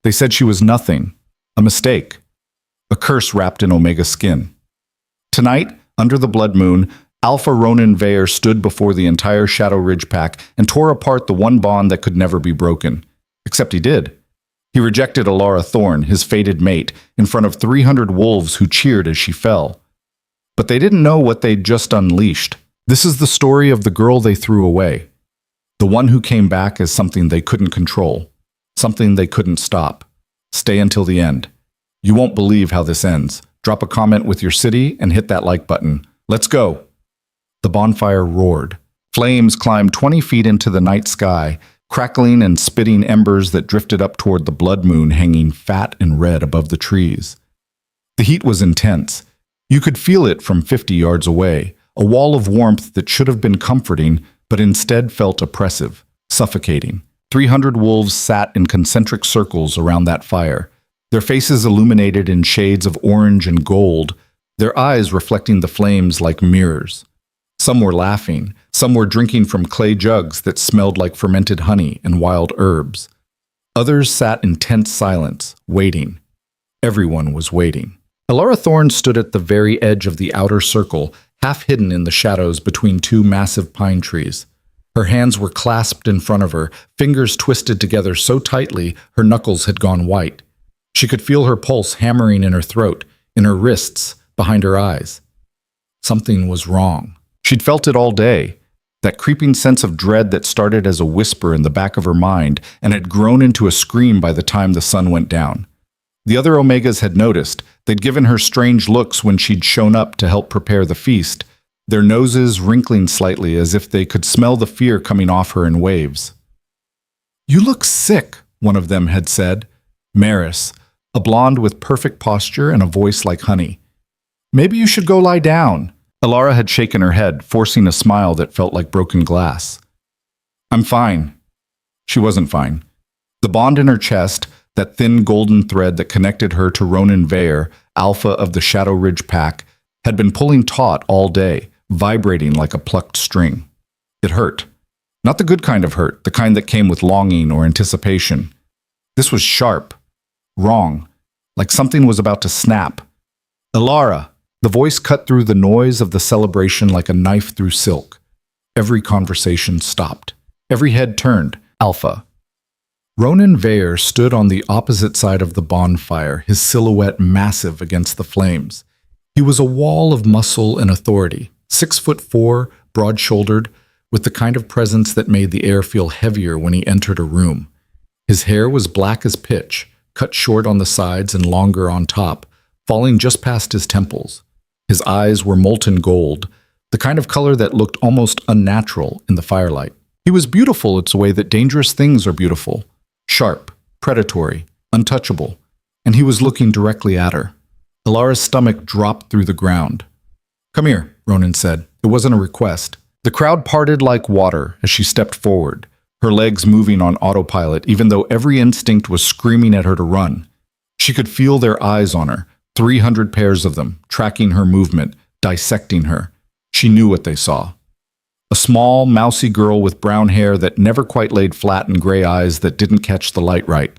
They said she was nothing, a mistake, a curse wrapped in Omega skin. Tonight, under the blood moon, Alpha Ronan Vayer stood before the entire Shadow Ridge pack and tore apart the one bond that could never be broken. Except he did. He rejected Elara Thorn, his fated mate, in front of 300 wolves who cheered as she fell. But they didn't know what they'd just unleashed. This is the story of the girl they threw away. The one who came back as something they couldn't control. Something they couldn't stop. Stay until the end. You won't believe how this ends. Drop a comment with your city and hit that like button. Let's go! The bonfire roared. Flames climbed 20 feet into the night sky, crackling and spitting embers that drifted up toward the blood moon hanging fat and red above the trees. The heat was intense. You could feel it from 50 yards away, a wall of warmth that should have been comforting, but instead felt oppressive, suffocating. 300 wolves sat in concentric circles around that fire, their faces illuminated in shades of orange and gold, their eyes reflecting the flames like mirrors. Some were laughing, some were drinking from clay jugs that smelled like fermented honey and wild herbs. Others sat in tense silence, waiting. Everyone was waiting. Elara Thorn stood at the very edge of the outer circle, half hidden in the shadows between two massive pine trees. Her hands were clasped in front of her, fingers twisted together so tightly her knuckles had gone white. She could feel her pulse hammering in her throat, in her wrists, behind her eyes. Something was wrong. She'd felt it all day, that creeping sense of dread that started as a whisper in the back of her mind and had grown into a scream by the time the sun went down. The other Omegas had noticed. They'd given her strange looks when she'd shown up to help prepare the feast, their noses wrinkling slightly as if they could smell the fear coming off her in waves. "You look sick," one of them had said. Maris, a blonde with perfect posture and a voice like honey. "Maybe you should go lie down." Elara had shaken her head, forcing a smile that felt like broken glass. "I'm fine." She wasn't fine. The bond in her chest, that thin golden thread that connected her to Ronan Vayer, Alpha of the Shadow Ridge pack, had been pulling taut all day, vibrating like a plucked string. It hurt. Not the good kind of hurt, the kind that came with longing or anticipation. This was sharp, wrong, like something was about to snap. "Elara!" The voice cut through the noise of the celebration like a knife through silk. Every conversation stopped. Every head turned. Alpha. Ronan Vayer stood on the opposite side of the bonfire, his silhouette massive against the flames. He was a wall of muscle and authority, 6'4", broad-shouldered, with the kind of presence that made the air feel heavier when he entered a room. His hair was black as pitch, cut short on the sides and longer on top, falling just past his temples. His eyes were molten gold, the kind of color that looked almost unnatural in the firelight. He was beautiful its way that dangerous things are beautiful. Sharp, predatory, untouchable, and he was looking directly at her. Elara's stomach dropped through the ground. "Come here," Ronan said. It wasn't a request. The crowd parted like water as she stepped forward, her legs moving on autopilot even though every instinct was screaming at her to run. She could feel their eyes on her, 300 pairs of them, tracking her movement, dissecting her. She knew what they saw. A small, mousy girl with brown hair that never quite laid flat and gray eyes that didn't catch the light right.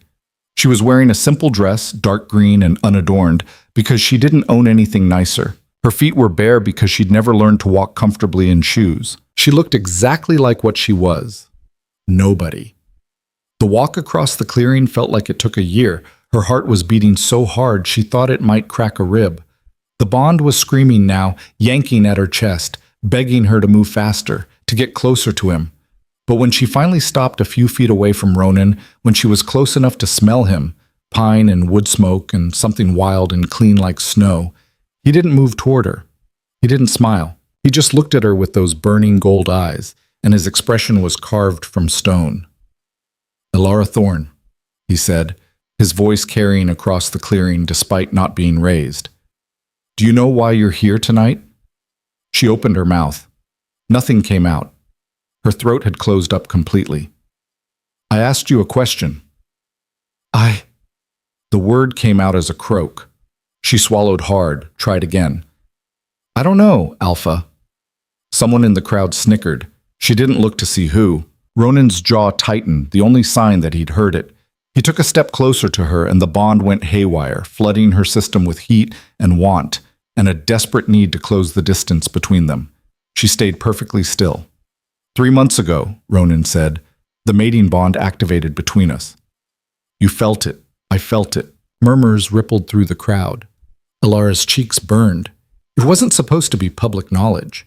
She was wearing a simple dress, dark green and unadorned, because she didn't own anything nicer. Her feet were bare because she'd never learned to walk comfortably in shoes. She looked exactly like what she was. Nobody. The walk across the clearing felt like it took a year. Her heart was beating so hard she thought it might crack a rib. The bond was screaming now, yanking at her chest, begging her to move faster, to get closer to him. But when she finally stopped a few feet away from Ronan, when she was close enough to smell him, pine and wood smoke and something wild and clean like snow, he didn't move toward her. He didn't smile. He just looked at her with those burning gold eyes, and his expression was carved from stone. "Elara Thorn," he said, his voice carrying across the clearing despite not being raised. "Do you know why you're here tonight?" She opened her mouth. Nothing came out. Her throat had closed up completely. "I asked you a question." The word came out as a croak. She swallowed hard, tried again. "I don't know, Alpha." Someone in the crowd snickered. She didn't look to see who. Ronan's jaw tightened, the only sign that he'd heard it. He took a step closer to her, and the bond went haywire, flooding her system with heat and want, and a desperate need to close the distance between them. She stayed perfectly still. 3 months ago, Ronan said, the mating bond activated between us. You felt it. I felt it. Murmurs rippled through the crowd. Elara's cheeks burned. It wasn't supposed to be public knowledge.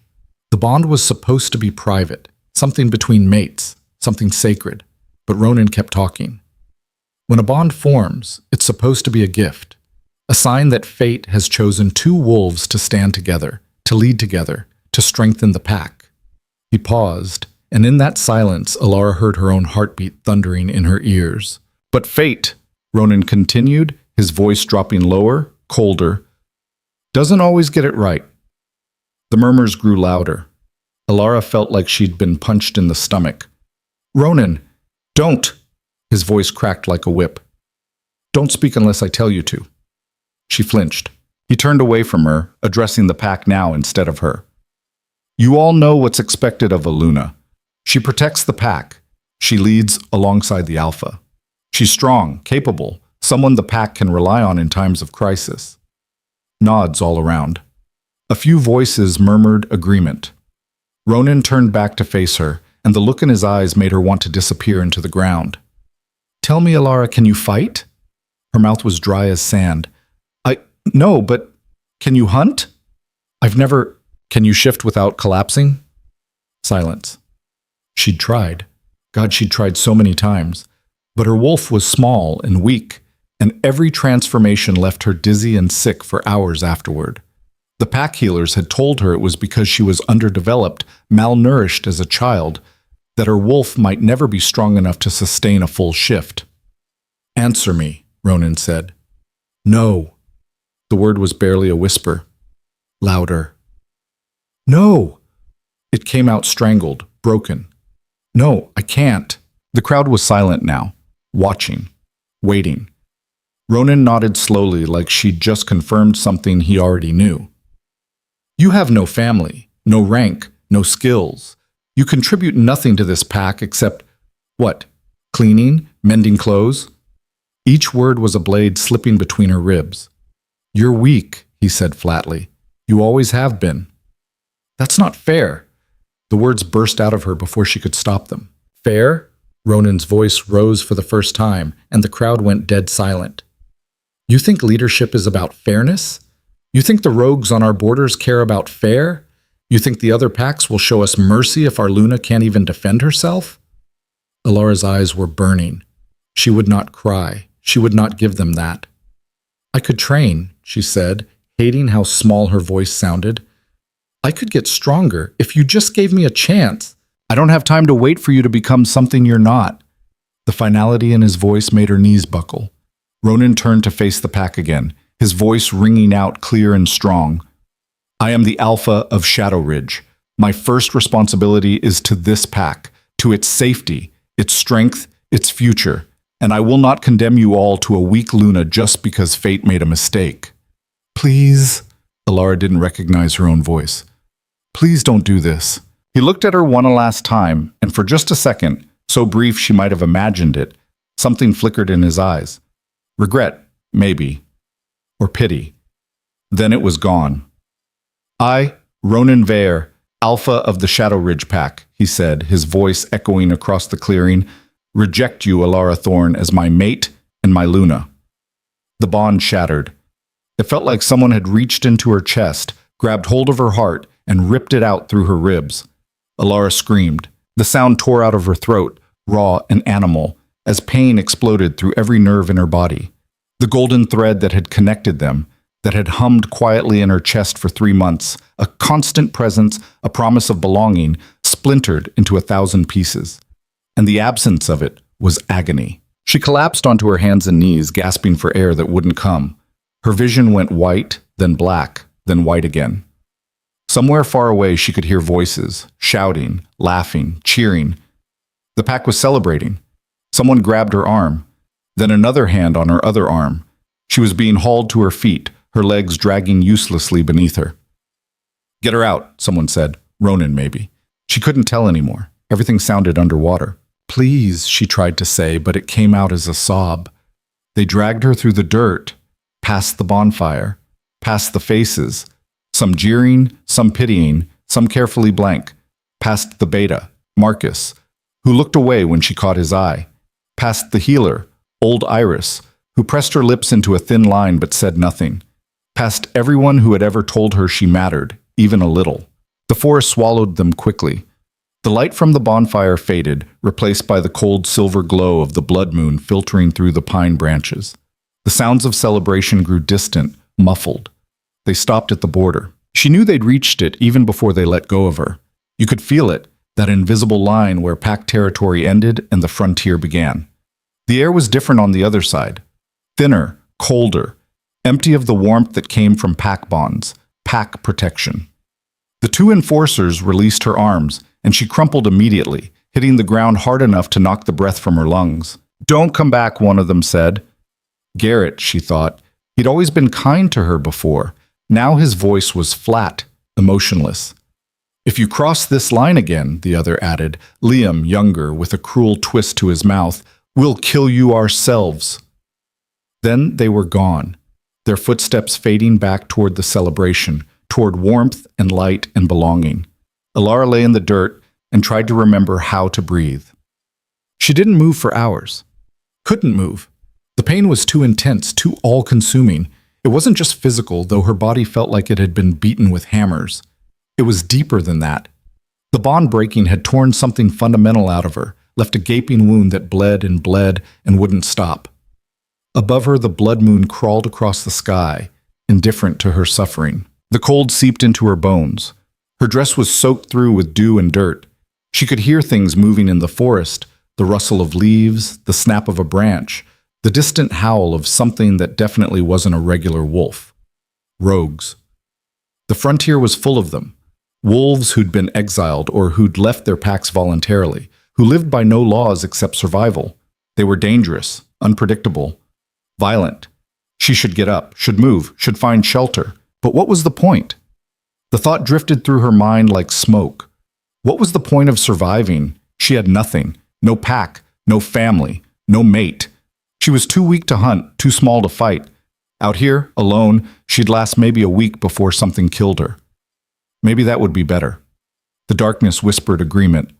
The bond was supposed to be private, something between mates, something sacred. But Ronan kept talking. When a bond forms, it's supposed to be a gift, a sign that fate has chosen two wolves to stand together, to lead together, to strengthen the pack. He paused, and in that silence, Elara heard her own heartbeat thundering in her ears. But fate, Ronan continued, his voice dropping lower, colder, doesn't always get it right. The murmurs grew louder. Elara felt like she'd been punched in the stomach. Ronan, don't! His voice cracked like a whip. Don't speak unless I tell you to. She flinched. He turned away from her, addressing the pack now instead of her. You all know what's expected of a Luna. She protects the pack. She leads alongside the alpha. She's strong, capable, someone the pack can rely on in times of crisis. Nods all around. A few voices murmured agreement. Ronan turned back to face her, and the look in his eyes made her want to disappear into the ground. Tell me, Elara, can you fight? Her mouth was dry as sand. No, but can you hunt? I've never... Can you shift without collapsing? Silence. She'd tried. God, she'd tried so many times. But her wolf was small and weak, and every transformation left her dizzy and sick for hours afterward. The pack healers had told her it was because she was underdeveloped, malnourished as a child, that her wolf might never be strong enough to sustain a full shift. Answer me, Ronan said. No. The word was barely a whisper. Louder. No! It came out strangled, broken. No, I can't. The crowd was silent now, watching, waiting. Ronan nodded slowly like she'd just confirmed something he already knew. You have no family, no rank, no skills. You contribute nothing to this pack except, what, cleaning, mending clothes? Each word was a blade slipping between her ribs. You're weak, he said flatly. You always have been. That's not fair. The words burst out of her before she could stop them. Fair? Ronan's voice rose for the first time, and the crowd went dead silent. You think leadership is about fairness? You think the rogues on our borders care about fair? You think the other packs will show us mercy if our Luna can't even defend herself? Elara's eyes were burning. She would not cry. She would not give them that. I could train, she said, hating how small her voice sounded. I could get stronger if you just gave me a chance. I don't have time to wait for you to become something you're not. The finality in his voice made her knees buckle. Ronan turned to face the pack again, his voice ringing out clear and strong. I am the Alpha of Shadow Ridge. My first responsibility is to this pack, to its safety, its strength, its future, and I will not condemn you all to a weak Luna just because fate made a mistake. Please, Elara didn't recognize her own voice. Please don't do this. He looked at her one last time, and for just a second, so brief she might have imagined it, something flickered in his eyes. Regret, maybe, or pity. Then it was gone. I, Ronan Vare, Alpha of the Shadow Ridge Pack, he said, his voice echoing across the clearing, reject you, Elara Thorn, as my mate and my Luna. The bond shattered. It felt like someone had reached into her chest, grabbed hold of her heart, and ripped it out through her ribs. Elara screamed. The sound tore out of her throat, raw and animal, as pain exploded through every nerve in her body. The golden thread that had connected them, that had hummed quietly in her chest for 3 months, a constant presence, a promise of belonging, splintered into 1,000 pieces. And the absence of it was agony. She collapsed onto her hands and knees, gasping for air that wouldn't come. Her vision went white, then black, then white again. Somewhere far away she could hear voices, shouting, laughing, cheering. The pack was celebrating. Someone grabbed her arm, then another hand on her other arm. She was being hauled to her feet, her legs dragging uselessly beneath her. Get her out, someone said. Ronan, maybe. She couldn't tell anymore. Everything sounded underwater. Please, she tried to say, but it came out as a sob. They dragged her through the dirt, past the bonfire, past the faces, some jeering, some pitying, some carefully blank, past the beta, Marcus, who looked away when she caught his eye, past the healer, old Iris, who pressed her lips into a thin line but said nothing, past everyone who had ever told her she mattered, even a little. The forest swallowed them quickly. The light from the bonfire faded, replaced by the cold silver glow of the blood moon filtering through the pine branches. The sounds of celebration grew distant, muffled. They stopped at the border. She knew they'd reached it even before they let go of her. You could feel it, that invisible line where pack territory ended and the frontier began. The air was different on the other side. Thinner, colder, empty of the warmth that came from pack bonds, pack protection. The two enforcers released her arms, and she crumpled immediately, hitting the ground hard enough to knock the breath from her lungs. "Don't come back," one of them said. Garrett, she thought. He'd always been kind to her before. Now his voice was flat, emotionless. "If you cross this line again," the other added, Liam, younger, with a cruel twist to his mouth, "we'll kill you ourselves." Then they were gone, their footsteps fading back toward the celebration, toward warmth and light and belonging. Elara lay in the dirt and tried to remember how to breathe. She didn't move for hours. Couldn't move. The pain was too intense, too all-consuming. It wasn't just physical, though her body felt like it had been beaten with hammers. It was deeper than that. The bond breaking had torn something fundamental out of her, left a gaping wound that bled and wouldn't stop. Above her, the blood moon crawled across the sky, indifferent to her suffering. The cold seeped into her bones. Her dress was soaked through with dew and dirt. She could hear things moving in the forest, the rustle of leaves, the snap of a branch, the distant howl of something that definitely wasn't a regular wolf. Rogues. The frontier was full of them. Wolves who'd been exiled or who'd left their packs voluntarily, who lived by no laws except survival. They were dangerous, unpredictable, violent. She should get up, should move, should find shelter. But what was the point? The thought drifted through her mind like smoke. What was the point of surviving? She had nothing. No pack, no family, no mate. She was too weak to hunt, too small to fight. Out here, alone, she'd last maybe a week before something killed her. Maybe that would be better. The darkness whispered agreement.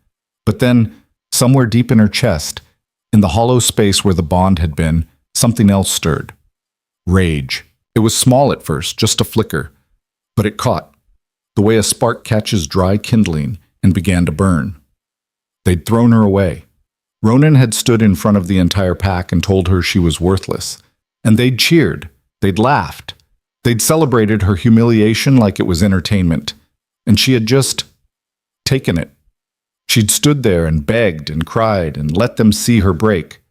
But then, somewhere deep in her chest, in the hollow space where the bond had been, something else stirred. Rage. It was small at first, just a flicker. But it caught, the way a spark catches dry kindling, and began to burn. They'd thrown her away. Ronan had stood in front of the entire pack and told her she was worthless. And they'd cheered. They'd laughed. They'd celebrated her humiliation like it was entertainment. And she had just taken it. She'd stood there and begged and cried and let them see her break.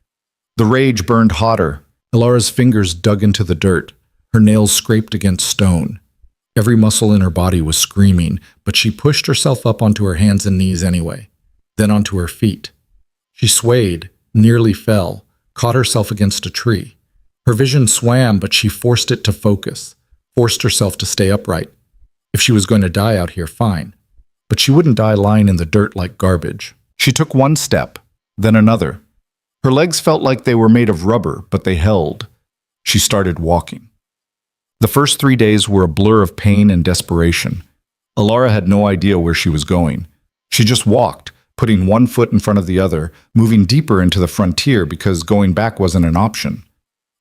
The rage burned hotter. Elara's fingers dug into the dirt. Her nails scraped against stone. Every muscle in her body was screaming, but she pushed herself up onto her hands and knees anyway, then onto her feet. She swayed, nearly fell, caught herself against a tree. Her vision swam, but she forced it to focus, forced herself to stay upright. If she was going to die out here, fine. But she wouldn't die lying in the dirt like garbage. She took one step, then another. Her legs felt like they were made of rubber, but they held. She started walking. The first 3 days were a blur of pain and desperation. Elara had no idea where she was going. She just walked, putting one foot in front of the other, moving deeper into the frontier because going back wasn't an option.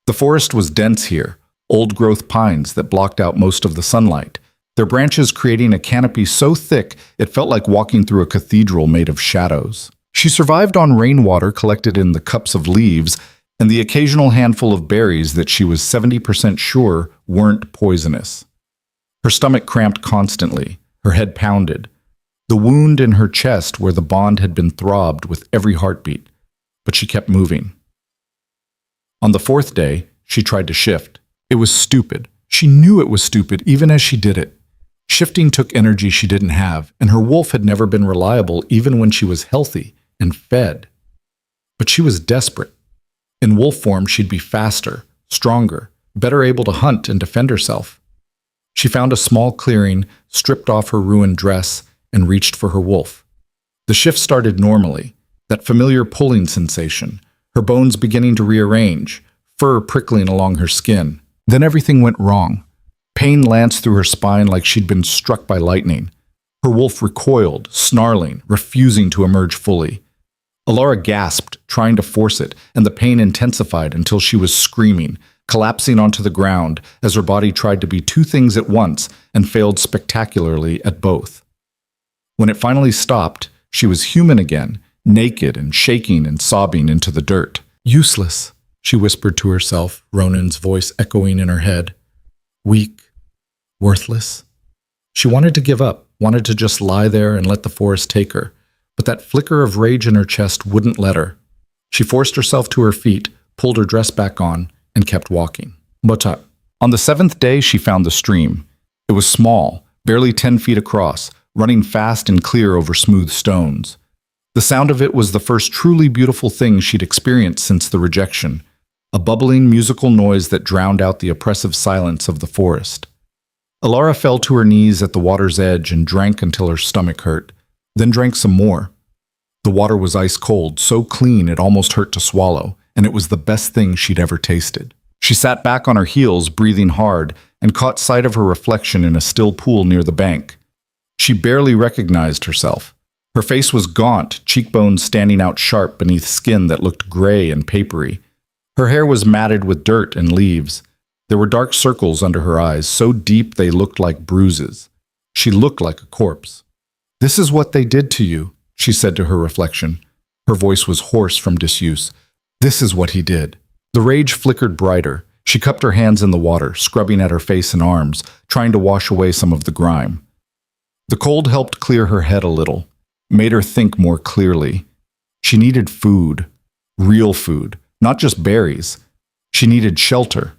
The forest was dense here, old-growth pines that blocked out most of the sunlight, their branches creating a canopy so thick it felt like walking through a cathedral made of shadows. She survived on rainwater collected in the cups of leaves and the occasional handful of berries that she was 70% sure weren't poisonous. Her stomach cramped constantly, her head pounded. The wound in her chest where the bond had been throbbed with every heartbeat, but she kept moving. On the 4th day, she tried to shift. It was stupid. She knew it was stupid even as she did it. Shifting took energy she didn't have, and her wolf had never been reliable even when she was healthy and fed. But she was desperate. In wolf form, she'd be faster, stronger, better able to hunt and defend herself. She found a small clearing, stripped off her ruined dress, and reached for her wolf. The shift started normally. that familiar pulling sensation, her bones beginning to rearrange, fur prickling along her skin. Then everything went wrong. Pain lanced through her spine like she'd been struck by lightning. Her wolf recoiled, snarling, refusing to emerge fully. Elara gasped, trying to force it, and the pain intensified until she was screaming, collapsing onto the ground as her body tried to be two things at once and failed spectacularly at both. When it finally stopped, she was human again, naked and shaking and sobbing into the dirt. Useless, she whispered to herself, Ronan's voice echoing in her head. Weak, worthless. She wanted to give up, wanted to just lie there and let the forest take her, but that flicker of rage in her chest wouldn't let her. She forced herself to her feet, pulled her dress back on, and kept walking. But on the 7th day, she found the stream. It was small, barely 10 feet across, running fast and clear over smooth stones. The sound of it was the first truly beautiful thing she'd experienced since the rejection, a bubbling musical noise that drowned out the oppressive silence of the forest. Elara fell to her knees at the water's edge and drank until her stomach hurt, then drank some more. The water was ice cold, so clean it almost hurt to swallow, and it was the best thing she'd ever tasted. She sat back on her heels, breathing hard, and caught sight of her reflection in a still pool near the bank. She barely recognized herself. Her face was gaunt, cheekbones standing out sharp beneath skin that looked gray and papery. Her hair was matted with dirt and leaves. There were dark circles under her eyes, so deep they looked like bruises. She looked like a corpse. "This is what they did to you," she said to her reflection. Her voice was hoarse from disuse. "This is what he did." The rage flickered brighter. She cupped her hands in the water, scrubbing at her face and arms, trying to wash away some of the grime. The cold helped clear her head a little, made her think more clearly. She needed food, real food, not just berries. She needed shelter.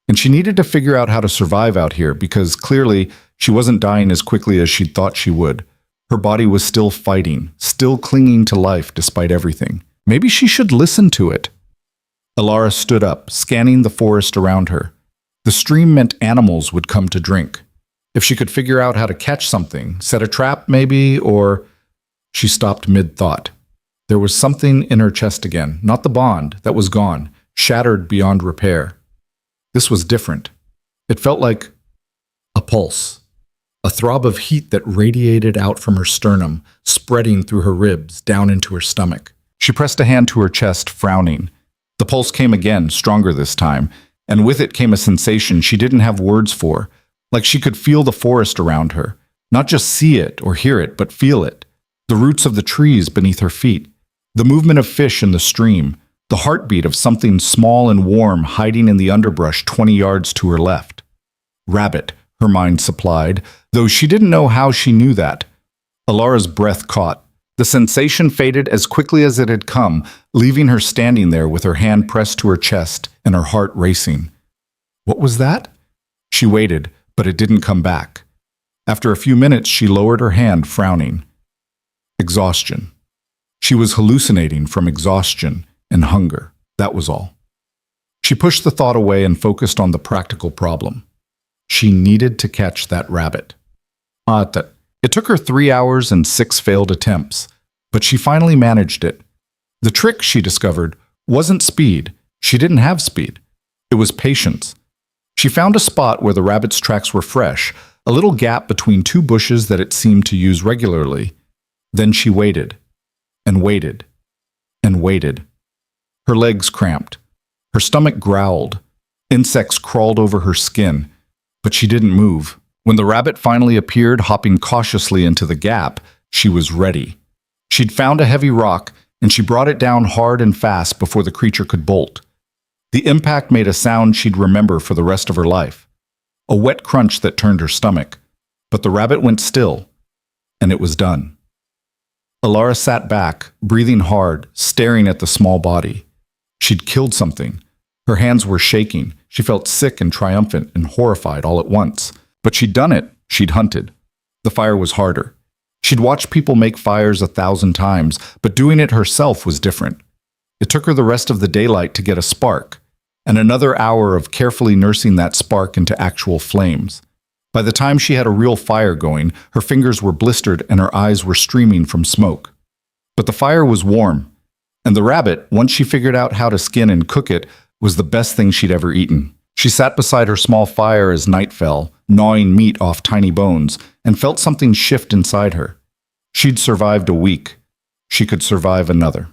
And she needed to figure out how to survive out here because clearly she wasn't dying as quickly as she'd thought she would. Her body was still fighting, still clinging to life despite everything. Maybe she should listen to it. Elara stood up, scanning the forest around her. The stream meant animals would come to drink. If she could figure out how to catch something, set a trap maybe, or... She stopped mid-thought. There was something in her chest again, not the bond, that was gone, shattered beyond repair. This was different. It felt like a pulse, a throb of heat that radiated out from her sternum, spreading through her ribs, down into her stomach. She pressed a hand to her chest, frowning. The pulse came again, stronger this time, and with it came a sensation she didn't have words for, like she could feel the forest around her, not just see it or hear it, but feel it. The roots of the trees beneath her feet, the movement of fish in the stream, the heartbeat of something small and warm hiding in the underbrush 20 yards to her left. Rabbit, her mind supplied, though she didn't know how she knew that. Elara's breath caught. The sensation faded as quickly as it had come, leaving her standing there with her hand pressed to her chest and her heart racing. What was that? She waited, but it didn't come back. After a few minutes, she lowered her hand, frowning. Exhaustion. She was hallucinating from exhaustion and hunger. That was all. She pushed the thought away and focused on the practical problem. She needed to catch that rabbit. It took her 3 hours and 6 failed attempts, but she finally managed it. The trick, she discovered, wasn't speed. She didn't have speed. It was patience. She found a spot where the rabbit's tracks were fresh, a little gap between two bushes that it seemed to use regularly. Then she waited, and waited, and waited. Her legs cramped. Her stomach growled. Insects crawled over her skin, but she didn't move. When the rabbit finally appeared, hopping cautiously into the gap, she was ready. She'd found a heavy rock, and she brought it down hard and fast before the creature could bolt. The impact made a sound she'd remember for the rest of her life. A wet crunch that turned her stomach. But the rabbit went still, and it was done. Elara sat back, breathing hard, staring at the small body. She'd killed something. Her hands were shaking. She felt sick and triumphant and horrified all at once. But she'd done it. She'd hunted. The fire was harder. She'd watched people make fires 1,000 times, but doing it herself was different. It took her the rest of the daylight to get a spark, and another hour of carefully nursing that spark into actual flames. By the time she had a real fire going, her fingers were blistered and her eyes were streaming from smoke. But the fire was warm, and the rabbit, once she figured out how to skin and cook it, was the best thing she'd ever eaten. She sat beside her small fire as night fell, gnawing meat off tiny bones, and felt something shift inside her. She'd survived a week. She could survive another.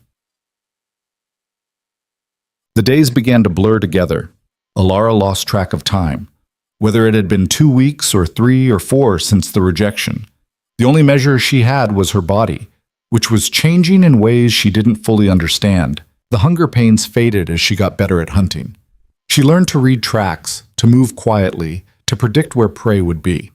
The days began to blur together. Elara lost track of time, whether it had been 2 weeks or 3 or 4 since the rejection. The only measure she had was her body, which was changing in ways she didn't fully understand. The hunger pains faded as she got better at hunting. She learned to read tracks, to move quietly, to predict where prey would be.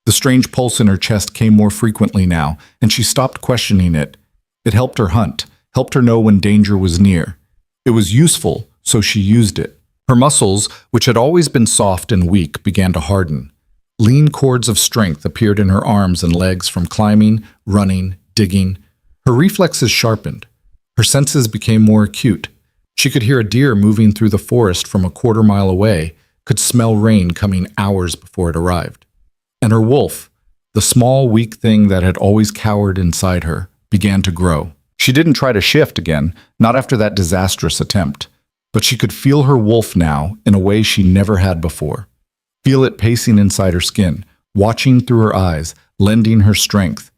The strange pulse in her chest came more frequently now, and she stopped questioning it. It helped her hunt, helped her know when danger was near. It was useful, so she used it. Her muscles, which had always been soft and weak, began to harden. Lean cords of strength appeared in her arms and legs from climbing, running, digging. Her reflexes sharpened. Her senses became more acute. She could hear a deer moving through the forest from a quarter-mile away, could smell rain coming hours before it arrived. And her wolf, the small, weak thing that had always cowered inside her, began to grow. She didn't try to shift again, not after that disastrous attempt. But she could feel her wolf now in a way she never had before. Feel it pacing inside her skin, watching through her eyes, lending her strength.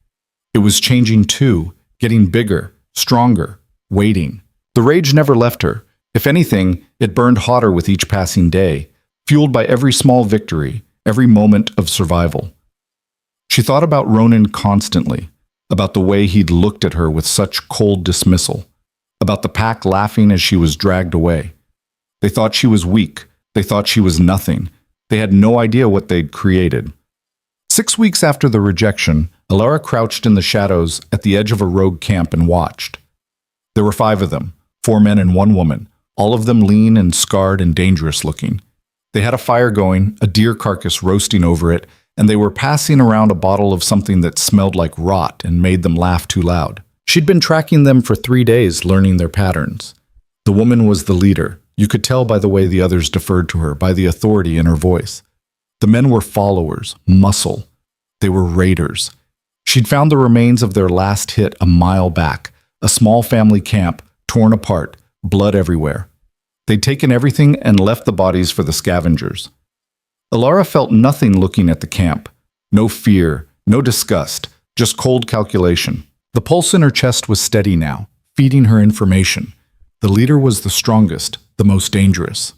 It was changing too, getting bigger, stronger, waiting. The rage never left her. If anything, it burned hotter with each passing day, fueled by every small victory, every moment of survival. She thought about Ronan constantly, about the way he'd looked at her with such cold dismissal, about the pack laughing as she was dragged away. They thought she was weak. They thought she was nothing. They had no idea what they'd created. 6 weeks after the rejection, Elara crouched in the shadows at the edge of a rogue camp and watched. There were 5 of them, 4 men and 1 woman, all of them lean and scarred and dangerous looking. They had a fire going, a deer carcass roasting over it, and they were passing around a bottle of something that smelled like rot and made them laugh too loud. She'd been tracking them for 3 days, learning their patterns. The woman was the leader. You could tell by the way the others deferred to her, by the authority in her voice. The men were followers, muscle. They were raiders. She'd found the remains of their last hit a mile back, a small family camp, torn apart, blood everywhere. They'd taken everything and left the bodies for the scavengers. Elara felt nothing looking at the camp. No fear, no disgust, just cold calculation. The pulse in her chest was steady now, feeding her information. The leader was the strongest, the most dangerous.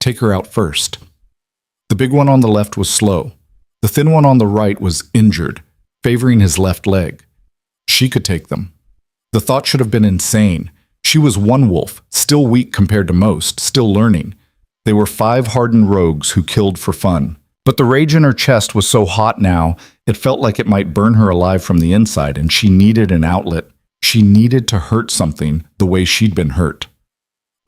Take her out first. The big one on the left was slow. The thin one on the right was injured, favoring his left leg. She could take them. The thought should have been insane. She was one wolf, still weak compared to most, still learning. They were 5 hardened rogues who killed for fun. But the rage in her chest was so hot now, it felt like it might burn her alive from the inside, and she needed an outlet. She needed to hurt something the way she'd been hurt.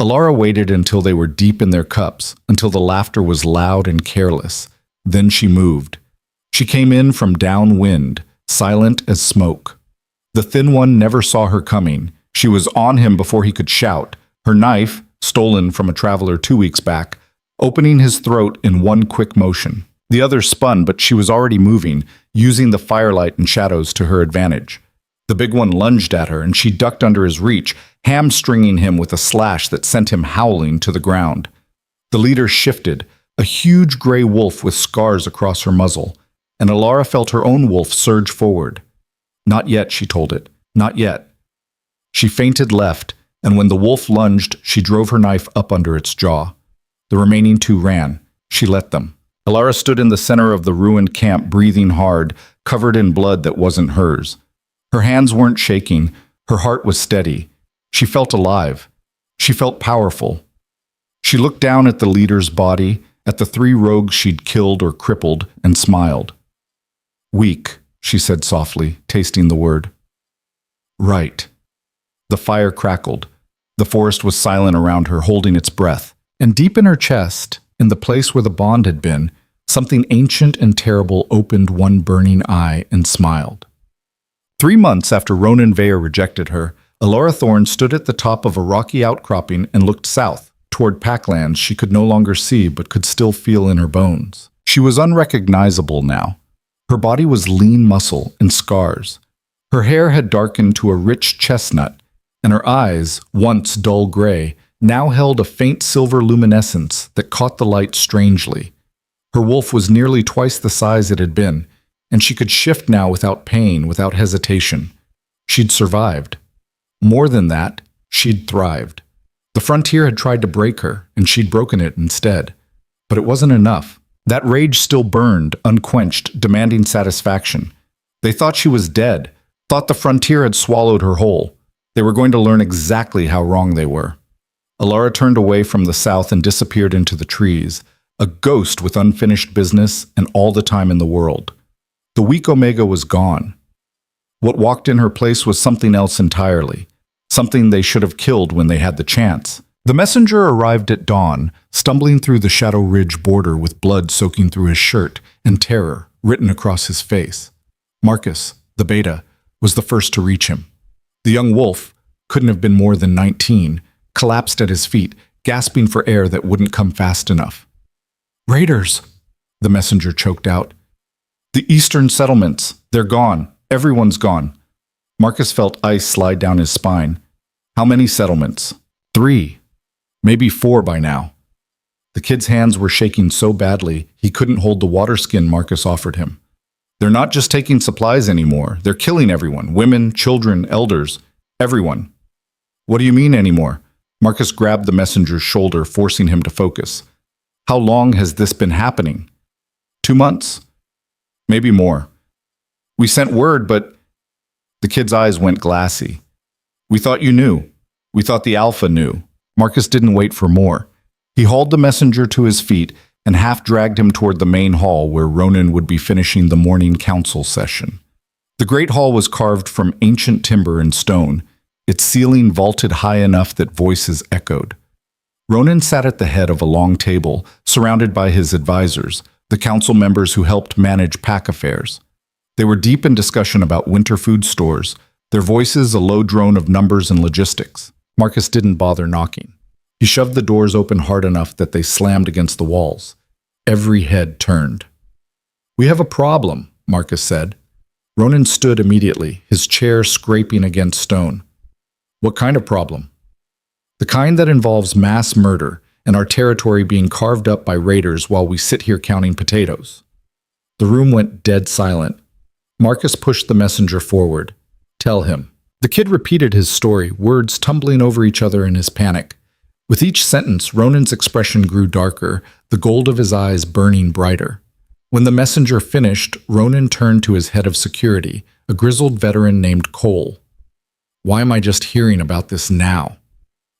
Elara waited until they were deep in their cups, until the laughter was loud and careless. Then she moved. She came in from downwind, silent as smoke. The thin one never saw her coming. She was on him before he could shout, her knife, stolen from a traveler 2 weeks back, opening his throat in one quick motion. The other spun, but she was already moving, using the firelight and shadows to her advantage. The big one lunged at her, and she ducked under his reach, hamstringing him with a slash that sent him howling to the ground. The leader shifted, a huge gray wolf with scars across her muzzle, and Elara felt her own wolf surge forward. Not yet, she told it. Not yet. She feinted left, and when the wolf lunged, she drove her knife up under its jaw. The remaining 2 ran. She let them. Elara stood in the center of the ruined camp, breathing hard, covered in blood that wasn't hers. Her hands weren't shaking. Her heart was steady. She felt alive. She felt powerful. She looked down at the leader's body, at the 3 rogues she'd killed or crippled, and smiled. Weak, she said softly, tasting the word. Right. The fire crackled. The forest was silent around her, holding its breath. And deep in her chest, in the place where the bond had been, something ancient and terrible opened one burning eye and smiled. 3 months after Ronan Veyer rejected her, Elara Thorne stood at the top of a rocky outcropping and looked south, toward packlands she could no longer see but could still feel in her bones. She was unrecognizable now. Her body was lean muscle and scars. Her hair had darkened to a rich chestnut, and her eyes, once dull gray, now held a faint silver luminescence that caught the light strangely. Her wolf was nearly twice the size it had been, and she could shift now without pain, without hesitation. She'd survived. More than that, she'd thrived. The frontier had tried to break her, and she'd broken it instead. But it wasn't enough. That rage still burned, unquenched, demanding satisfaction. They thought she was dead, thought the frontier had swallowed her whole. They were going to learn exactly how wrong they were. Elara turned away from the south and disappeared into the trees, a ghost with unfinished business and all the time in the world. The weak Omega was gone. What walked in her place was something else entirely, something they should have killed when they had the chance. The messenger arrived at dawn, stumbling through the Shadow Ridge border with blood soaking through his shirt and terror written across his face. Marcus, the beta, was the first to reach him. The young wolf, couldn't have been more than 19, collapsed at his feet, gasping for air that wouldn't come fast enough. "Raiders," the messenger choked out. "The eastern settlements, they're gone. Everyone's gone." Marcus felt ice slide down his spine. How many settlements? 3. Maybe 4 by now. The kid's hands were shaking so badly he couldn't hold the water skin Marcus offered him. They're not just taking supplies anymore. They're killing everyone. Women, children, elders. Everyone. What do you mean anymore? Marcus grabbed the messenger's shoulder, forcing him to focus. How long has this been happening? 2 months? Maybe more. We sent word, but... The kid's eyes went glassy. We thought you knew. We thought the Alpha knew. Marcus didn't wait for more. He hauled the messenger to his feet and half dragged him toward the main hall where Ronan would be finishing the morning council session. The great hall was carved from ancient timber and stone, its ceiling vaulted high enough that voices echoed. Ronan sat at the head of a long table, surrounded by his advisors, the council members who helped manage pack affairs. They were deep in discussion about winter food stores, their voices a low drone of numbers and logistics. Marcus didn't bother knocking. He shoved the doors open hard enough that they slammed against the walls. Every head turned. "We have a problem," Marcus said. Ronan stood immediately, his chair scraping against stone. "What kind of problem?" "The kind that involves mass murder and our territory being carved up by raiders while we sit here counting potatoes." The room went dead silent. Marcus pushed the messenger forward. "Tell him." The kid repeated his story, words tumbling over each other in his panic. With each sentence, Ronan's expression grew darker, the gold of his eyes burning brighter. When the messenger finished, Ronan turned to his head of security, a grizzled veteran named Cole. "Why am I just hearing about this now?"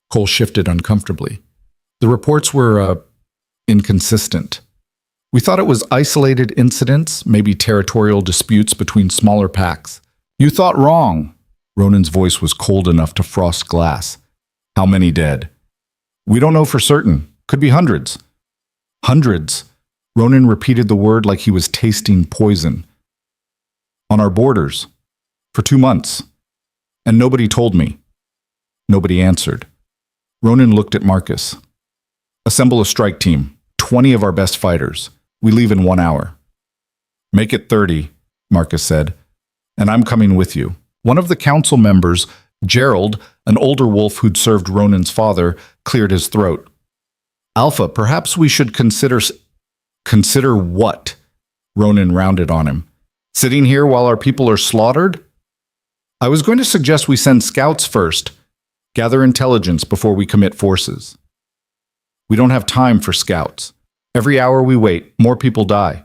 Cole shifted uncomfortably. "The reports were, inconsistent. We thought it was isolated incidents, maybe territorial disputes between smaller packs." "You thought wrong." Ronan's voice was cold enough to frost glass. "How many dead?" "We don't know for certain. Could be hundreds." "Hundreds?" Ronan repeated the word like he was tasting poison. "On our borders. For 2 months. And nobody told me." Nobody answered. Ronan looked at Marcus. "Assemble a strike team. 20 of our best fighters. We leave in 1 hour." "Make it 30, Marcus said. "And I'm coming with you." One of the council members, Gerald, an older wolf who'd served Ronan's father, cleared his throat. "Alpha, perhaps we should consider..." "Consider what?" Ronan rounded on him. "Sitting here while our people are slaughtered?" "I was going to suggest we send scouts first. Gather intelligence before we commit forces." "We don't have time for scouts. Every hour we wait, more people die.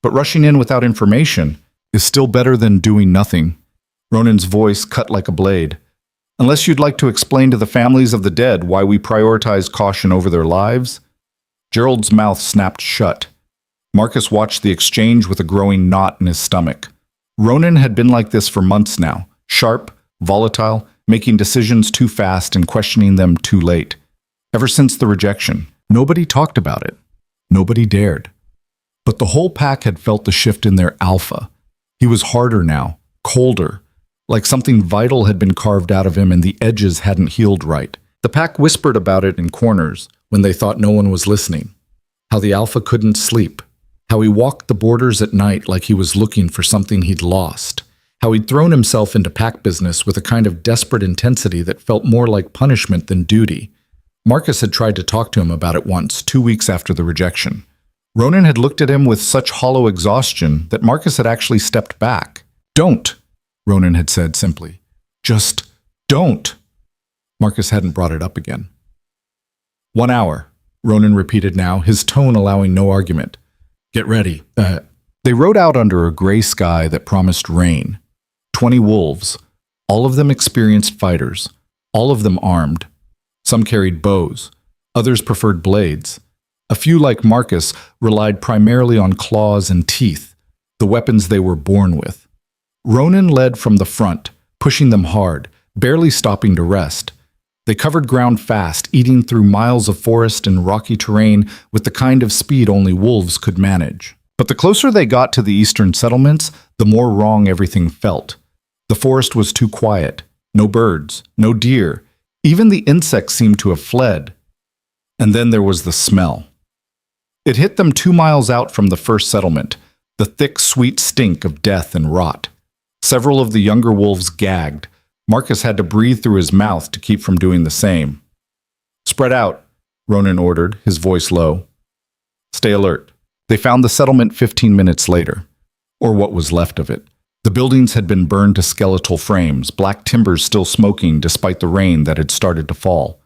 But rushing in without information is still better than doing nothing." Ronan's voice cut like a blade. "Unless you'd like to explain to the families of the dead why we prioritize caution over their lives?" Gerald's mouth snapped shut. Marcus watched the exchange with a growing knot in his stomach. Ronan had been like this for months now, sharp, volatile, making decisions too fast and questioning them too late. Ever since the rejection, nobody talked about it. Nobody dared. But the whole pack had felt the shift in their alpha. He was harder now, colder, like something vital had been carved out of him and the edges hadn't healed right. The pack whispered about it in corners when they thought no one was listening. How the alpha couldn't sleep. How he walked the borders at night like he was looking for something he'd lost. how he'd thrown himself into pack business with a kind of desperate intensity that felt more like punishment than duty. Marcus had tried to talk to him about it once, 2 weeks after the rejection. Ronan had looked at him with such hollow exhaustion that Marcus had actually stepped back. "Don't," Ronan had said simply. "Just don't." Marcus hadn't brought it up again. 1 hour, Ronan repeated now, his tone allowing no argument. "Get ready." They rode out under a gray sky that promised rain. 20 wolves, all of them experienced fighters, all of them armed. Some carried bows, others preferred blades. A few, like Marcus, relied primarily on claws and teeth, the weapons they were born with. Ronan led from the front, pushing them hard, barely stopping to rest. They covered ground fast, eating through miles of forest and rocky terrain with the kind of speed only wolves could manage. But the closer they got to the eastern settlements, the more wrong everything felt. The forest was too quiet. No birds, no deer. Even the insects seemed to have fled. And then there was the smell. It hit them 2 miles out from the first settlement, the thick, sweet stink of death and rot. Several of the younger wolves gagged. Marcus had to breathe through his mouth to keep from doing the same. "Spread out," Ronan ordered, his voice low. "Stay alert." They found the settlement 15 minutes later, or what was left of it. The buildings had been burned to skeletal frames, black timbers still smoking despite the rain that had started to fall.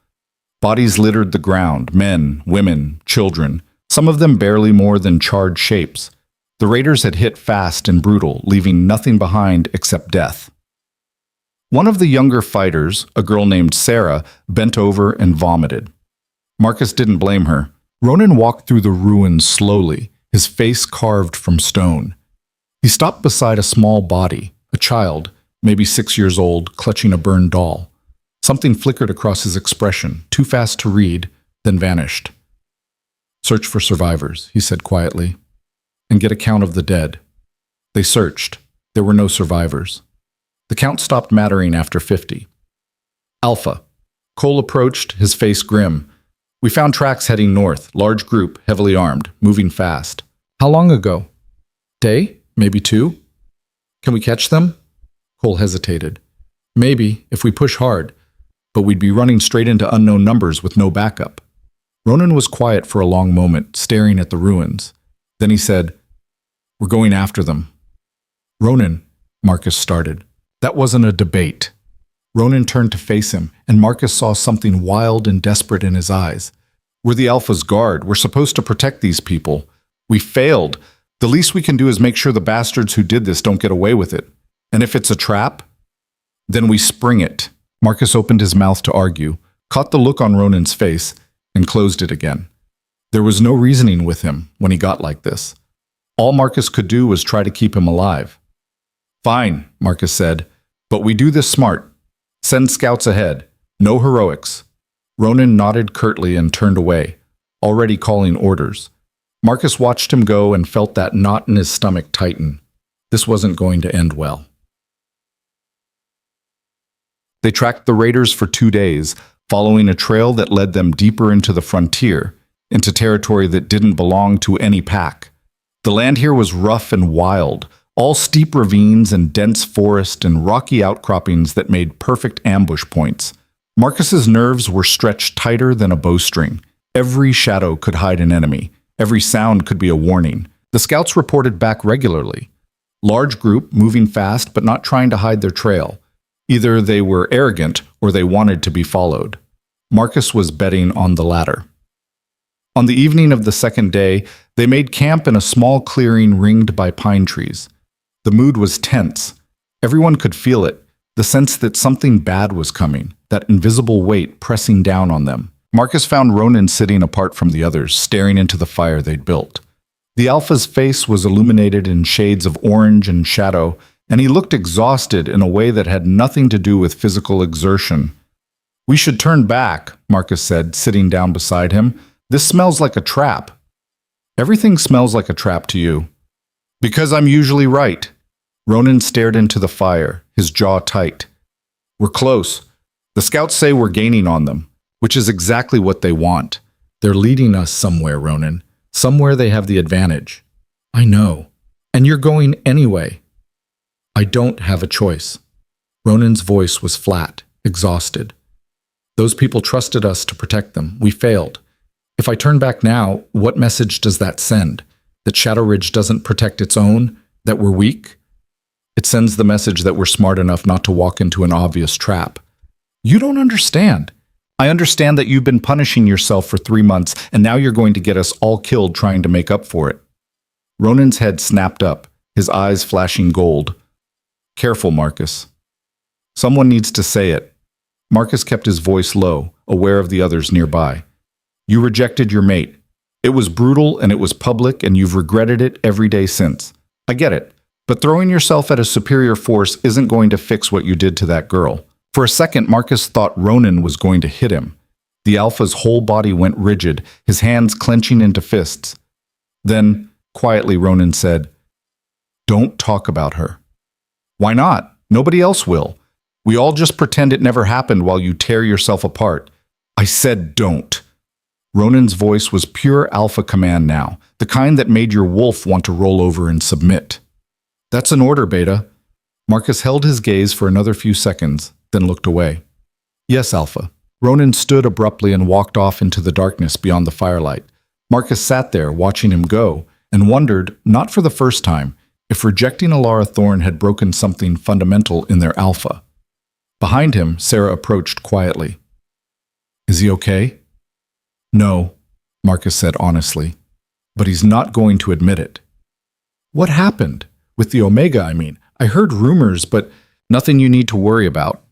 Bodies littered the ground, men, women, children, some of them barely more than charred shapes. The raiders had hit fast and brutal, leaving nothing behind except death. One of the younger fighters, a girl named Sarah, bent over and vomited. Marcus didn't blame her. Ronan walked through the ruins slowly, his face carved from stone. He stopped beside a small body, a child, maybe 6 years old, clutching a burned doll. Something flickered across his expression, too fast to read, then vanished. "Search for survivors," he said quietly, "and get a count of the dead." They searched. There were no survivors. The count stopped mattering after 50. "Alpha." Cole approached, his face grim. "We found tracks heading north, large group, heavily armed, moving fast." "How long ago?" "Day? Maybe 2? "Can we catch them?" Cole hesitated. "Maybe, if we push hard, but we'd be running straight into unknown numbers with no backup." Ronan was quiet for a long moment, staring at the ruins. Then he said, "We're going after them." "Ronan," Marcus started. That wasn't a debate. Ronan turned to face him, and Marcus saw something wild and desperate in his eyes. "We're the Alpha's guard. We're supposed to protect these people. We failed. The least we can do is make sure the bastards who did this don't get away with it. And if it's a trap, then we spring it." Marcus opened his mouth to argue, caught the look on Ronan's face, and closed it again. There was no reasoning with him when he got like this. All Marcus could do was try to keep him alive. "Fine," Marcus said, "but we do this smart. Send scouts ahead. No heroics." Ronan nodded curtly and turned away, already calling orders. Marcus watched him go and felt that knot in his stomach tighten. This wasn't going to end well. They tracked the raiders for 2 days, following a trail that led them deeper into the frontier, into territory that didn't belong to any pack. The land here was rough and wild, all steep ravines and dense forest and rocky outcroppings that made perfect ambush points. Marcus's nerves were stretched tighter than a bowstring. Every shadow could hide an enemy. Every sound could be a warning. The scouts reported back regularly. Large group, moving fast but not trying to hide their trail. Either they were arrogant or they wanted to be followed. Marcus was betting on the latter. On the evening of the second day, they made camp in a small clearing ringed by pine trees. The mood was tense. Everyone could feel it, the sense that something bad was coming, that invisible weight pressing down on them. Marcus found Ronan sitting apart from the others, staring into the fire they'd built. The Alpha's face was illuminated in shades of orange and shadow, and he looked exhausted in a way that had nothing to do with physical exertion. "We should turn back," Marcus said, sitting down beside him. "This smells like a trap." "Everything smells like a trap to you." "Because I'm usually right." Ronan stared into the fire, his jaw tight. "We're close. The scouts say we're gaining on them, which is exactly what they want. They're leading us somewhere, Ronan. Somewhere they have the advantage." "I know. And you're going anyway." I don't have a choice. Ronan's voice was flat, exhausted. Those people trusted us to protect them. We failed. If I turn back now, what message does that send? That Shadow Ridge doesn't protect its own? That we're weak? It sends the message that we're smart enough not to walk into an obvious trap. You don't understand. I understand that you've been punishing yourself for 3 months, and now you're going to get us all killed trying to make up for it. Ronan's head snapped up, his eyes flashing gold. Careful, Marcus. Someone needs to say it. Marcus kept his voice low, aware of the others nearby. You rejected your mate. It was brutal and it was public, and you've regretted it every day since. I get it, but throwing yourself at a superior force isn't going to fix what you did to that girl. For a second, Marcus thought Ronan was going to hit him. The Alpha's whole body went rigid, his hands clenching into fists. Then, quietly, Ronan said, "Don't talk about her." Why not? Nobody else will. We all just pretend it never happened while you tear yourself apart. I said don't. Ronan's voice was pure alpha command now, the kind that made your wolf want to roll over and submit. That's an order, Beta. Marcus held his gaze for another few seconds, then looked away. Yes, Alpha. Ronan stood abruptly and walked off into the darkness beyond the firelight. Marcus sat there, watching him go, and wondered, not for the first time, if rejecting Elara Thorn had broken something fundamental in their Alpha. Behind him, Sarah approached quietly. Is he okay? No, Marcus said honestly, but he's not going to admit it. What happened? With the Omega, I mean. I heard rumors, but nothing you need to worry about.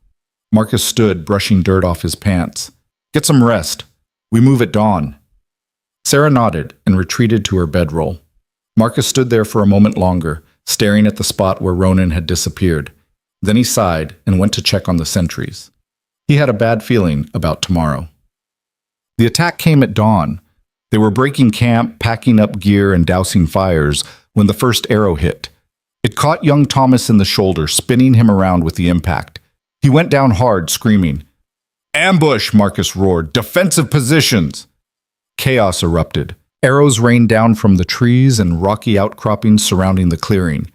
Marcus stood, brushing dirt off his pants. Get some rest. We move at dawn. Sarah nodded and retreated to her bedroll. Marcus stood there for a moment longer, staring at the spot where Ronan had disappeared. Then he sighed and went to check on the sentries. He had a bad feeling about tomorrow. The attack came at dawn. They were breaking camp, packing up gear, and dousing fires when the first arrow hit. It caught young Thomas in the shoulder, spinning him around with the impact. He went down hard, screaming. Ambush, Marcus roared. Defensive positions! Chaos erupted. Arrows rained down from the trees and rocky outcroppings surrounding the clearing.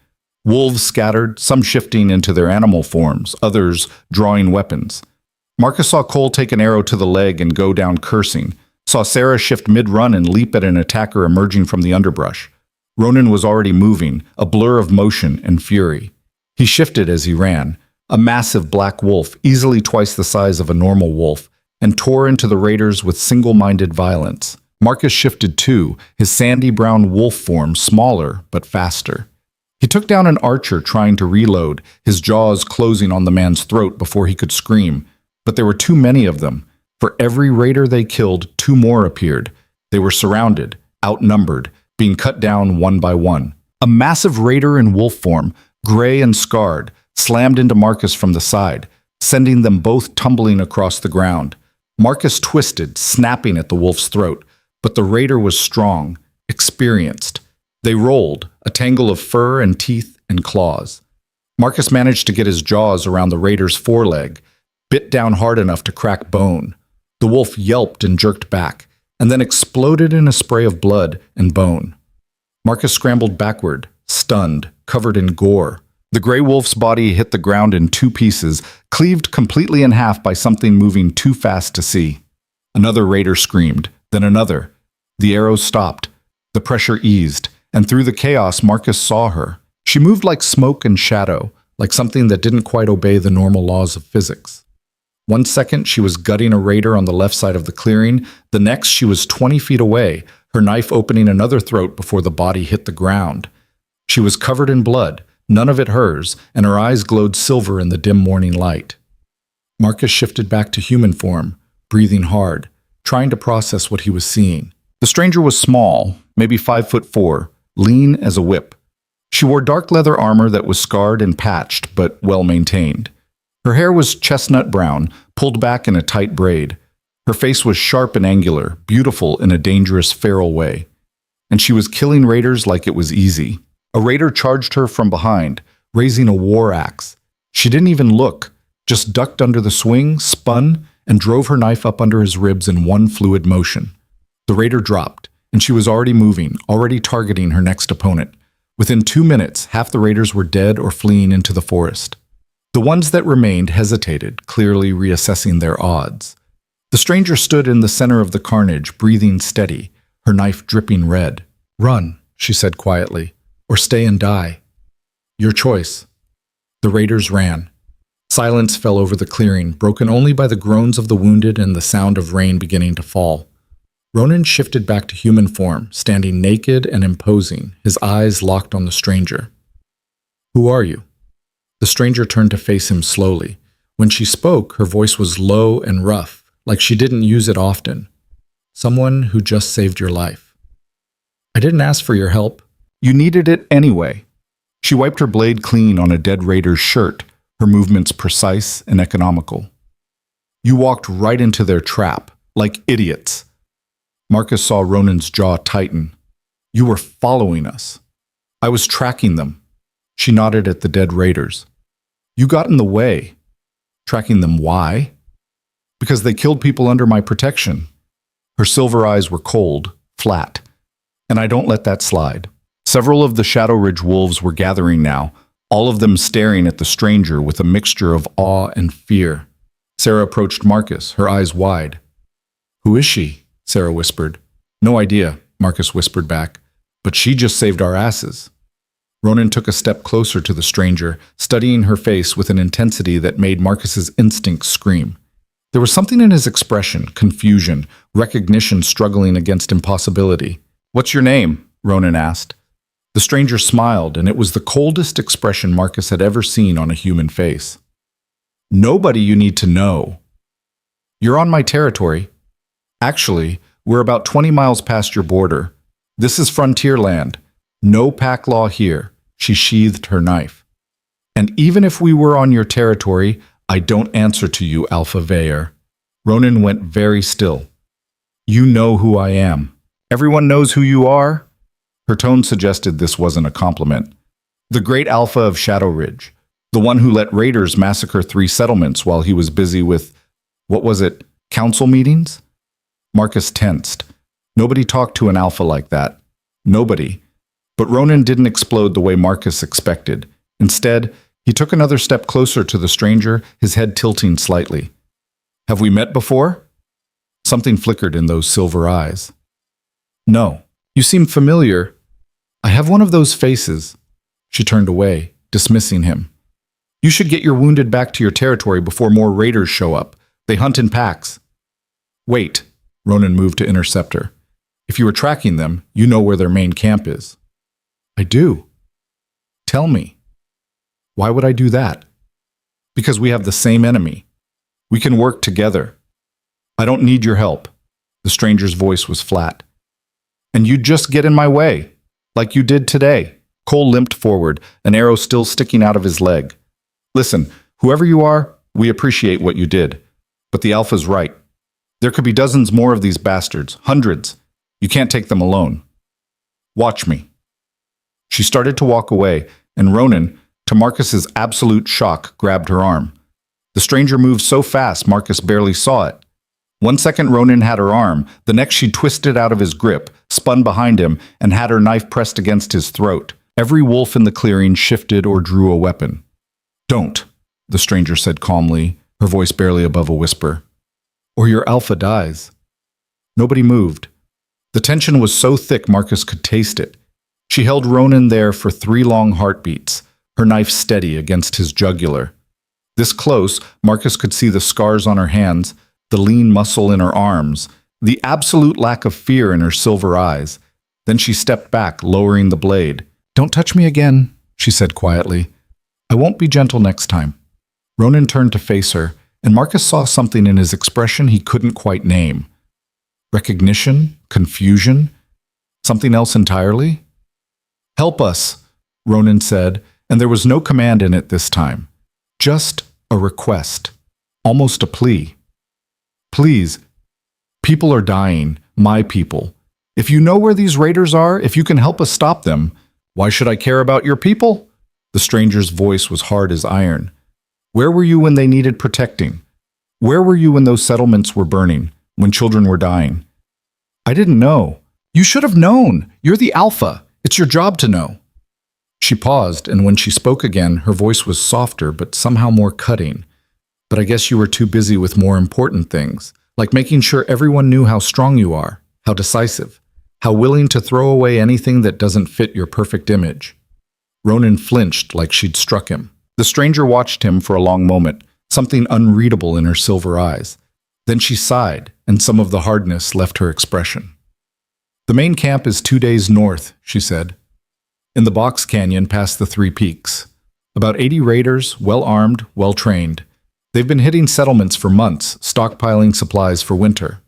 Wolves scattered, some shifting into their animal forms, others drawing weapons. Marcus saw Cole take an arrow to the leg and go down cursing, saw Sarah shift mid-run and leap at an attacker emerging from the underbrush. Ronan was already moving, a blur of motion and fury. He shifted as he ran, a massive black wolf, easily twice the size of a normal wolf, and tore into the raiders with single-minded violence. Marcus shifted too, his sandy brown wolf form smaller but faster. He took down an archer trying to reload, his jaws closing on the man's throat before he could scream. But there were too many of them. For every raider they killed, 2 more appeared. They were surrounded, outnumbered, being cut down one by one. A massive raider in wolf form, gray and scarred, slammed into Marcus from the side, sending them both tumbling across the ground. Marcus twisted, snapping at the wolf's throat, but the raider was strong, experienced. They rolled, a tangle of fur and teeth and claws. Marcus managed to get his jaws around the raider's foreleg, bit down hard enough to crack bone. The wolf yelped and jerked back, and then exploded in a spray of blood and bone. Marcus scrambled backward, stunned, covered in gore. The gray wolf's body hit the ground in 2 pieces, cleaved completely in half by something moving too fast to see. Another raider screamed, then another. The arrows stopped. The pressure eased, and through the chaos Marcus saw her. She moved like smoke and shadow, like something that didn't quite obey the normal laws of physics. 1 second she was gutting a raider on the left side of the clearing, the next she was 20 feet away, her knife opening another throat before the body hit the ground. She was covered in blood, none of it hers, and her eyes glowed silver in the dim morning light. Marcus shifted back to human form, breathing hard, trying to process what he was seeing. The stranger was small, maybe 5'4", lean as a whip. She wore dark leather armor that was scarred and patched, but well-maintained. Her hair was chestnut brown, pulled back in a tight braid. Her face was sharp and angular, beautiful in a dangerous, feral way. And she was killing raiders like it was easy. A raider charged her from behind, raising a war axe. She didn't even look, just ducked under the swing, spun, and drove her knife up under his ribs in one fluid motion. The raider dropped, and she was already moving, already targeting her next opponent. Within 2 minutes, half the raiders were dead or fleeing into the forest. The ones that remained hesitated, clearly reassessing their odds. The stranger stood in the center of the carnage, breathing steady, her knife dripping red. "Run," she said quietly, "or stay and die. Your choice." The raiders ran. Silence fell over the clearing, broken only by the groans of the wounded and the sound of rain beginning to fall. Ronan shifted back to human form, standing naked and imposing, his eyes locked on the stranger. "Who are you?" The stranger turned to face him slowly. When she spoke, her voice was low and rough, like she didn't use it often. "Someone who just saved your life." "I didn't ask for your help." "You needed it anyway." She wiped her blade clean on a dead raider's shirt, her movements precise and economical. "You walked right into their trap, like idiots." Marcus saw Ronan's jaw tighten. "You were following us." "I was tracking them." She nodded at the dead raiders. "You got in the way." "Tracking them why?" "Because they killed people under my protection." Her silver eyes were cold, flat. "And I don't let that slide." Several of the Shadow Ridge wolves were gathering now, all of them staring at the stranger with a mixture of awe and fear. Sarah approached Marcus, her eyes wide. "Who is she?" Sarah whispered. "No idea," Marcus whispered back. "But she just saved our asses." Ronan took a step closer to the stranger, studying her face with an intensity that made Marcus's instincts scream. There was something in his expression, confusion, recognition struggling against impossibility. "What's your name?" Ronan asked. The stranger smiled, and it was the coldest expression Marcus had ever seen on a human face. "Nobody you need to know. You're on my territory. Actually, we're about 20 miles past your border. This is frontier land. No pack law here." She sheathed her knife. "And even if we were on your territory, I don't answer to you, Alpha Veyer." Ronan went very still. "You know who I am. Everyone knows who you are?" Her tone suggested this wasn't a compliment. "The great Alpha of Shadow Ridge, the one who let raiders massacre 3 settlements while he was busy with, what was it, council meetings?" Marcus tensed. Nobody talked to an alpha like that. Nobody. But Ronan didn't explode the way Marcus expected. Instead, he took another step closer to the stranger, his head tilting slightly. "Have we met before?" Something flickered in those silver eyes. "No. You seem familiar. I have one of those faces." She turned away, dismissing him. "You should get your wounded back to your territory before more raiders show up. They hunt in packs." "Wait." Ronan moved to intercept her. "If you were tracking them, you know where their main camp is." "I do." "Tell me." "Why would I do that?" "Because we have the same enemy. We can work together." "I don't need your help." The stranger's voice was flat. "And you'd just get in my way, like you did today." Cole limped forward, an arrow still sticking out of his leg. "Listen, whoever you are, we appreciate what you did. But the Alpha's right. There could be dozens more of these bastards, hundreds. You can't take them alone. Watch me." She started to walk away, and Ronan, to Marcus's absolute shock, grabbed her arm. The stranger moved so fast Marcus barely saw it. 1 second Ronan had her arm, the next she twisted out of his grip, spun behind him, and had her knife pressed against his throat. Every wolf in the clearing shifted or drew a weapon. "Don't," the stranger said calmly, her voice barely above a whisper. "Or your alpha dies." Nobody moved. The tension was so thick Marcus could taste it. She held Ronan there for 3 long heartbeats, her knife steady against his jugular. This close, Marcus could see the scars on her hands, the lean muscle in her arms, the absolute lack of fear in her silver eyes. Then she stepped back, lowering the blade. "Don't touch me again," she said quietly. "I won't be gentle next time." Ronan turned to face her, and Marcus saw something in his expression he couldn't quite name. Recognition? Confusion? Something else entirely? "Help us," Ronan said, and there was no command in it this time. Just a request. Almost a plea. "Please. People are dying. My people. If you know where these raiders are, if you can help us stop them, why should I care about your people?" The stranger's voice was hard as iron. "Where were you when they needed protecting? Where were you when those settlements were burning, when children were dying?" "I didn't know." "You should have known. You're the Alpha. It's your job to know." She paused, and when she spoke again, her voice was softer but somehow more cutting. But I guess you were too busy with more important things, like making sure everyone knew how strong you are, how decisive, how willing to throw away anything that doesn't fit your perfect image. Ronan flinched like she'd struck him. The stranger watched him for a long moment, something unreadable in her silver eyes. Then she sighed, and some of the hardness left her expression. The main camp is 2 days north, she said. In the box canyon past the 3 peaks. About 80 raiders, well-armed, well-trained. They've been hitting settlements for months, stockpiling supplies for winter.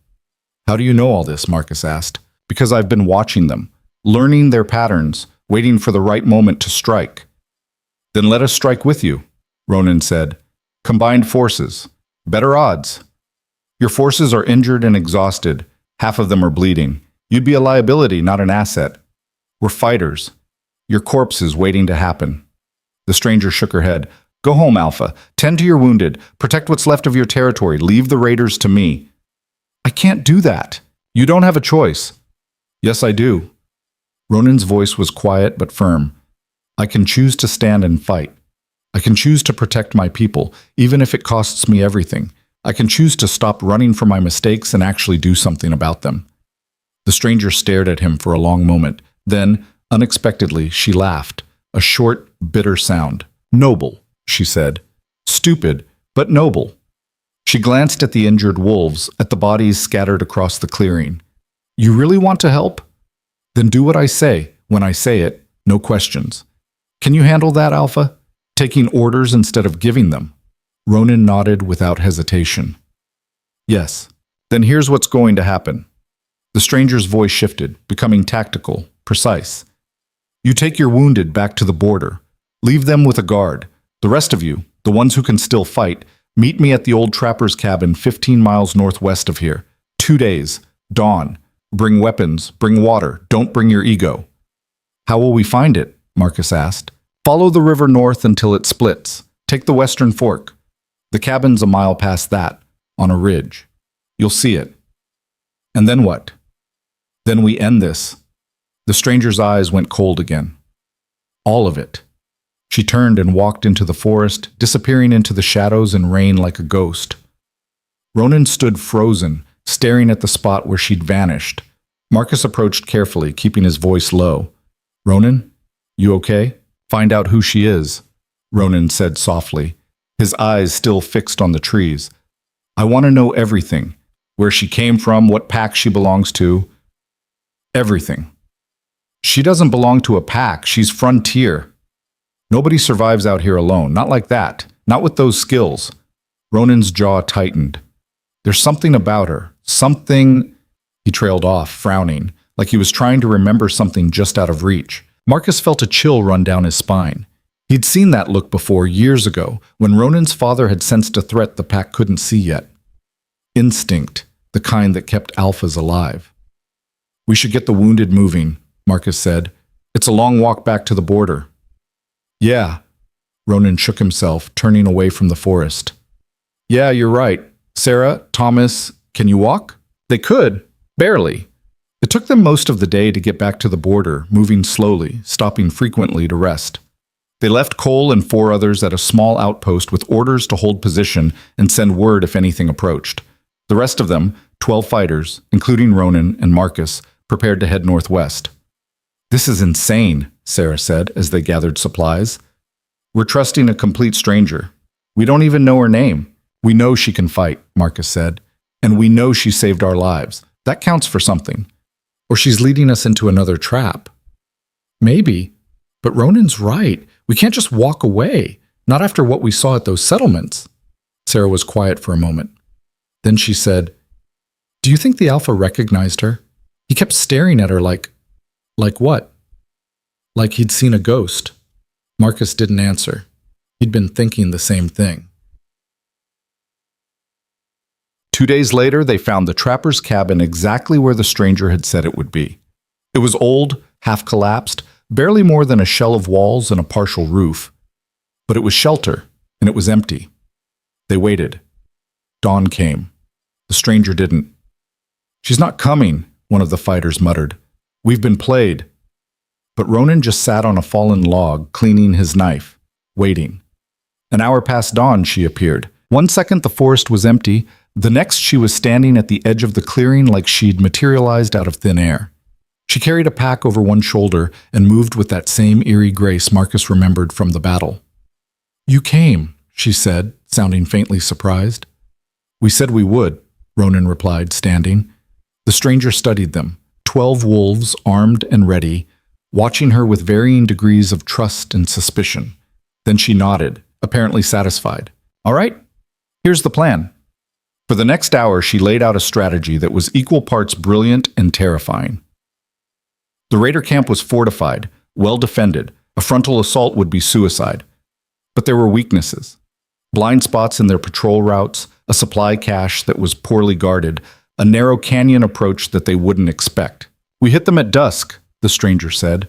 How do you know all this? Marcus asked. Because I've been watching them, learning their patterns, waiting for the right moment to strike. Then let us strike with you, Ronan said. Combined forces. Better odds. Your forces are injured and exhausted. Half of them are bleeding. You'd be a liability, not an asset. We're fighters. Your corpse is waiting to happen. The stranger shook her head. Go home, Alpha. Tend to your wounded. Protect what's left of your territory. Leave the raiders to me. I can't do that. You don't have a choice. Yes, I do. Ronan's voice was quiet but firm. I can choose to stand and fight. I can choose to protect my people, even if it costs me everything. I can choose to stop running from my mistakes and actually do something about them. The stranger stared at him for a long moment. Then, unexpectedly, she laughed, a short, bitter sound. Noble, she said. Stupid, but noble. She glanced at the injured wolves, at the bodies scattered across the clearing. You really want to help? Then do what I say, when I say it, no questions. Can you handle that, Alpha? Taking orders instead of giving them? Ronan nodded without hesitation. Yes. Then here's what's going to happen. The stranger's voice shifted, becoming tactical, precise. You take your wounded back to the border. Leave them with a guard. The rest of you, the ones who can still fight, meet me at the old trapper's cabin 15 miles northwest of here. 2 days. Dawn. Bring weapons. Bring water. Don't bring your ego. How will we find it? Marcus asked. Follow the river north until it splits. Take the western fork. The cabin's a mile past that, on a ridge. You'll see it. And then what? Then we end this. The stranger's eyes went cold again. All of it. She turned and walked into the forest, disappearing into the shadows and rain like a ghost. Ronan stood frozen, staring at the spot where she'd vanished. Marcus approached carefully, keeping his voice low. Ronan, you okay? Find out who she is, Ronan said softly, his eyes still fixed on the trees. I want to know everything. Where she came from, what pack she belongs to. Everything. She doesn't belong to a pack. She's frontier. Nobody survives out here alone. Not like that. Not with those skills. Ronan's jaw tightened. There's something about her. Something... He trailed off, frowning, like he was trying to remember something just out of reach. Marcus felt a chill run down his spine. He'd seen that look before, years ago, when Ronan's father had sensed a threat the pack couldn't see yet. Instinct, the kind that kept alphas alive. We should get the wounded moving, Marcus said. It's a long walk back to the border. Yeah. Ronan shook himself, turning away from the forest. Yeah, you're right. Sarah, Thomas, can you walk? They could. Barely. It took them most of the day to get back to the border, moving slowly, stopping frequently to rest. They left Cole and 4 others at a small outpost with orders to hold position and send word if anything approached. The rest of them, 12 fighters, including Ronan and Marcus, prepared to head northwest. This is insane, Sarah said as they gathered supplies. We're trusting a complete stranger. We don't even know her name. We know she can fight, Marcus said, and we know she saved our lives. That counts for something. Or she's leading us into another trap. Maybe. But Ronan's right. We can't just walk away. Not after what we saw at those settlements. Sarah was quiet for a moment. Then she said, Do you think the Alpha recognized her? He kept staring at her like what? Like he'd seen a ghost. Marcus didn't answer. He'd been thinking the same thing. 2 days later, they found the trapper's cabin exactly where the stranger had said it would be. It was old, half-collapsed, barely more than a shell of walls and a partial roof. But it was shelter, and it was empty. They waited. Dawn came. The stranger didn't. She's not coming, one of the fighters muttered. We've been played. but Ronan just sat on a fallen log, cleaning his knife, waiting. An hour past dawn, she appeared. 1 second the forest was empty, the next she was standing at the edge of the clearing like she'd materialized out of thin air. She carried a pack over one shoulder and moved with that same eerie grace Marcus remembered from the battle. "You came," she said, sounding faintly surprised. "We said we would," Ronan replied, standing. The stranger studied them, 12 wolves armed and ready, watching her with varying degrees of trust and suspicion. Then she nodded, apparently satisfied. "All right, here's the plan." For the next hour, she laid out a strategy that was equal parts brilliant and terrifying. The raider camp was fortified, well defended. A frontal assault would be suicide. But there were weaknesses. Blind spots in their patrol routes, a supply cache that was poorly guarded, a narrow canyon approach that they wouldn't expect. "We hit them at dusk," the stranger said.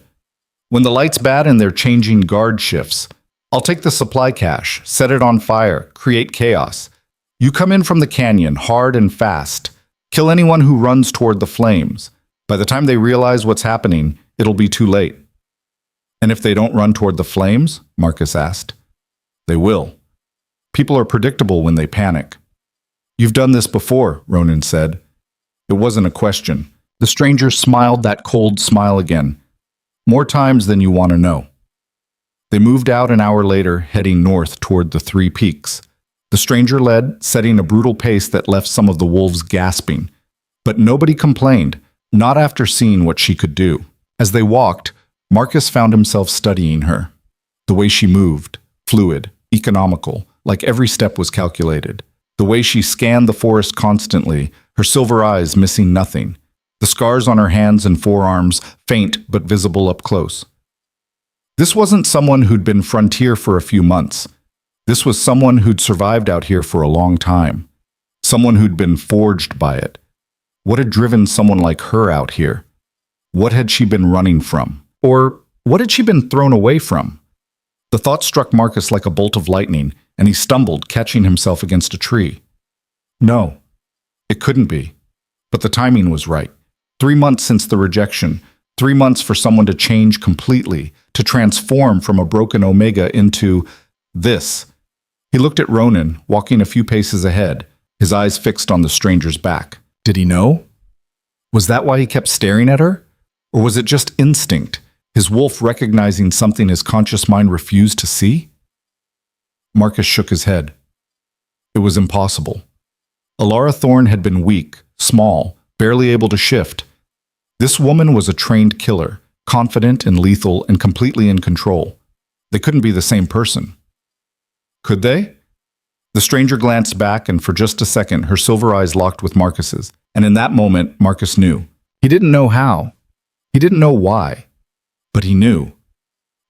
"When the light's bad and they're changing guard shifts, I'll take the supply cache, set it on fire, create chaos. You come in from the canyon, hard and fast. Kill anyone who runs toward the flames. By the time they realize what's happening, it'll be too late." "And if they don't run toward the flames?" Marcus asked. "They will. People are predictable when they panic." "You've done this before," Ronan said. It wasn't a question. The stranger smiled that cold smile again. "More times than you want to know." They moved out an hour later, heading north toward the 3 peaks. The stranger led, setting a brutal pace that left some of the wolves gasping. But nobody complained, not after seeing what she could do. As they walked, Marcus found himself studying her. The way she moved, fluid, economical, like every step was calculated. The way she scanned the forest constantly, her silver eyes missing nothing. The scars on her hands and forearms, faint but visible up close. This wasn't someone who'd been frontier for a few months. This was someone who'd survived out here for a long time. Someone who'd been forged by it. What had driven someone like her out here? What had she been running from? Or what had she been thrown away from? The thought struck Marcus like a bolt of lightning, and he stumbled, catching himself against a tree. No, it couldn't be. But the timing was right. 3 months since the rejection, 3 months for someone to change completely, to transform from a broken Omega into this. He looked at Ronan, walking a few paces ahead, his eyes fixed on the stranger's back. Did he know? Was that why he kept staring at her? Or was it just instinct, his wolf recognizing something his conscious mind refused to see? Marcus shook his head. It was impossible. Elara Thorne had been weak, small, barely able to shift. This woman was a trained killer, confident and lethal and completely in control. They couldn't be the same person. Could they? The stranger glanced back, and for just a second, her silver eyes locked with Marcus's. And in that moment, Marcus knew. He didn't know how. He didn't know why. But he knew.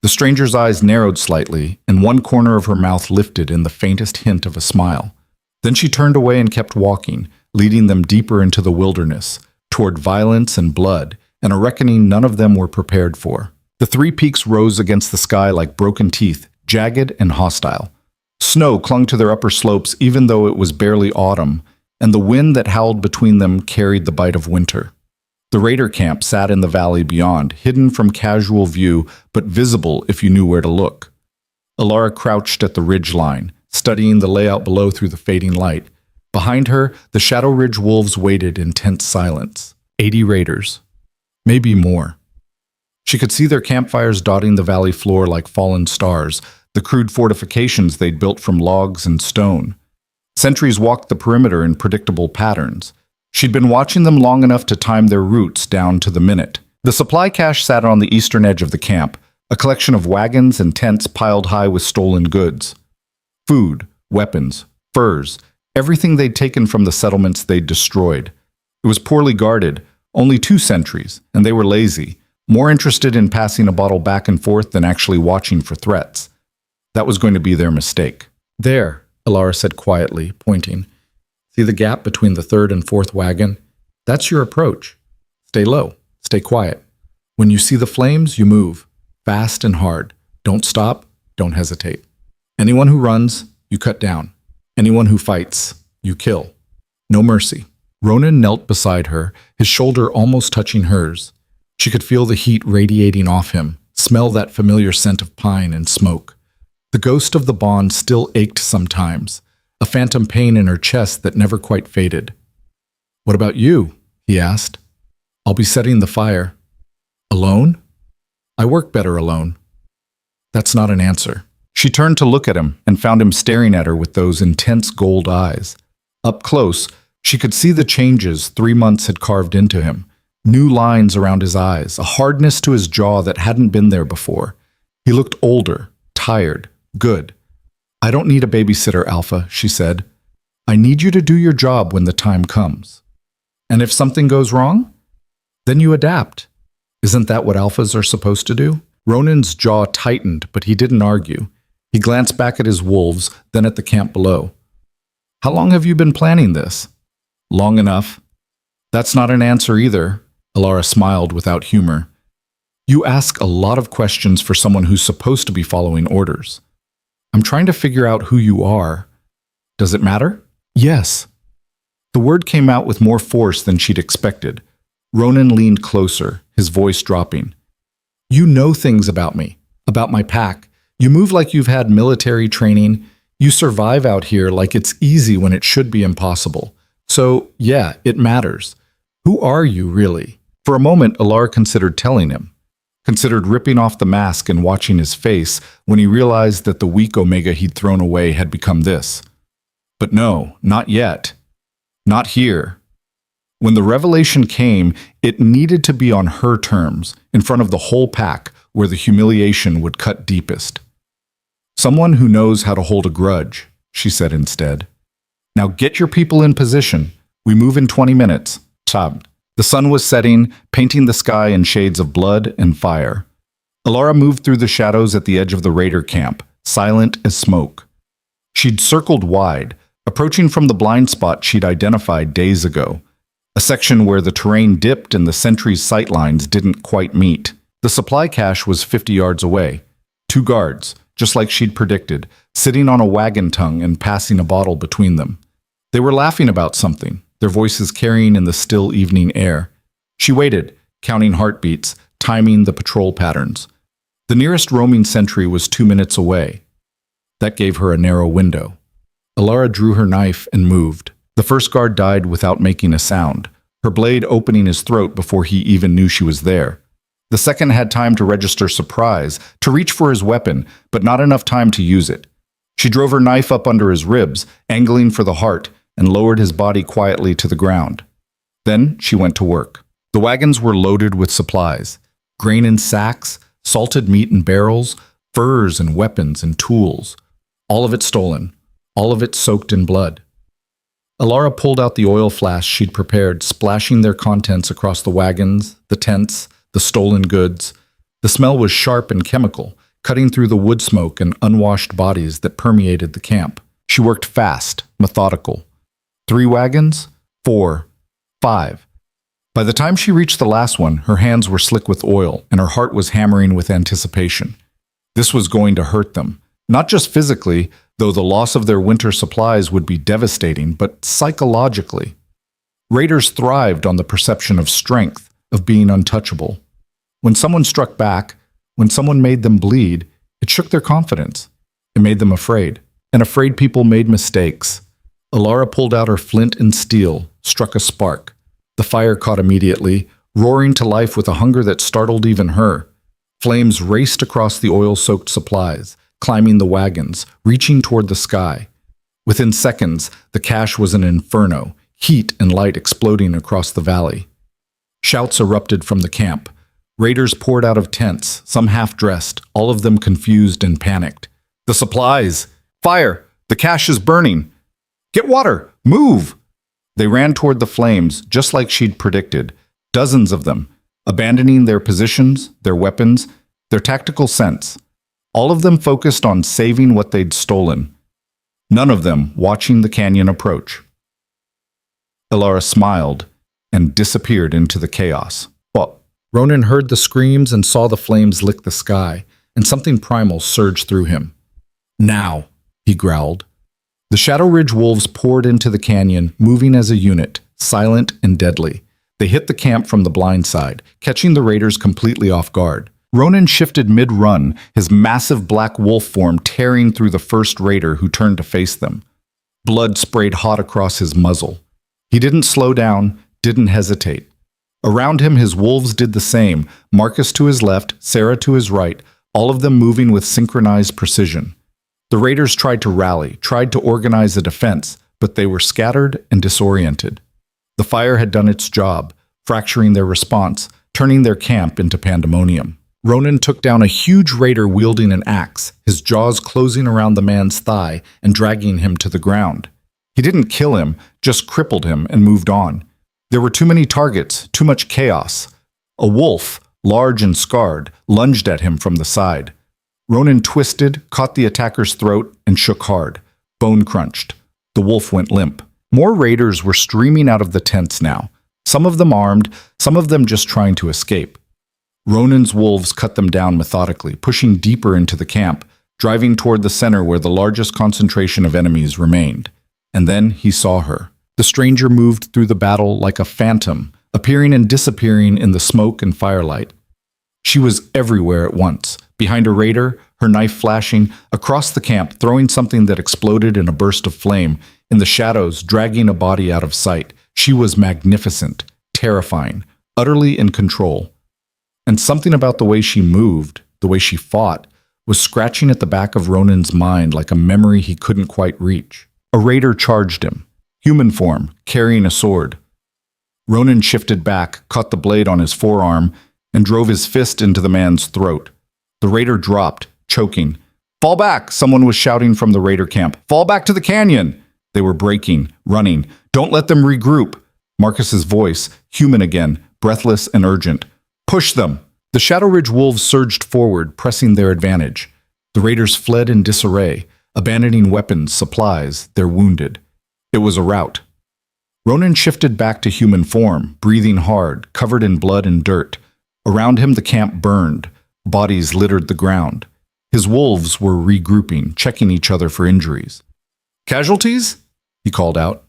The stranger's eyes narrowed slightly, and one corner of her mouth lifted in the faintest hint of a smile. Then she turned away and kept walking, leading them deeper into the wilderness, toward violence and blood, and a reckoning none of them were prepared for. The 3 peaks rose against the sky like broken teeth, jagged and hostile. Snow clung to their upper slopes even though it was barely autumn, and the wind that howled between them carried the bite of winter. The raider camp sat in the valley beyond, hidden from casual view, but visible if you knew where to look. Elara crouched at the ridge line, studying the layout below through the fading light. Behind her, the Shadow Ridge wolves waited in tense silence. 80 raiders. Maybe more. She could see their campfires dotting the valley floor like fallen stars, the crude fortifications they'd built from logs and stone. Sentries walked the perimeter in predictable patterns. She'd been watching them long enough to time their routes down to the minute. The supply cache sat on the eastern edge of the camp, a collection of wagons and tents piled high with stolen goods. Food, weapons, furs, everything they'd taken from the settlements they'd destroyed. It was poorly guarded, only 2 sentries, and they were lazy, more interested in passing a bottle back and forth than actually watching for threats. That was going to be their mistake. "There," Elara said quietly, pointing. "See the gap between the 3rd and 4th wagon? That's your approach. Stay low, stay quiet. When you see the flames, you move, fast and hard. Don't stop, don't hesitate. Anyone who runs, you cut down. Anyone who fights, you kill. No mercy." Ronan knelt beside her, his shoulder almost touching hers. She could feel the heat radiating off him, smell that familiar scent of pine and smoke. The ghost of the bond still ached sometimes, a phantom pain in her chest that never quite faded. "What about you?" he asked. "I'll be setting the fire." "Alone?" "I work better alone." That's not an answer. She turned to look at him and found him staring at her with those intense gold eyes. Up close, she could see the changes 3 months had carved into him. New lines around his eyes, a hardness to his jaw that hadn't been there before. He looked older, tired, good. "I don't need a babysitter, Alpha," she said. "I need you to do your job when the time comes. And if something goes wrong, then you adapt. Isn't that what alphas are supposed to do?" Ronan's jaw tightened, but he didn't argue. He glanced back at his wolves, then at the camp below. "How long have you been planning this?" "Long enough." "That's not an answer either." Elara smiled without humor. "You ask a lot of questions for someone who's supposed to be following orders. I'm trying to figure out who you are. Does it matter?" "Yes." The word came out with more force than she'd expected. Ronan leaned closer, his voice dropping. "You know things about me, about my pack. You move like you've had military training. You survive out here like it's easy when it should be impossible. So, yeah, it matters. Who are you, really?" For a moment, Elara considered telling him, considered ripping off the mask and watching his face when he realized that the weak Omega he'd thrown away had become this. But no, not yet. Not here. When the revelation came, it needed to be on her terms, in front of the whole pack, where the humiliation would cut deepest. "Someone who knows how to hold a grudge," she said instead. "Now get your people in position. We move in 20 minutes. Tab." The sun was setting, painting the sky in shades of blood and fire. Elara moved through the shadows at the edge of the raider camp, silent as smoke. She'd circled wide, approaching from the blind spot she'd identified days ago, a section where the terrain dipped and the sentry's sightlines didn't quite meet. The supply cache was 50 yards away. 2 guards, just like she'd predicted, sitting on a wagon tongue and passing a bottle between them. They were laughing about something, their voices carrying in the still evening air. She waited, counting heartbeats, timing the patrol patterns. The nearest roaming sentry was 2 minutes away. That gave her a narrow window. Elara drew her knife and moved. The first guard died without making a sound, her blade opening his throat before he even knew she was there. The second had time to register surprise, to reach for his weapon, but not enough time to use it. She drove her knife up under his ribs, angling for the heart, and lowered his body quietly to the ground. Then she went to work. The wagons were loaded with supplies, grain in sacks, salted meat in barrels, furs and weapons and tools. All of it stolen, all of it soaked in blood. Elara pulled out the oil flask she'd prepared, splashing their contents across the wagons, the tents, the stolen goods. The smell was sharp and chemical, cutting through the wood smoke and unwashed bodies that permeated the camp. She worked fast, methodical. 3 wagons? 4. 5. By the time she reached the last one, her hands were slick with oil, and her heart was hammering with anticipation. This was going to hurt them. Not just physically, though the loss of their winter supplies would be devastating, but psychologically. Raiders thrived on the perception of strength, of being untouchable. When someone struck back, when someone made them bleed, it shook their confidence. It made them afraid. And afraid people made mistakes. Elara pulled out her flint and steel, struck a spark. The fire caught immediately, roaring to life with a hunger that startled even her. Flames raced across the oil-soaked supplies, climbing the wagons, reaching toward the sky. Within seconds, the cache was an inferno, heat and light exploding across the valley. Shouts erupted from the camp. Raiders poured out of tents, some half-dressed, all of them confused and panicked. "The supplies! Fire! The cache is burning! Get water! Move!" They ran toward the flames, just like she'd predicted, dozens of them, abandoning their positions, their weapons, their tactical sense. All of them focused on saving what they'd stolen. None of them watching the canyon approach. Elara smiled and disappeared into the chaos. Well, Ronan heard the screams and saw the flames lick the sky, and something primal surged through him. "Now," he growled. The Shadow Ridge wolves poured into the canyon, moving as a unit, silent and deadly. They hit the camp from the blind side, catching the raiders completely off guard. Ronan shifted mid-run, his massive black wolf form tearing through the first raider who turned to face them. Blood sprayed hot across his muzzle. He didn't slow down, didn't hesitate. Around him, his wolves did the same, Marcus to his left, Sarah to his right, all of them moving with synchronized precision. The raiders tried to rally, tried to organize a defense, but they were scattered and disoriented. The fire had done its job, fracturing their response, turning their camp into pandemonium. Ronan took down a huge raider wielding an axe, his jaws closing around the man's thigh and dragging him to the ground. He didn't kill him, just crippled him and moved on. There were too many targets, too much chaos. A wolf, large and scarred, lunged at him from the side. Ronan twisted, caught the attacker's throat, and shook hard. Bone crunched. The wolf went limp. More raiders were streaming out of the tents now, some of them armed, some of them just trying to escape. Ronan's wolves cut them down methodically, pushing deeper into the camp, driving toward the center where the largest concentration of enemies remained. And then he saw her. The stranger moved through the battle like a phantom, appearing and disappearing in the smoke and firelight. She was everywhere at once, behind a raider, her knife flashing, across the camp, throwing something that exploded in a burst of flame, in the shadows, dragging a body out of sight. She was magnificent, terrifying, utterly in control. And something about the way she moved, the way she fought, was scratching at the back of Ronan's mind like a memory he couldn't quite reach. A raider charged him, human form, carrying a sword. Ronan shifted back, caught the blade on his forearm, and drove his fist into the man's throat. The raider dropped, choking. "Fall back!" someone was shouting from the raider camp. "Fall back to the canyon!" They were breaking, running. "Don't let them regroup!" Marcus's voice, human again, breathless and urgent. "Push them!" The Shadow Ridge wolves surged forward, pressing their advantage. The raiders fled in disarray, abandoning weapons, supplies, their wounded. It was a rout. Ronan shifted back to human form, breathing hard, covered in blood and dirt. Around him the camp burned. Bodies littered the ground. His wolves were regrouping, checking each other for injuries. "Casualties?" he called out.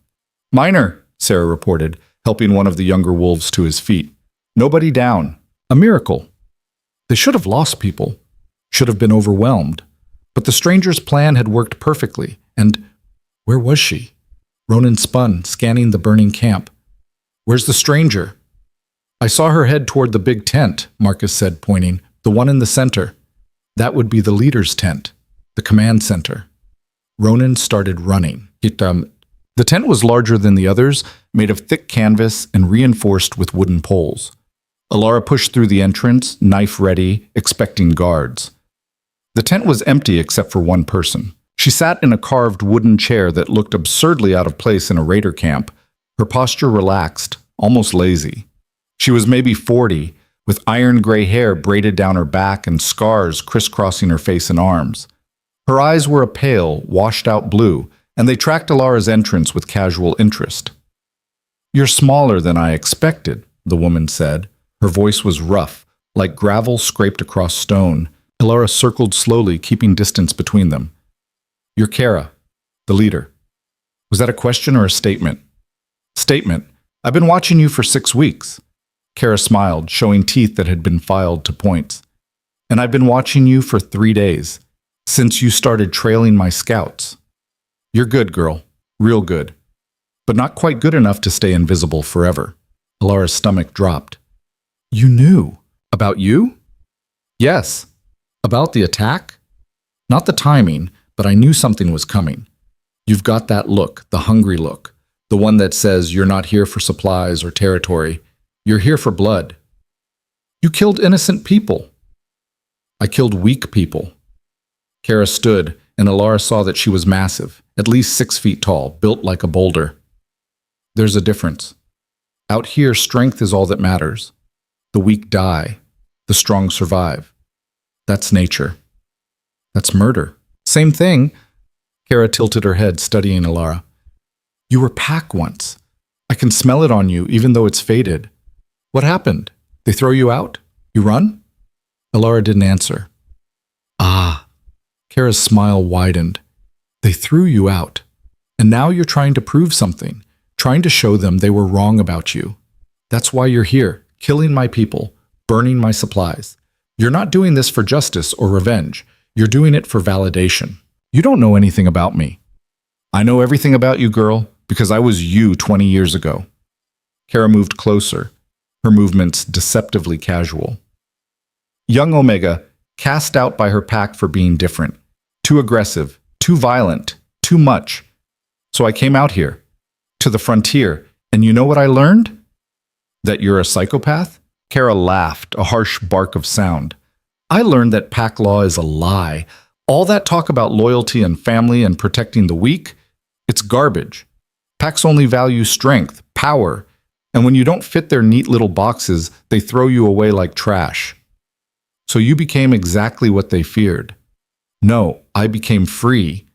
"Minor," Sarah reported, helping one of the younger wolves to his feet. "Nobody down. A miracle." They should have lost people, should have been overwhelmed. But the stranger's plan had worked perfectly, and where was she? Ronan spun, scanning the burning camp. "Where's the stranger?" "I saw her head toward the big tent," Marcus said, pointing. "The one in the center. That would be the leader's tent, the command center." Ronan started running. The tent was larger than the others, made of thick canvas and reinforced with wooden poles. Elara pushed through the entrance, knife ready, expecting guards. The tent was empty except for one person. She sat in a carved wooden chair that looked absurdly out of place in a raider camp, her posture relaxed, almost lazy. She was maybe 40, with iron gray hair braided down her back and scars crisscrossing her face and arms. Her eyes were a pale, washed-out blue, and they tracked Elara's entrance with casual interest. "You're smaller than I expected," the woman said. Her voice was rough, like gravel scraped across stone. Elara circled slowly, keeping distance between them. "You're Kara, the leader." Was that a question or a statement? "Statement. I've been watching you for 6 weeks." Kara smiled, showing teeth that had been filed to points. "And I've been watching you for 3 days, since you started trailing my scouts. You're good, girl. Real good. But not quite good enough to stay invisible forever." Elara's stomach dropped. "You knew? About you?" "Yes. About the attack? Not the timing, but I knew something was coming. You've got that look, the hungry look, the one that says you're not here for supplies or territory. You're here for blood. You killed innocent people." "I killed weak people." Kara stood, and Elara saw that she was massive, at least 6 feet tall, built like a boulder. "There's a difference. Out here, strength is all that matters. The weak die. The strong survive. That's nature. That's murder." "Same thing." Kara tilted her head, studying Elara. "You were pack once. I can smell it on you, even though it's faded. What happened? They throw you out? You run?" Elara didn't answer. "Ah." Kara's smile widened. "They threw you out. And now you're trying to prove something, trying to show them they were wrong about you. That's why you're here, killing my people, burning my supplies. You're not doing this for justice or revenge. You're doing it for validation. You don't know anything about me. I know everything about you, girl, because I was you 20 years ago. Kara moved closer, her movements deceptively casual. Young Omega, cast out by her pack for being different, too aggressive, too violent, too much. So I came out here, to the frontier, and you know what I learned? That you're a psychopath? Kara laughed, a harsh bark of sound. I learned that pack law is a lie. All that talk about loyalty and family and protecting the weak, it's garbage. Packs only value strength, power, and when you don't fit their neat little boxes, they throw you away like trash. So you became exactly what they feared. No, I became free.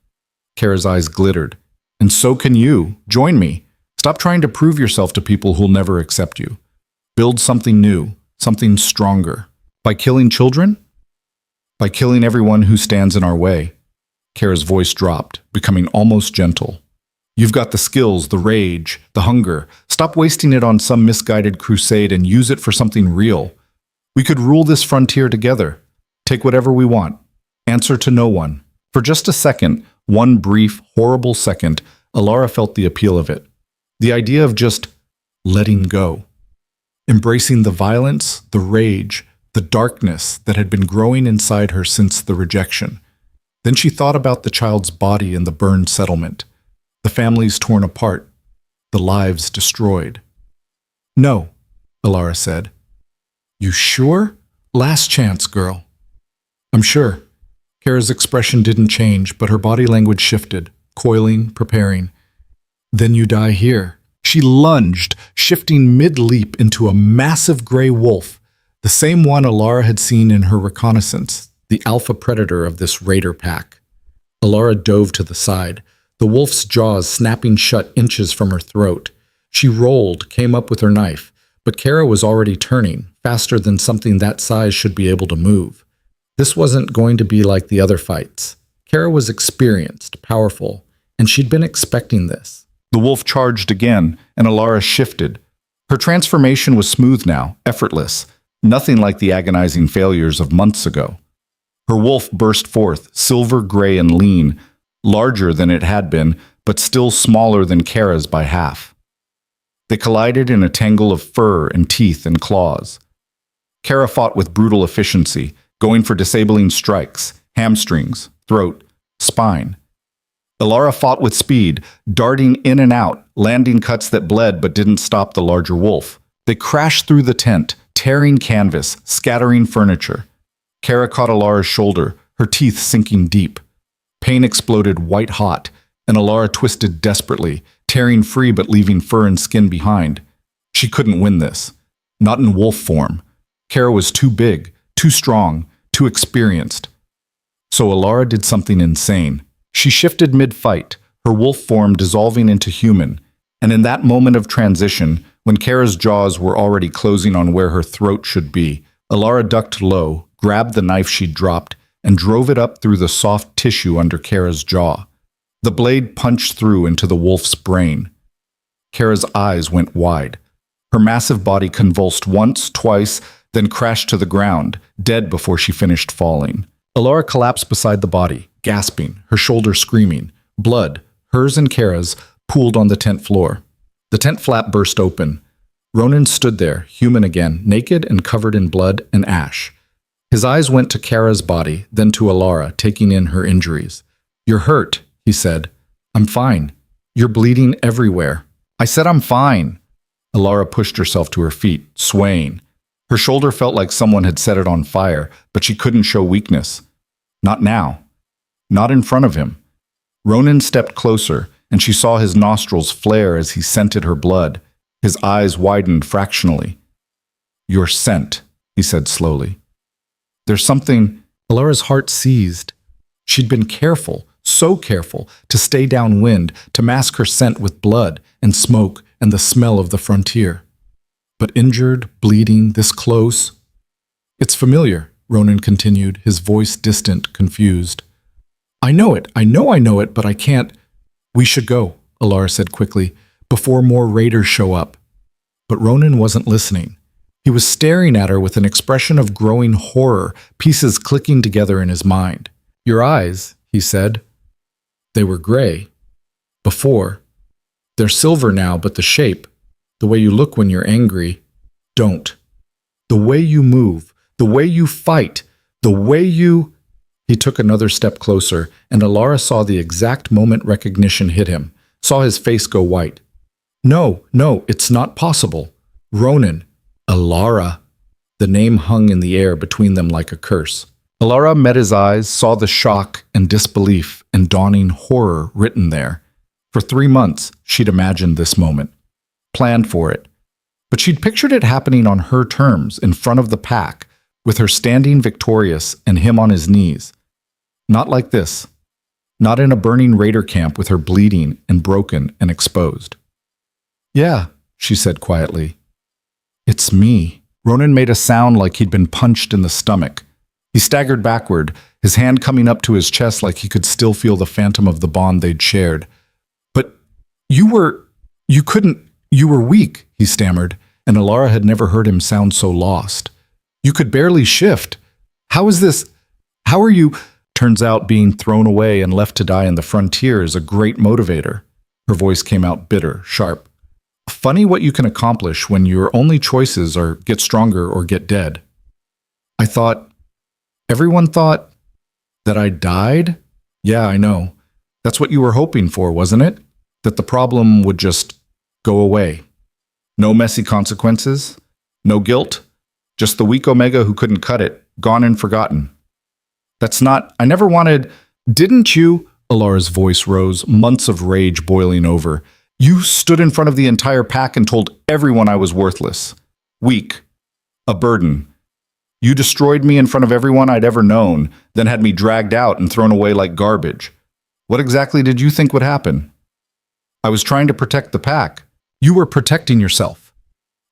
Kara's eyes glittered. And so can you. Join me. Stop trying to prove yourself to people who'll never accept you. Build something new, something stronger. By killing children? By killing everyone who stands in our way. Kara's voice dropped, becoming almost gentle. You've got the skills, the rage, the hunger. Stop wasting it on some misguided crusade and use it for something real. We could rule this frontier together. Take whatever we want. Answer to no one. For just a second, one brief, horrible second, Elara felt the appeal of it. The idea of just letting go. Embracing the violence, the rage, the darkness that had been growing inside her since the rejection. Then she thought about the child's body in the burned settlement, the families torn apart, the lives destroyed. No, Elara said. You sure? Last chance, girl. I'm sure. Kara's expression didn't change, but her body language shifted, coiling, preparing. Then you die here. She lunged, shifting mid-leap into a massive gray wolf, the same one Elara had seen in her reconnaissance, the alpha predator of this raider pack. Elara dove to the side, the wolf's jaws snapping shut inches from her throat. She rolled, came up with her knife, but Kara was already turning, faster than something that size should be able to move. This wasn't going to be like the other fights. Kara was experienced, powerful, and she'd been expecting this. The wolf charged again, and Elara shifted. Her transformation was smooth now, effortless, nothing like the agonizing failures of months ago. Her wolf burst forth, silver gray and lean, larger than it had been, but still smaller than Kara's by half. They collided in a tangle of fur and teeth and claws. Kara fought with brutal efficiency, going for disabling strikes, hamstrings, throat, spine. Elara fought with speed, darting in and out, landing cuts that bled but didn't stop the larger wolf. They crashed through the tent, tearing canvas, scattering furniture. Kara caught Elara's shoulder, her teeth sinking deep. Pain exploded white-hot, and Elara twisted desperately, tearing free but leaving fur and skin behind. She couldn't win this. Not in wolf form. Kara was too big, too strong, too experienced. So Elara did something insane. She shifted mid-fight, her wolf form dissolving into human, and in that moment of transition, when Kara's jaws were already closing on where her throat should be, Elara ducked low, grabbed the knife she'd dropped, and drove it up through the soft tissue under Kara's jaw. The blade punched through into the wolf's brain. Kara's eyes went wide. Her massive body convulsed once, twice, then crashed to the ground, dead before she finished falling. Elara collapsed beside the body, gasping, her shoulder screaming. Blood, hers and Kara's, pooled on the tent floor. The tent flap burst open. Ronan stood there, human again, naked and covered in blood and ash. His eyes went to Kara's body, then to Elara, taking in her injuries. You're hurt, he said. I'm fine. You're bleeding everywhere. I said I'm fine. Elara pushed herself to her feet, swaying. Her shoulder felt like someone had set it on fire, but she couldn't show weakness. Not now. Not in front of him. Ronan stepped closer, and she saw his nostrils flare as he scented her blood. His eyes widened fractionally. You're sent, he said slowly. There's something... Elara's heart seized. She'd been careful, so careful, to stay downwind, to mask her scent with blood and smoke and the smell of the frontier. But injured, bleeding, this close... It's familiar, Ronan continued, his voice distant, confused. I know it, I know it, but I can't... We should go, Elara said quickly, before more raiders show up. But Ronan wasn't listening. He was staring at her with an expression of growing horror, pieces clicking together in his mind. "Your eyes," he said. "They were gray. Before. They're silver now, but the shape, the way you look when you're angry, don't. The way you move, the way you fight, the way you—" He took another step closer, and Elara saw the exact moment recognition hit him, saw his face go white. "No, no, it's not possible. Ronan. Elara." The name hung in the air between them like a curse. Elara met his eyes, saw the shock and disbelief and dawning horror written there. For 3 months, she'd imagined this moment, planned for it. But she'd pictured it happening on her terms, in front of the pack, with her standing victorious and him on his knees. Not like this. Not in a burning raider camp with her bleeding and broken and exposed. "Yeah," she said quietly. "It's me." Ronan made a sound like he'd been punched in the stomach. He staggered backward, his hand coming up to his chest like he could still feel the phantom of the bond they'd shared. "But you were weak," he stammered, and Elara had never heard him sound so lost. "You could barely shift. How is this? How are you—" Turns out being thrown away and left to die in the frontier is a great motivator. Her voice came out bitter, sharp. "Funny what you can accomplish when your only choices are get stronger or get dead." Everyone thought that I died? Yeah, I know. That's what you were hoping for, wasn't it? That the problem would just go away. No messy consequences, no guilt, just the weak Omega who couldn't cut it, gone and forgotten. That's not— I never wanted— Didn't you? Elara's voice rose, months of rage boiling over. You stood in front of the entire pack and told everyone I was worthless, weak, a burden. You destroyed me in front of everyone I'd ever known, then had me dragged out and thrown away like garbage. What exactly did you think would happen? I was trying to protect the pack. You were protecting yourself.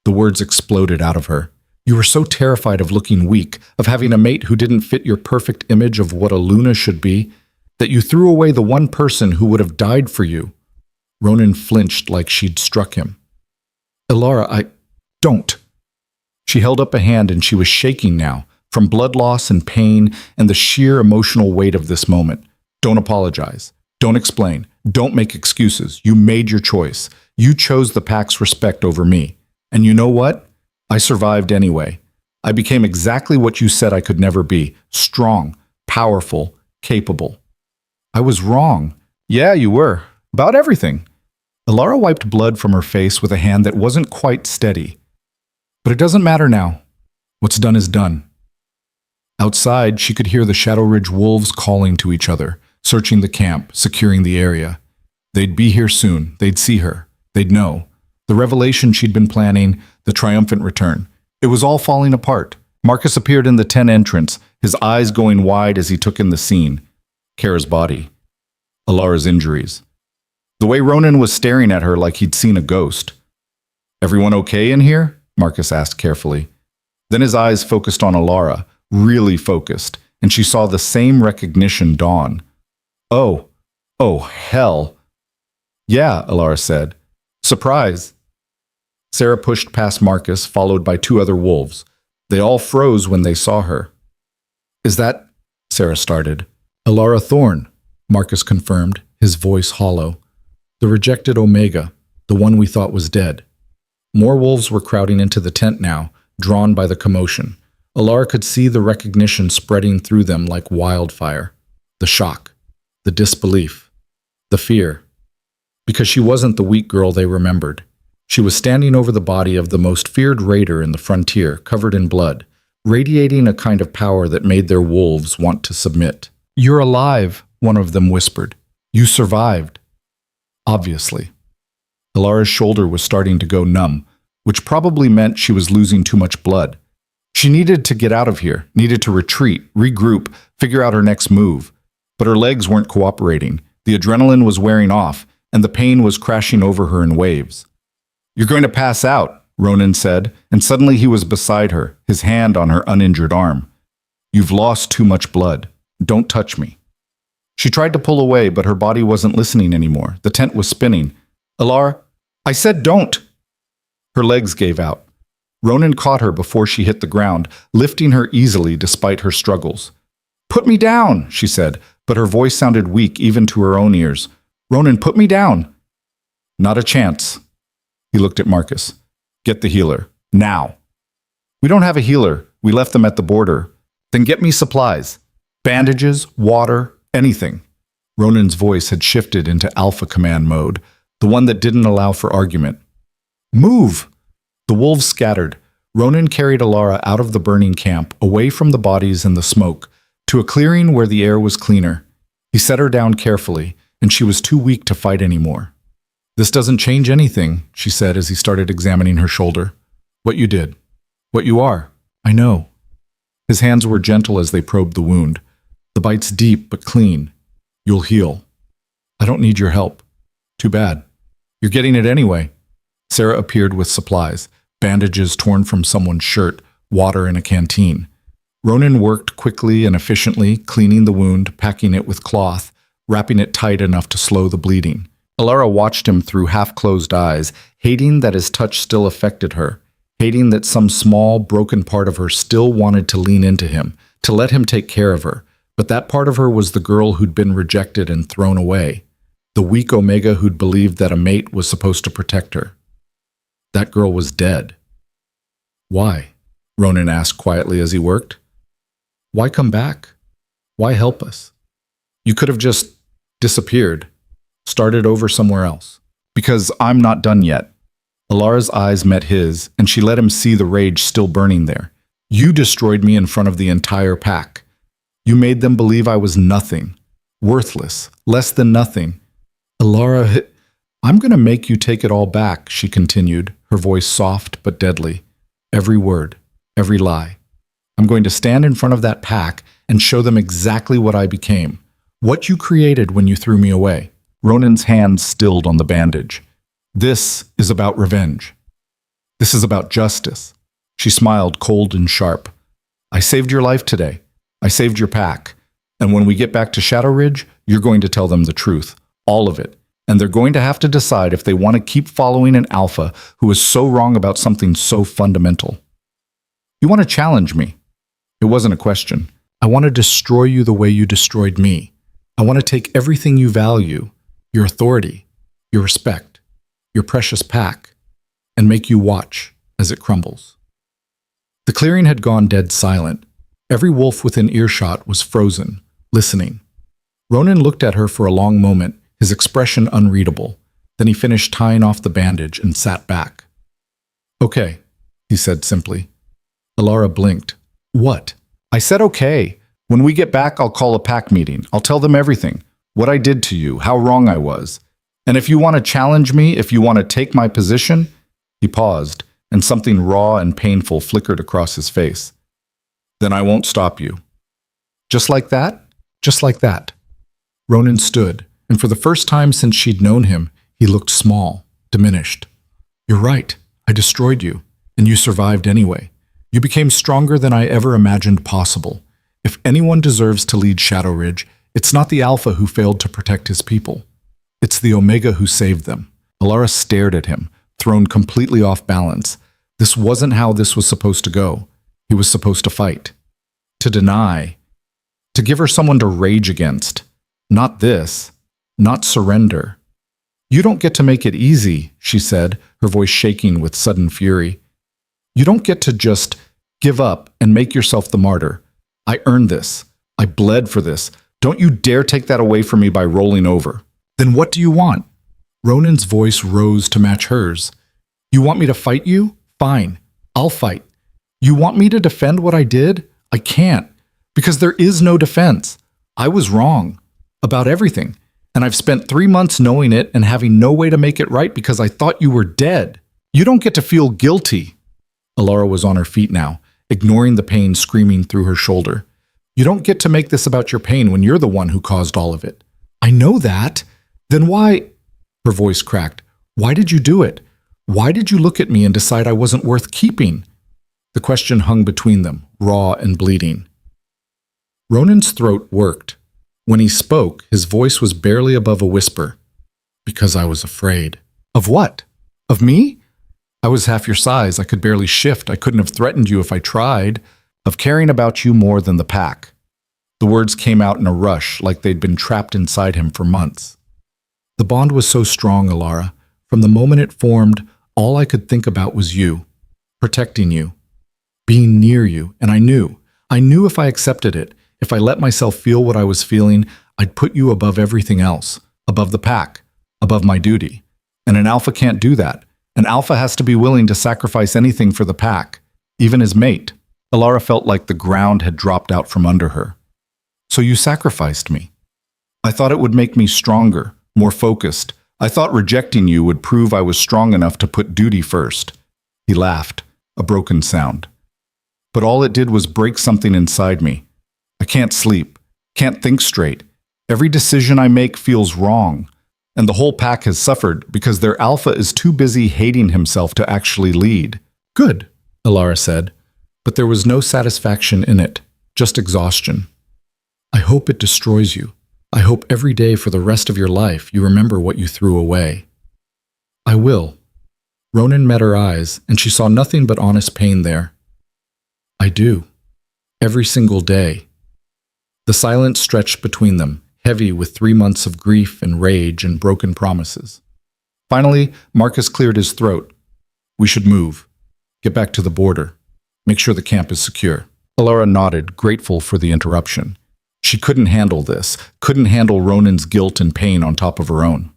The words exploded out of her. You were so terrified of looking weak, of having a mate who didn't fit your perfect image of what a Luna should be, that you threw away the one person who would have died for you. Ronan flinched like she'd struck him. Elara, don't. She held up a hand and she was shaking now, from blood loss and pain and the sheer emotional weight of this moment. Don't apologize. Don't explain. Don't make excuses. You made your choice. You chose the pack's respect over me. And you know what? I survived anyway. I became exactly what you said I could never be. Strong, powerful, capable. I was wrong. Yeah, you were. About everything. Elara wiped blood from her face with a hand that wasn't quite steady. But it doesn't matter now. What's done is done. Outside, she could hear the Shadow Ridge wolves calling to each other, searching the camp, securing the area. They'd be here soon. They'd see her. They'd know. The revelation she'd been planning, the triumphant return. It was all falling apart. Marcus appeared in the tent entrance, his eyes going wide as he took in the scene. Kara's body. Elara's injuries. The way Ronan was staring at her like he'd seen a ghost. Everyone okay in here? Marcus asked carefully. Then his eyes focused on Elara, really focused, and she saw the same recognition dawn. Oh, hell. Yeah, Elara said. Surprise. Sarah pushed past Marcus, followed by 2 other wolves. They all froze when they saw her. Is that— Sarah started. Elara Thorne, Marcus confirmed, his voice hollow. The rejected Omega, the one we thought was dead. More wolves were crowding into the tent now, drawn by the commotion. Elara could see the recognition spreading through them like wildfire. The shock, the disbelief, the fear. Because she wasn't the weak girl they remembered. She was standing over the body of the most feared raider in the frontier, covered in blood, radiating a kind of power that made their wolves want to submit. You're alive, one of them whispered. You survived. Obviously. Elara's shoulder was starting to go numb, which probably meant she was losing too much blood. She needed to get out of here, needed to retreat, regroup, figure out her next move. But her legs weren't cooperating. The adrenaline was wearing off, and the pain was crashing over her in waves. You're going to pass out, Ronan said, and suddenly he was beside her, his hand on her uninjured arm. You've lost too much blood. Don't touch me. She tried to pull away, but her body wasn't listening anymore. The tent was spinning. Elara, I said don't. Her legs gave out. Ronan caught her before she hit the ground, lifting her easily despite her struggles. "Put me down," she said, but her voice sounded weak even to her own ears. "Ronan, put me down." "Not a chance." He looked at Marcus. "Get the healer. Now." "We don't have a healer. We left them at the border." "Then get me supplies. Bandages, water, anything." Ronan's voice had shifted into alpha command mode, the one that didn't allow for argument. "Move!" The wolves scattered. Ronan carried Elara out of the burning camp, away from the bodies and the smoke, to a clearing where the air was cleaner. He set her down carefully, and she was too weak to fight anymore. "This doesn't change anything," she said as he started examining her shoulder. "What you did. What you are. I know." His hands were gentle as they probed the wound. "The bite's deep but clean. You'll heal. I don't need your help." "Too bad. You're getting it anyway." Sarah appeared with supplies, bandages torn from someone's shirt, water in a canteen. Ronan worked quickly and efficiently, cleaning the wound, packing it with cloth, wrapping it tight enough to slow the bleeding. Elara watched him through half-closed eyes, hating that his touch still affected her, hating that some small, broken part of her still wanted to lean into him, to let him take care of her. But that part of her was the girl who'd been rejected and thrown away, the weak Omega who'd believed that a mate was supposed to protect her. That girl was dead. "Why?" Ronan asked quietly as he worked. "Why come back? Why help us? You could have just disappeared, started over somewhere else." "Because I'm not done yet." Elara's eyes met his, and she let him see the rage still burning there. "You destroyed me in front of the entire pack. You made them believe I was nothing, worthless, less than nothing. Elara, I'm going to make you take it all back," she continued, her voice soft but deadly. "Every word, every lie. I'm going to stand in front of that pack and show them exactly what I became, what you created when you threw me away." Ronan's hands stilled on the bandage. "This is about revenge. This is about justice." She smiled, cold and sharp. "I saved your life today. I saved your pack. And when we get back to Shadow Ridge, you're going to tell them the truth, all of it. And they're going to have to decide if they want to keep following an alpha who is so wrong about something so fundamental." "You want to challenge me?" It wasn't a question. "I want to destroy you the way you destroyed me. I want to take everything you value, your authority, your respect, your precious pack, and make you watch as it crumbles." The clearing had gone dead silent. Every wolf within earshot was frozen, listening. Ronan looked at her for a long moment, his expression unreadable. Then he finished tying off the bandage and sat back. "Okay," he said simply. Elara blinked. "What?" "I said okay. When we get back, I'll call a pack meeting. I'll tell them everything. What I did to you, how wrong I was. And if you want to challenge me, if you want to take my position..." He paused, and something raw and painful flickered across his face. "Then I won't stop you." "Just like that?" "Just like that." Ronan stood, and for the first time since she'd known him, he looked small, diminished. "You're right. I destroyed you, and you survived anyway. You became stronger than I ever imagined possible. If anyone deserves to lead Shadow Ridge, it's not the Alpha who failed to protect his people. It's the Omega who saved them." Elara stared at him, thrown completely off balance. This wasn't how this was supposed to go. He was supposed to fight. To deny. To give her someone to rage against. Not this. Not surrender. "You don't get to make it easy," she said, her voice shaking with sudden fury. "You don't get to just give up and make yourself the martyr. I earned this. I bled for this. Don't you dare take that away from me by rolling over." "Then what do you want?" Ronan's voice rose to match hers. "You want me to fight you? Fine. I'll fight. You want me to defend what I did? I can't. Because there is no defense. I was wrong. About everything. And I've spent 3 months knowing it and having no way to make it right because I thought you were dead. You don't get to feel guilty." Elara was on her feet now, ignoring the pain screaming through her shoulder. "You don't get to make this about your pain when you're the one who caused all of it." "I know that. Then why..." Her voice cracked. "Why did you do it? Why did you look at me and decide I wasn't worth keeping?" The question hung between them, raw and bleeding. Ronan's throat worked. When he spoke, his voice was barely above a whisper. "Because I was afraid." "Of what? Of me?" I was half your size. I could barely shift. I couldn't have threatened you if I tried. Of caring about you more than the pack. The words came out in a rush, like they'd been trapped inside him for months. The bond was so strong, Elara. From the moment it formed, all I could think about was you, protecting you, being near you, and I knew if I accepted it, if I let myself feel what I was feeling, I'd put you above everything else, above the pack, above my duty. And an alpha can't do that. An alpha has to be willing to sacrifice anything for the pack, even his mate. Elara felt like the ground had dropped out from under her. So you sacrificed me. I thought it would make me stronger, more focused. I thought rejecting you would prove I was strong enough to put duty first. He laughed, a broken sound. But all it did was break something inside me. I can't sleep, can't think straight. Every decision I make feels wrong. And the whole pack has suffered because their alpha is too busy hating himself to actually lead. Good, Elara said. But there was no satisfaction in it, just exhaustion. I hope it destroys you. I hope every day for the rest of your life you remember what you threw away. I will. Ronan met her eyes, and she saw nothing but honest pain there. I do. Every single day. The silence stretched between them, heavy with 3 months of grief and rage and broken promises. Finally, Marcus cleared his throat. We should move. Get back to the border. Make sure the camp is secure. Elara nodded, grateful for the interruption. She couldn't handle this, couldn't handle Ronan's guilt and pain on top of her own.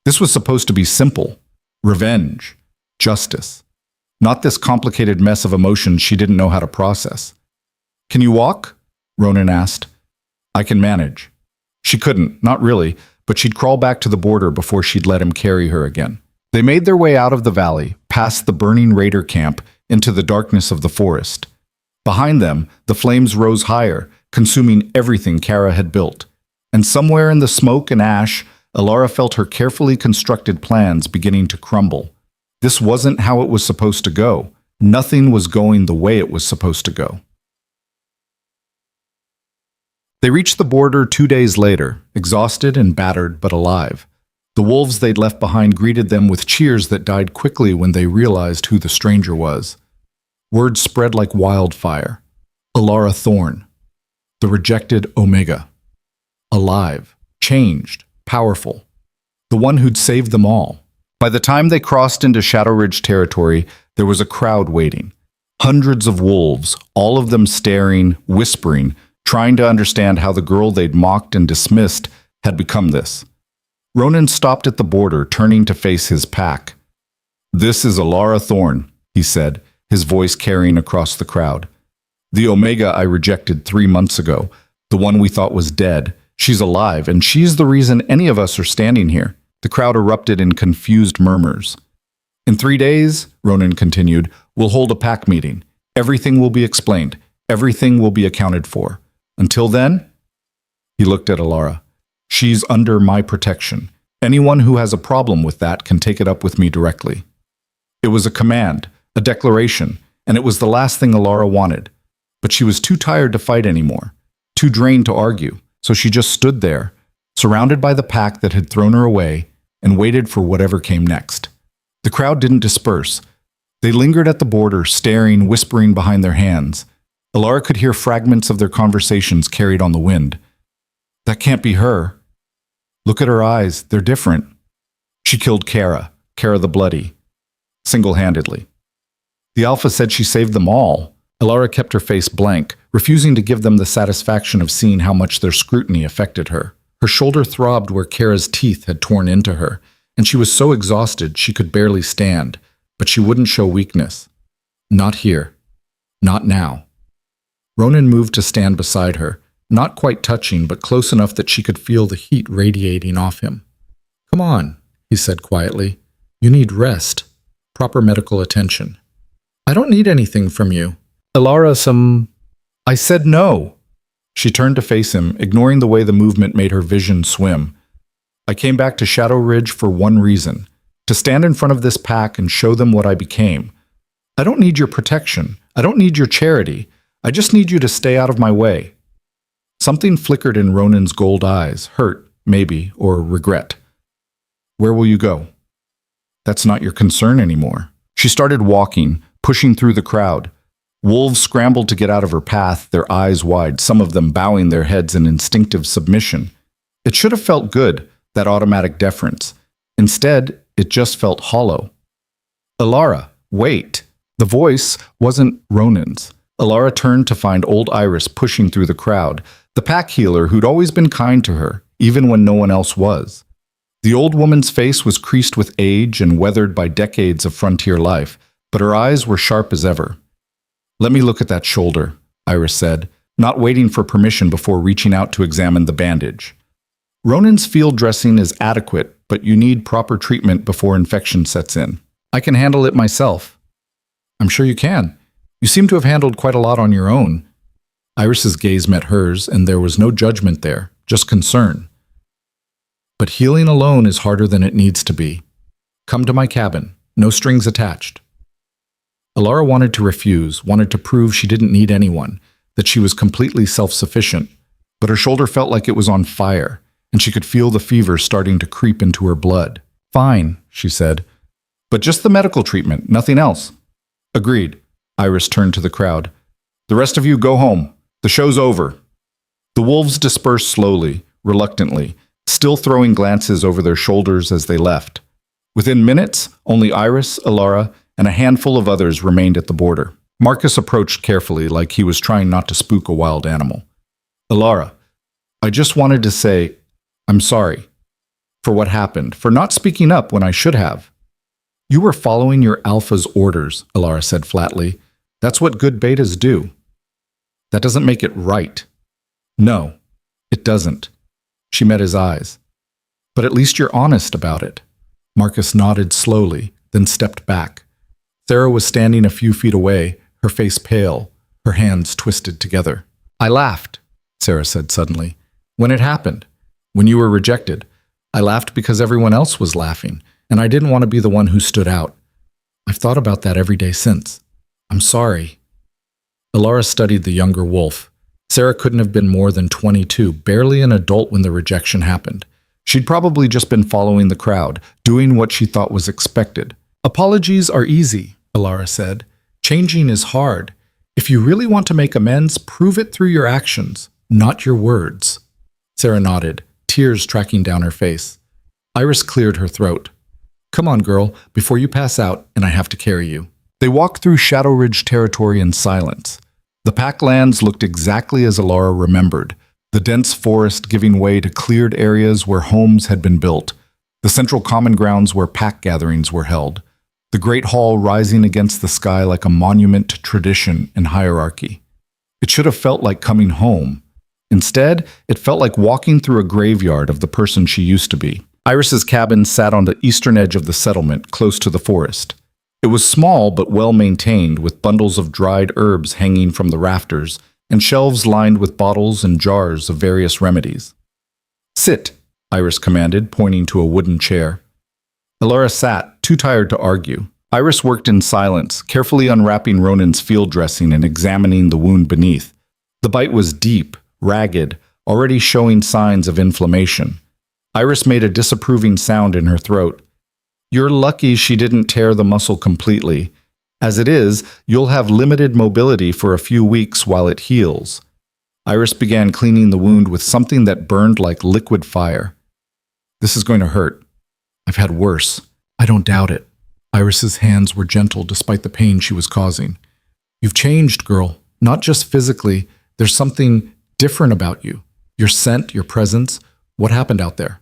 This was supposed to be simple. Revenge. Justice. Not this complicated mess of emotions she didn't know how to process. Can you walk? Ronan asked. I can manage. She couldn't, not really, but she'd crawl back to the border before she'd let him carry her again. They made their way out of the valley, past the burning raider camp, into the darkness of the forest. Behind them, the flames rose higher, consuming everything Kara had built. And somewhere in the smoke and ash, Elara felt her carefully constructed plans beginning to crumble. This wasn't how it was supposed to go. Nothing was going the way it was supposed to go. They reached the border 2 days later, exhausted and battered but alive. The wolves they'd left behind greeted them with cheers that died quickly when they realized who the stranger was. Word spread like wildfire. Elara Thorne. The rejected Omega. Alive. Changed. Powerful. The one who'd saved them all. By the time they crossed into Shadow Ridge territory, there was a crowd waiting. Hundreds of wolves, all of them staring, whispering, trying to understand how the girl they'd mocked and dismissed had become this. Ronan stopped at the border, turning to face his pack. This is Elara Thorne, he said, his voice carrying across the crowd. The Omega I rejected 3 months ago, the one we thought was dead. She's alive, and she's the reason any of us are standing here. The crowd erupted in confused murmurs. In 3 days, Ronan continued, we'll hold a pack meeting. Everything will be explained. Everything will be accounted for. Until then, he looked at Elara. She's under my protection. Anyone who has a problem with that can take it up with me directly. It was a command, a declaration, and it was the last thing Elara wanted. But she was too tired to fight anymore, too drained to argue, so she just stood there, surrounded by the pack that had thrown her away, and waited for whatever came next. The crowd didn't disperse. They lingered at the border, staring, whispering behind their hands. Elara could hear fragments of their conversations carried on the wind. That can't be her. Look at her eyes, they're different. She killed Kara the Bloody, single-handedly. The Alpha said she saved them all. Elara kept her face blank, refusing to give them the satisfaction of seeing how much their scrutiny affected her. Her shoulder throbbed where Kara's teeth had torn into her, and she was so exhausted she could barely stand, but she wouldn't show weakness. Not here. Not now. Ronan moved to stand beside her, not quite touching, but close enough that she could feel the heat radiating off him. Come on, he said quietly. You need rest, proper medical attention. I don't need anything from you. Elara, I said no. She turned to face him, ignoring the way the movement made her vision swim. I came back to Shadow Ridge for one reason, to stand in front of this pack and show them what I became. I don't need your protection. I don't need your charity. I just need you to stay out of my way. Something flickered in Ronan's gold eyes, hurt, maybe, or regret. Where will you go? That's not your concern anymore. She started walking, pushing through the crowd. Wolves scrambled to get out of her path, their eyes wide, some of them bowing their heads in instinctive submission. It should have felt good, that automatic deference. Instead, it just felt hollow. Elara, wait. The voice wasn't Ronan's. Elara turned to find old Iris pushing through the crowd, the pack healer who'd always been kind to her, even when no one else was. The old woman's face was creased with age and weathered by decades of frontier life, but her eyes were sharp as ever. "Let me look at that shoulder," Iris said, not waiting for permission before reaching out to examine the bandage. "Ronan's field dressing is adequate, but you need proper treatment before infection sets in. I can handle it myself." "I'm sure you can. You seem to have handled quite a lot on your own." Iris's gaze met hers, and there was no judgment there, just concern. "But healing alone is harder than it needs to be. Come to my cabin, no strings attached." Elara wanted to refuse, wanted to prove she didn't need anyone, that she was completely self-sufficient, but her shoulder felt like it was on fire, and she could feel the fever starting to creep into her blood. "Fine," she said, "but just the medical treatment, nothing else." "Agreed." Iris turned to the crowd. "The rest of you go home. The show's over." The wolves dispersed slowly, reluctantly, still throwing glances over their shoulders as they left. Within minutes, only Iris, Elara, and a handful of others remained at the border. Marcus approached carefully, like he was trying not to spook a wild animal. "Elara, I just wanted to say, I'm sorry for what happened, for not speaking up when I should have." "You were following your alpha's orders," Elara said flatly. "That's what good betas do." "That doesn't make it right." "No, it doesn't." She met his eyes. "But at least you're honest about it." Marcus nodded slowly, then stepped back. Sarah was standing a few feet away, her face pale, her hands twisted together. "I laughed," Sarah said suddenly. "When it happened, when you were rejected, I laughed because everyone else was laughing, and I didn't want to be the one who stood out. I've thought about that every day since. I'm sorry." Elara studied the younger wolf. Sarah couldn't have been more than 22, barely an adult when the rejection happened. She'd probably just been following the crowd, doing what she thought was expected. "Apologies are easy," Elara said. "Changing is hard. If you really want to make amends, prove it through your actions, not your words." Sarah nodded, tears tracking down her face. Iris cleared her throat. "Come on, girl, before you pass out and I have to carry you." They walked through Shadow Ridge territory in silence. The pack lands looked exactly as Elara remembered, the dense forest giving way to cleared areas where homes had been built, the central common grounds where pack gatherings were held, the great hall rising against the sky like a monument to tradition and hierarchy. It should have felt like coming home. Instead, it felt like walking through a graveyard of the person she used to be. Iris's cabin sat on the eastern edge of the settlement, close to the forest. It was small but well-maintained, with bundles of dried herbs hanging from the rafters and shelves lined with bottles and jars of various remedies. "Sit," Iris commanded, pointing to a wooden chair. Elara sat, too tired to argue. Iris worked in silence, carefully unwrapping Ronan's field dressing and examining the wound beneath. The bite was deep, ragged, already showing signs of inflammation. Iris made a disapproving sound in her throat. "You're lucky she didn't tear the muscle completely. As it is, you'll have limited mobility for a few weeks while it heals." Iris began cleaning the wound with something that burned like liquid fire. "This is going to hurt. I've had worse." "I don't doubt it." Iris's hands were gentle despite the pain she was causing. "You've changed, girl. Not just physically. There's something different about you. Your scent, your presence. What happened out there?"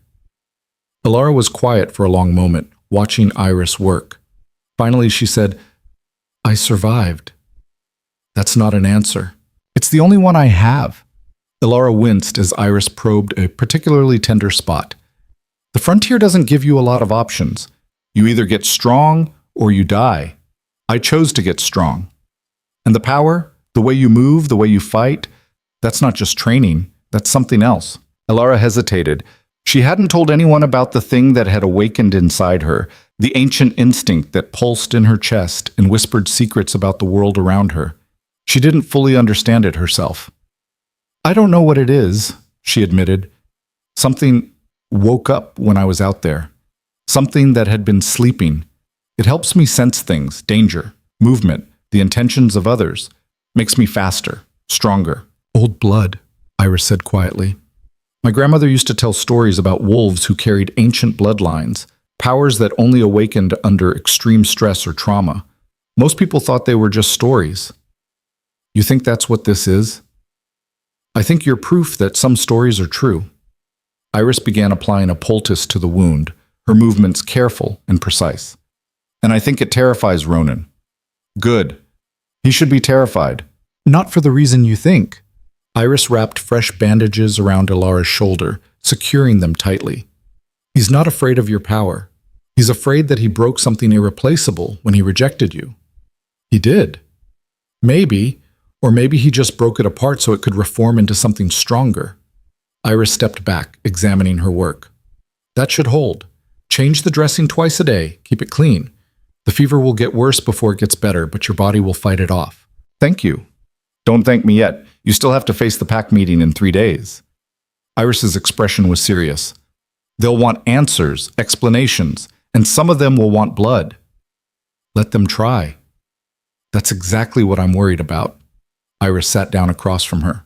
Elara was quiet for a long moment, watching Iris work. Finally, she said, "I survived." "That's not an answer." "It's the only one I have." Elara winced as Iris probed a particularly tender spot. "The frontier doesn't give you a lot of options. You either get strong or you die. I chose to get strong. And the power, the way you move, the way you fight, that's not just training, that's something else." Elara hesitated. She hadn't told anyone about the thing that had awakened inside her, the ancient instinct that pulsed in her chest and whispered secrets about the world around her. She didn't fully understand it herself. "I don't know what it is," she admitted. "Something woke up when I was out there. Something that had been sleeping. It helps me sense things, danger, movement, the intentions of others. Makes me faster, stronger. Old blood, Iris said quietly. My grandmother used to tell stories about wolves who carried ancient bloodlines, powers that only awakened under extreme stress or trauma. Most people thought they were just stories. You think that's what this is? I think you're proof that some stories are true. Iris began applying a poultice to the wound, her movements careful and precise. And I think it terrifies Ronan. Good. He should be terrified. Not for the reason you think. Iris wrapped fresh bandages around Elara's shoulder, securing them tightly. He's not afraid of your power. He's afraid that he broke something irreplaceable when he rejected you. He did. Maybe, or maybe he just broke it apart so it could reform into something stronger. Iris stepped back, examining her work. That should hold. Change the dressing twice a day. Keep it clean. The fever will get worse before it gets better, but your body will fight it off. Thank you. Don't thank me yet. You still have to face the pack meeting in 3 days. Iris's expression was serious. They'll want answers, explanations, and some of them will want blood. Let them try. That's exactly what I'm worried about. Iris sat down across from her.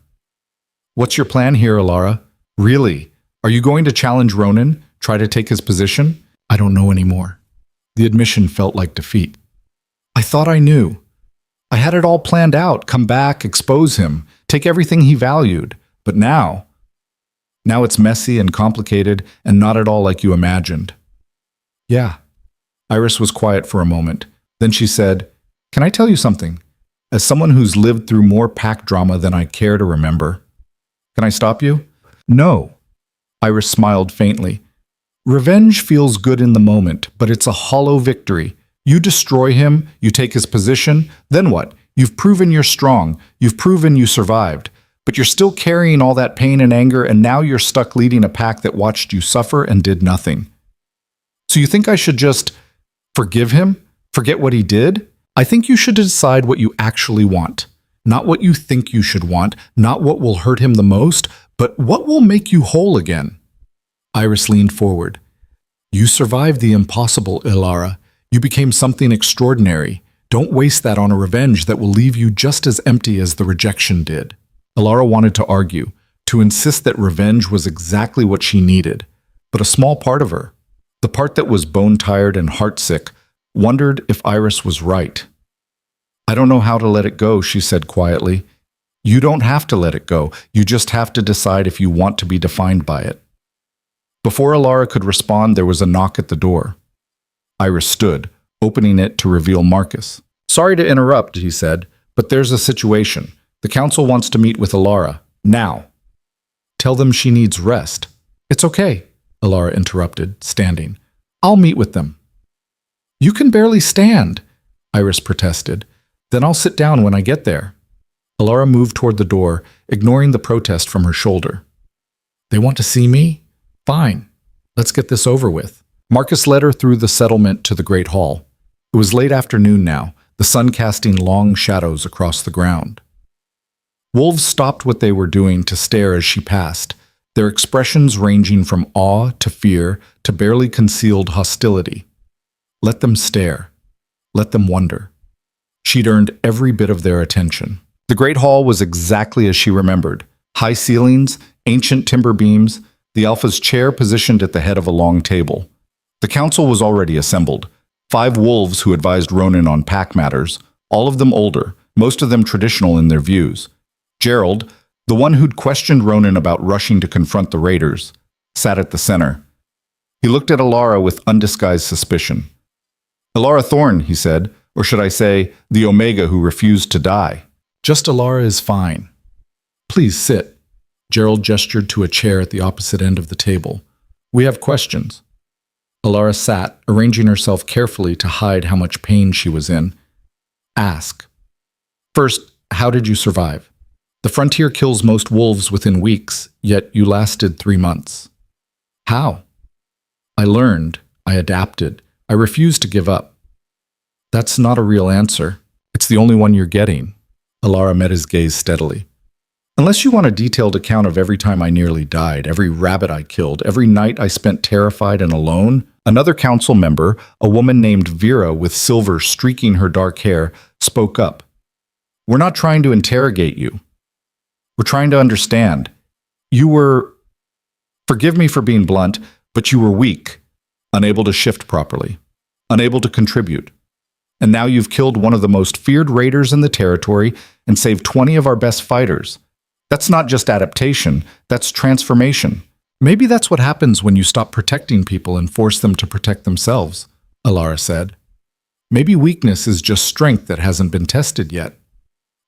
What's your plan here, Elara? Really? Are you going to challenge Ronan? Try to take his position? I don't know anymore. The admission felt like defeat. I thought I knew. I had it all planned out, come back, expose him, take everything he valued. But now it's messy and complicated and not at all like you imagined. Yeah. Iris was quiet for a moment. Then she said, Can I tell you something? As someone who's lived through more pack drama than I care to remember. Can I stop you? No. Iris smiled faintly. Revenge feels good in the moment, but it's a hollow victory. You destroy him, you take his position, then what? You've proven you're strong, you've proven you survived, but you're still carrying all that pain and anger, and now you're stuck leading a pack that watched you suffer and did nothing. So you think I should just forgive him? Forget what he did? I think you should decide what you actually want. Not what you think you should want, not what will hurt him the most, but what will make you whole again. Iris leaned forward. You survived the impossible, Elara. You became something extraordinary. Don't waste that on a revenge that will leave you just as empty as the rejection did. Elara wanted to argue, to insist that revenge was exactly what she needed. But a small part of her, the part that was bone-tired and heartsick, wondered if Iris was right. I don't know how to let it go, she said quietly. You don't have to let it go. You just have to decide if you want to be defined by it. Before Elara could respond, there was a knock at the door. Iris stood, opening it to reveal Marcus. Sorry to interrupt, he said, but there's a situation. The council wants to meet with Elara, now. Tell them she needs rest. It's okay, Elara interrupted, standing. I'll meet with them. You can barely stand, Iris protested. Then I'll sit down when I get there. Elara moved toward the door, ignoring the protest from her shoulder. They want to see me? Fine. Let's get this over with. Marcus led her through the settlement to the Great Hall. It was late afternoon now, the sun casting long shadows across the ground. Wolves stopped what they were doing to stare as she passed, their expressions ranging from awe to fear to barely concealed hostility. Let them stare. Let them wonder. She'd earned every bit of their attention. The Great Hall was exactly as she remembered. High ceilings, ancient timber beams, the Alpha's chair positioned at the head of a long table. The council was already assembled. 5 wolves who advised Ronan on pack matters, all of them older, most of them traditional in their views. Gerald, the one who'd questioned Ronan about rushing to confront the raiders, sat at the center. He looked at Elara with undisguised suspicion. Elara Thorne, he said, or should I say, the Omega who refused to die. Just Elara is fine. Please sit. Gerald gestured to a chair at the opposite end of the table. We have questions. Elara sat, arranging herself carefully to hide how much pain she was in. Ask. First, how did you survive? The frontier kills most wolves within weeks, yet you lasted 3 months. How? I learned. I adapted. I refused to give up. That's not a real answer. It's the only one you're getting. Elara met his gaze steadily. Unless you want a detailed account of every time I nearly died, every rabbit I killed, every night I spent terrified and alone, Another council member, a woman named Vera with silver streaking her dark hair, spoke up. We're not trying to interrogate you. We're trying to understand. You were, forgive me for being blunt, but you were weak, unable to shift properly, unable to contribute. And now you've killed one of the most feared raiders in the territory and saved 20 of our best fighters. That's not just adaptation, that's transformation. Maybe that's what happens when you stop protecting people and force them to protect themselves, Elara said. Maybe weakness is just strength that hasn't been tested yet.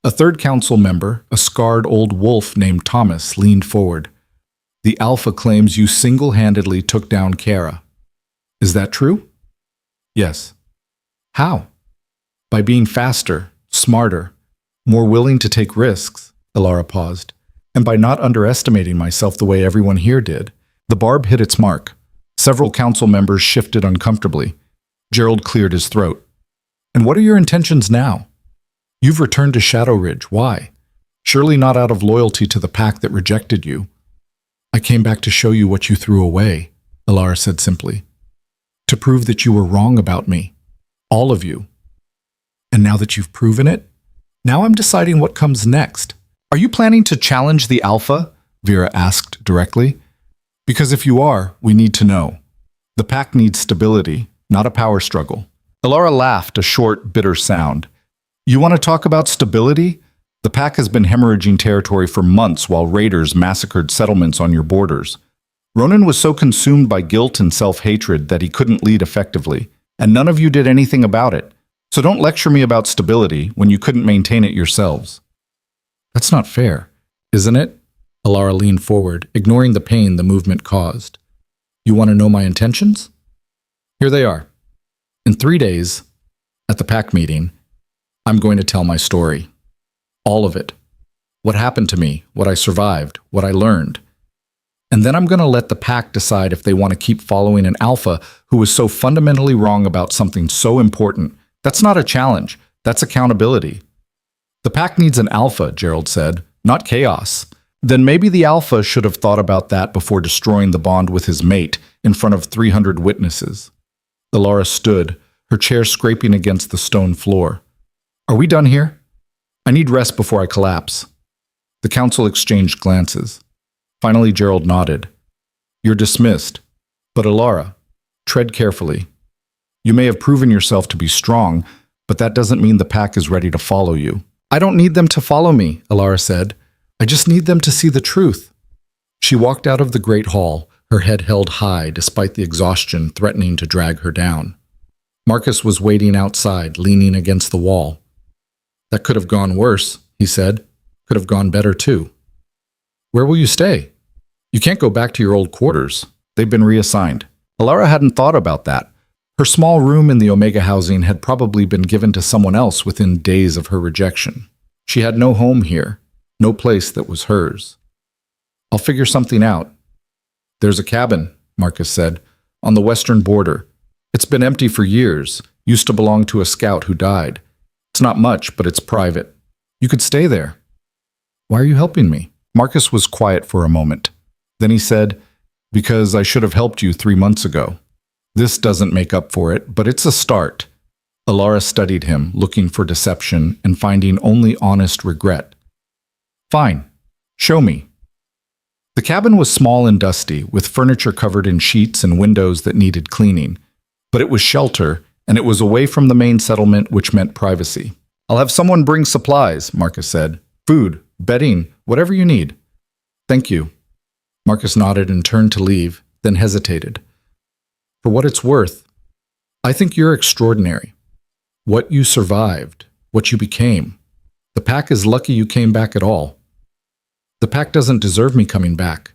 A third council member, a scarred old wolf named Thomas, leaned forward. The Alpha claims you single-handedly took down Kara. Is that true? Yes. How? By being faster, smarter, more willing to take risks, Elara paused, and by not underestimating myself the way everyone here did. The barb hit its mark. Several council members shifted uncomfortably. Gerald cleared his throat. And what are your intentions now? You've returned to Shadow Ridge. Why? Surely not out of loyalty to the pack that rejected you. I came back to show you what you threw away, Elara said simply. To prove that you were wrong about me. All of you. And now that you've proven it, now I'm deciding what comes next. Are you planning to challenge the Alpha? Vera asked directly. Because if you are, we need to know. The pack needs stability, not a power struggle. Elara laughed, a short, bitter sound. You want to talk about stability? The pack has been hemorrhaging territory for months while raiders massacred settlements on your borders. Ronan was so consumed by guilt and self-hatred that he couldn't lead effectively, and none of you did anything about it. So don't lecture me about stability when you couldn't maintain it yourselves. That's not fair, isn't it? Elara leaned forward, ignoring the pain the movement caused. You want to know my intentions? Here they are. In 3 days, at the pack meeting, I'm going to tell my story. All of it. What happened to me, what I survived, what I learned. And then I'm going to let the pack decide if they want to keep following an Alpha who was so fundamentally wrong about something so important. That's not a challenge. That's accountability. The pack needs an Alpha, Gerald said, not chaos. Then maybe the Alpha should have thought about that before destroying the bond with his mate in front of 300 witnesses. Elara stood, her chair scraping against the stone floor. Are we done here? I need rest before I collapse. The council exchanged glances. Finally, Gerald nodded. You're dismissed. But Elara, tread carefully. You may have proven yourself to be strong, but that doesn't mean the pack is ready to follow you. I don't need them to follow me, Elara said. I just need them to see the truth. She walked out of the great hall, her head held high despite the exhaustion threatening to drag her down. Marcus was waiting outside, leaning against the wall. That could have gone worse, he said. Could have gone better too. Where will you stay? You can't go back to your old quarters. They've been reassigned. Elara hadn't thought about that. Her small room in the Omega housing had probably been given to someone else within days of her rejection. She had no home here, no place that was hers. I'll figure something out. There's a cabin, Marcus said, on the western border. It's been empty for years, used to belong to a scout who died. It's not much, but it's private. You could stay there. Why are you helping me? Marcus was quiet for a moment. Then he said, because I should have helped you 3 months ago. This doesn't make up for it, but it's a start. Elara studied him, looking for deception and finding only honest regret. Fine. Show me. The cabin was small and dusty, with furniture covered in sheets and windows that needed cleaning. But it was shelter, and it was away from the main settlement, which meant privacy. I'll have someone bring supplies, Marcus said. Food, bedding, whatever you need. Thank you. Marcus nodded and turned to leave, then hesitated. For what it's worth, I think you're extraordinary. What you survived, what you became. The pack is lucky you came back at all. The pack doesn't deserve me coming back.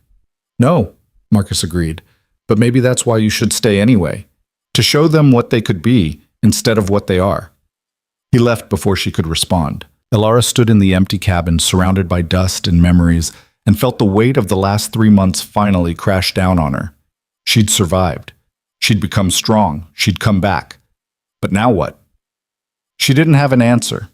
No, Marcus agreed, but maybe that's why you should stay anyway, to show them what they could be instead of what they are. He left before she could respond. Elara stood in the empty cabin, surrounded by dust and memories, and felt the weight of the last 3 months finally crash down on her. She'd survived. She'd become strong. She'd come back. But now what? She didn't have an answer.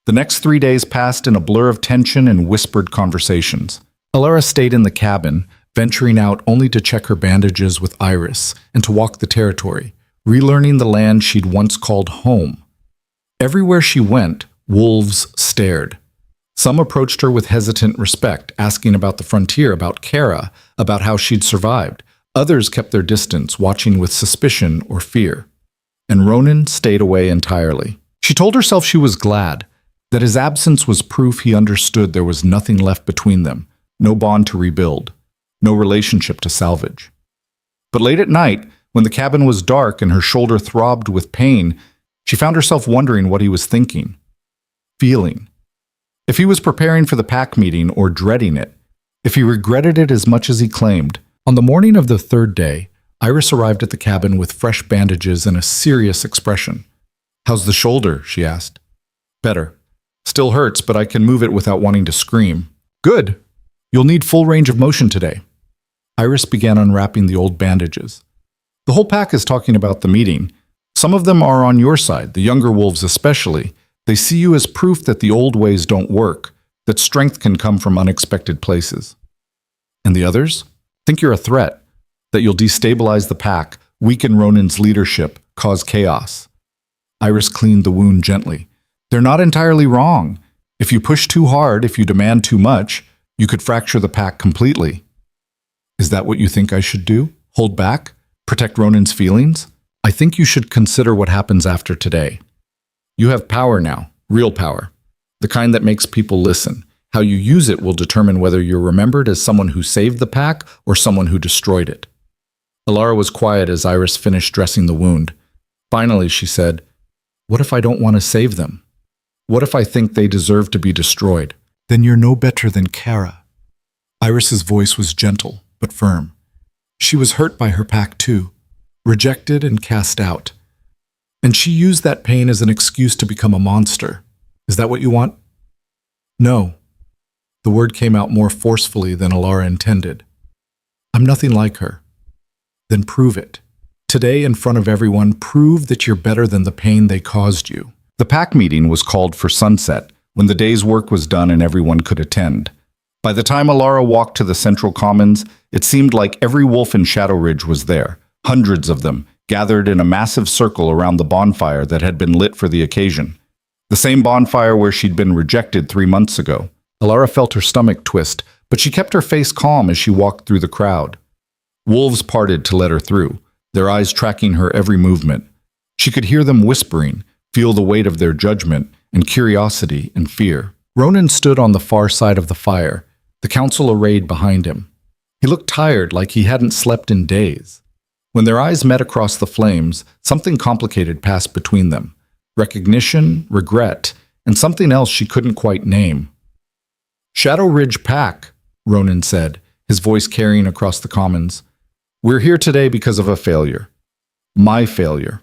The next 3 days passed in a blur of tension and whispered conversations. Elara stayed in the cabin, venturing out only to check her bandages with Iris and to walk the territory, relearning the land she'd once called home. Everywhere she went, wolves stared. Some approached her with hesitant respect, asking about the frontier, about Kara, about how she'd survived. Others kept their distance, watching with suspicion or fear. And Ronan stayed away entirely. She told herself she was glad, that his absence was proof he understood there was nothing left between them, no bond to rebuild, no relationship to salvage. But late at night, when the cabin was dark and her shoulder throbbed with pain, she found herself wondering what he was thinking, feeling. If he was preparing for the pack meeting or dreading it, if he regretted it as much as he claimed. On the morning of the third day, Iris arrived at the cabin with fresh bandages and a serious expression. "How's the shoulder?" she asked. "Better. Still hurts, but I can move it without wanting to scream." "Good. You'll need full range of motion today." Iris began unwrapping the old bandages. "The whole pack is talking about the meeting. Some of them are on your side, the younger wolves especially. They see you as proof that the old ways don't work, that strength can come from unexpected places. And the others? Think you're a threat, that you'll destabilize the pack, weaken Ronan's leadership, cause chaos." Iris cleaned the wound gently. "They're not entirely wrong. If you push too hard, if you demand too much, you could fracture the pack completely." "Is that what you think I should do? Hold back? Protect Ronan's feelings? I think you should consider what happens after today. You have power now, real power, the kind that makes people listen. How you use it will determine whether you're remembered as someone who saved the pack or someone who destroyed it." Elara was quiet as Iris finished dressing the wound. Finally, she said, "What if I don't want to save them? What if I think they deserve to be destroyed?" "Then you're no better than Kara." Iris's voice was gentle, but firm. She was hurt by her pack too, rejected and cast out. And she used that pain as an excuse to become a monster. "Is that what you want?" "No." The word came out more forcefully than Elara intended. "I'm nothing like her." "Then prove it. Today, in front of everyone, prove that you're better than the pain they caused you." The pack meeting was called for sunset, when the day's work was done and everyone could attend. By the time Elara walked to the central commons, it seemed like every wolf in Shadow Ridge was there, hundreds of them, gathered in a massive circle around the bonfire that had been lit for the occasion. The same bonfire where she'd been rejected 3 months ago. Elara felt her stomach twist, but she kept her face calm as she walked through the crowd. Wolves parted to let her through, their eyes tracking her every movement. She could hear them whispering, feel the weight of their judgment and curiosity and fear. Ronan stood on the far side of the fire, the council arrayed behind him. He looked tired, like he hadn't slept in days. When their eyes met across the flames, something complicated passed between them. Recognition, regret, and something else she couldn't quite name. "Shadow Ridge Pack," Ronan said, his voice carrying across the commons. "We're here today because of a failure. My failure."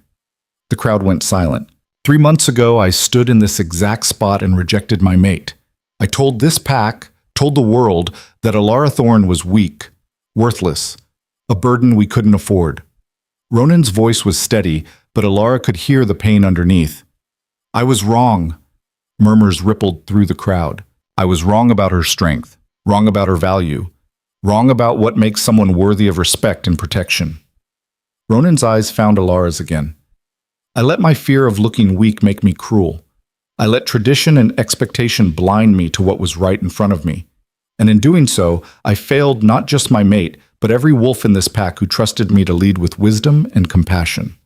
The crowd went silent. 3 months ago, I stood in this exact spot and rejected my mate. I told this pack, told the world, that Elara Thorne was weak, worthless, a burden we couldn't afford. Ronan's voice was steady, but Elara could hear the pain underneath. "I was wrong." Murmurs rippled through the crowd. "I was wrong about her strength, wrong about her value, wrong about what makes someone worthy of respect and protection." Ronan's eyes found Elara's again. "I let my fear of looking weak make me cruel. I let tradition and expectation blind me to what was right in front of me. And in doing so, I failed not just my mate, but every wolf in this pack who trusted me to lead with wisdom and compassion."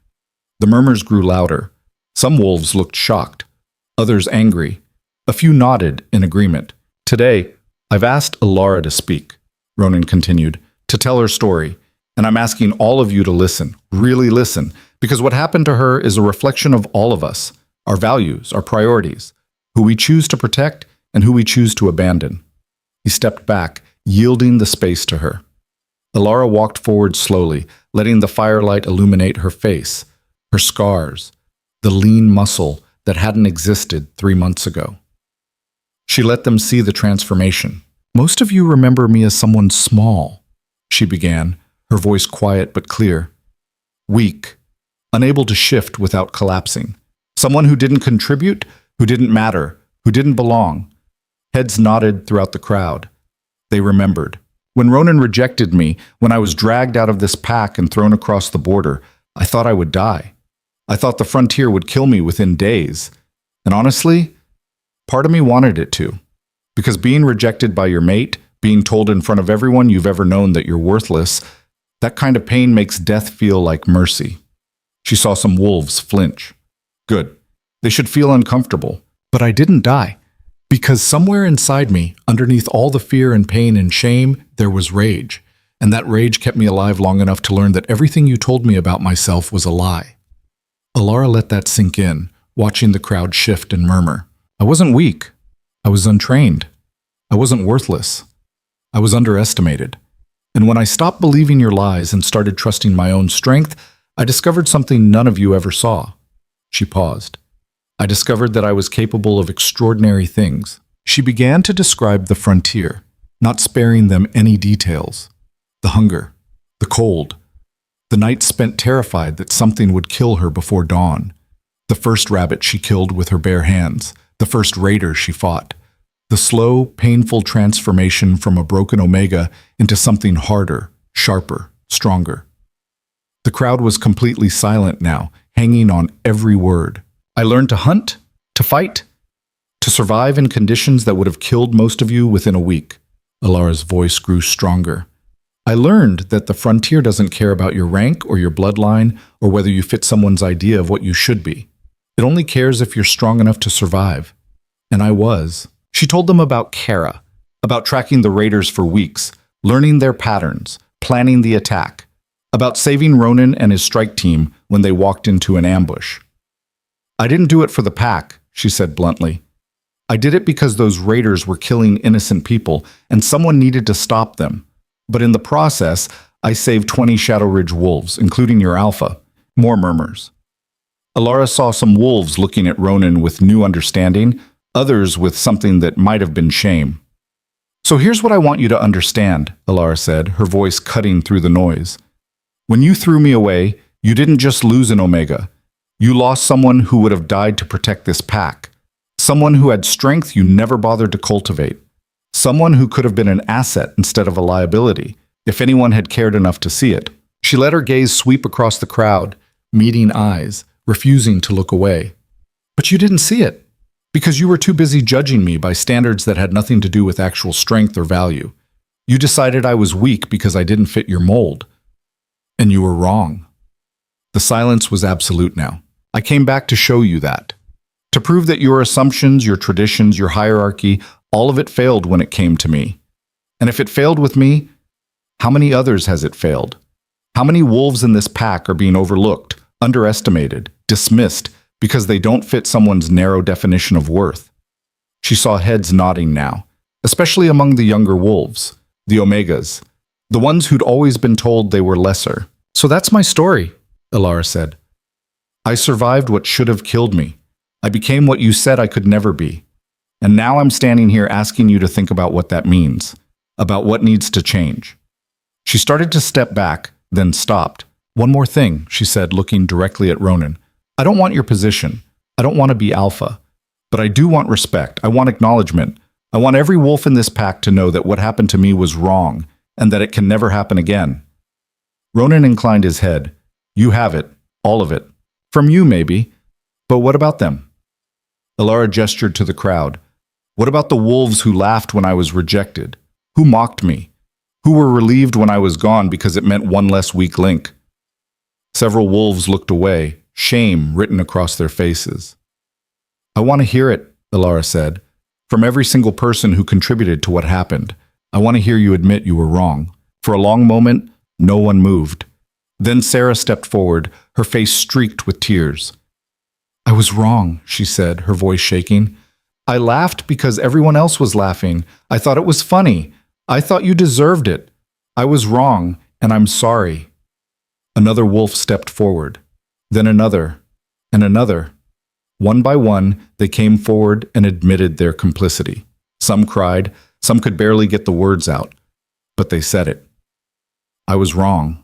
The murmurs grew louder. Some wolves looked shocked, others angry. A few nodded in agreement. "Today, I've asked Elara to speak," Ronan continued, "to tell her story. And I'm asking all of you to listen, really listen, because what happened to her is a reflection of all of us, our values, our priorities, who we choose to protect and who we choose to abandon." He stepped back, yielding the space to her. Elara walked forward slowly, letting the firelight illuminate her face, her scars, the lean muscle that hadn't existed 3 months ago. She let them see the transformation. "Most of you remember me as someone small," she began, her voice quiet but clear. "Weak, unable to shift without collapsing. Someone who didn't contribute, who didn't matter, who didn't belong." Heads nodded throughout the crowd. They remembered. When Ronan rejected me, when I was dragged out of this pack and thrown across the border, I thought I would die. I thought the frontier would kill me within days. And honestly, part of me wanted it to. Because being rejected by your mate, being told in front of everyone you've ever known that you're worthless, that kind of pain makes death feel like mercy. She saw some wolves flinch. Good. They should feel uncomfortable. But I didn't die. Because somewhere inside me, underneath all the fear and pain and shame, there was rage. And that rage kept me alive long enough to learn that everything you told me about myself was a lie. Elara let that sink in, watching the crowd shift and murmur. I wasn't weak. I was untrained. I wasn't worthless. I was underestimated. And when I stopped believing your lies and started trusting my own strength, I discovered something none of you ever saw. She paused. I discovered that I was capable of extraordinary things. She began to describe the frontier, not sparing them any details. The hunger, the cold, the nights spent terrified that something would kill her before dawn, the first rabbit she killed with her bare hands, the first raider she fought, the slow, painful transformation from a broken omega into something harder, sharper, stronger. The crowd was completely silent now, hanging on every word. I learned to hunt, to fight, to survive in conditions that would have killed most of you within a week. Elara's voice grew stronger. I learned that the frontier doesn't care about your rank or your bloodline or whether you fit someone's idea of what you should be. It only cares if you're strong enough to survive. And I was. She told them about Kara, about tracking the raiders for weeks, learning their patterns, planning the attack, about saving Ronan and his strike team when they walked into an ambush. I didn't do it for the pack, she said bluntly. I did it because those raiders were killing innocent people and someone needed to stop them. But in the process, I saved 20 Shadow Ridge wolves, including your alpha. More murmurs. Elara saw some wolves looking at Ronan with new understanding, others with something that might have been shame. So here's what I want you to understand, Elara said, her voice cutting through the noise. When you threw me away, you didn't just lose an Omega. You lost someone who would have died to protect this pack. Someone who had strength you never bothered to cultivate. Someone who could have been an asset instead of a liability, if anyone had cared enough to see it. She let her gaze sweep across the crowd, meeting eyes, refusing to look away. But you didn't see it, because you were too busy judging me by standards that had nothing to do with actual strength or value. You decided I was weak because I didn't fit your mold. And you were wrong. The silence was absolute now. I came back to show you that. To prove that your assumptions, your traditions, your hierarchy, all of it failed when it came to me. And if it failed with me, how many others has it failed? How many wolves in this pack are being overlooked, underestimated, dismissed, because they don't fit someone's narrow definition of worth? She saw heads nodding now, especially among the younger wolves, the Omegas, the ones who'd always been told they were lesser. So that's my story, Elara said. I survived what should have killed me. I became what you said I could never be. And now I'm standing here asking you to think about what that means, about what needs to change. She started to step back, then stopped. One more thing, she said, looking directly at Ronan. I don't want your position. I don't want to be alpha. But I do want respect. I want acknowledgement. I want every wolf in this pack to know that what happened to me was wrong, and that it can never happen again. Ronan inclined his head. You have it, all of it. From you, maybe. But what about them? Elara gestured to the crowd. What about the wolves who laughed when I was rejected? Who mocked me? Who were relieved when I was gone because it meant one less weak link? Several wolves looked away, shame written across their faces. I want to hear it, Elara said, from every single person who contributed to what happened. I want to hear you admit you were wrong. For a long moment, no one moved. Then Sarah stepped forward, her face streaked with tears. I was wrong, she said, her voice shaking. I laughed because everyone else was laughing. I thought it was funny. I thought you deserved it. I was wrong, and I'm sorry. Another wolf stepped forward, then another, and another. One by one, they came forward and admitted their complicity. Some cried, some could barely get the words out, but they said it. I was wrong.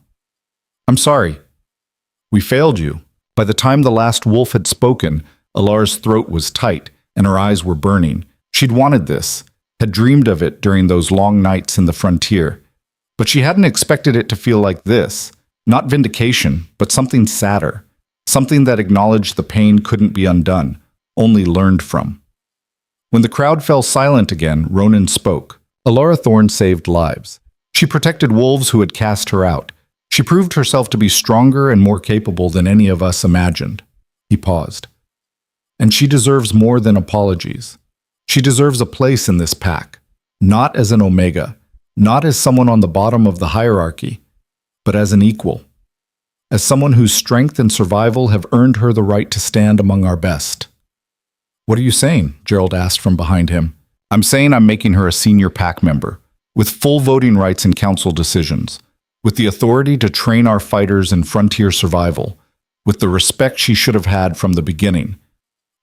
I'm sorry. We failed you. By the time the last wolf had spoken, Elara's throat was tight and her eyes were burning. She'd wanted this, had dreamed of it during those long nights in the frontier. But she hadn't expected it to feel like this. Not vindication, but something sadder. Something that acknowledged the pain couldn't be undone, only learned from. When the crowd fell silent again, Ronan spoke. Elara Thorne saved lives. She protected wolves who had cast her out. She proved herself to be stronger and more capable than any of us imagined. He paused. And she deserves more than apologies. She deserves a place in this pack, not as an Omega, not as someone on the bottom of the hierarchy, but as an equal, as someone whose strength and survival have earned her the right to stand among our best. What are you saying? Gerald asked from behind him. I'm saying I'm making her a senior pack member, with full voting rights in council decisions, with the authority to train our fighters in frontier survival, with the respect she should have had from the beginning.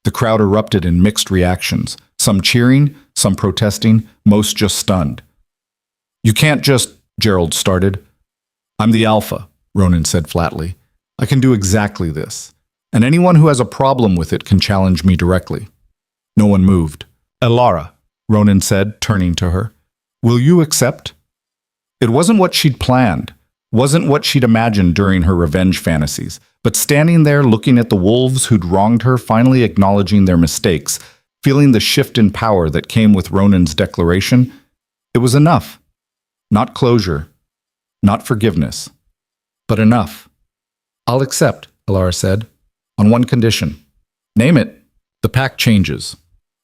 The crowd erupted in mixed reactions, some cheering, some protesting, most just stunned. You can't just, Gerald started. I'm the Alpha, Ronan said flatly. I can do exactly this, and anyone who has a problem with it can challenge me directly. No one moved. Elara, Ronan said, turning to her. Will you accept? It wasn't what she'd planned, wasn't what she'd imagined during her revenge fantasies, but standing there looking at the wolves who'd wronged her, finally acknowledging their mistakes, feeling the shift in power that came with Ronan's declaration, it was enough. Not closure, not forgiveness, but enough. I'll accept, Elara said, on one condition. Name it. The pack changes.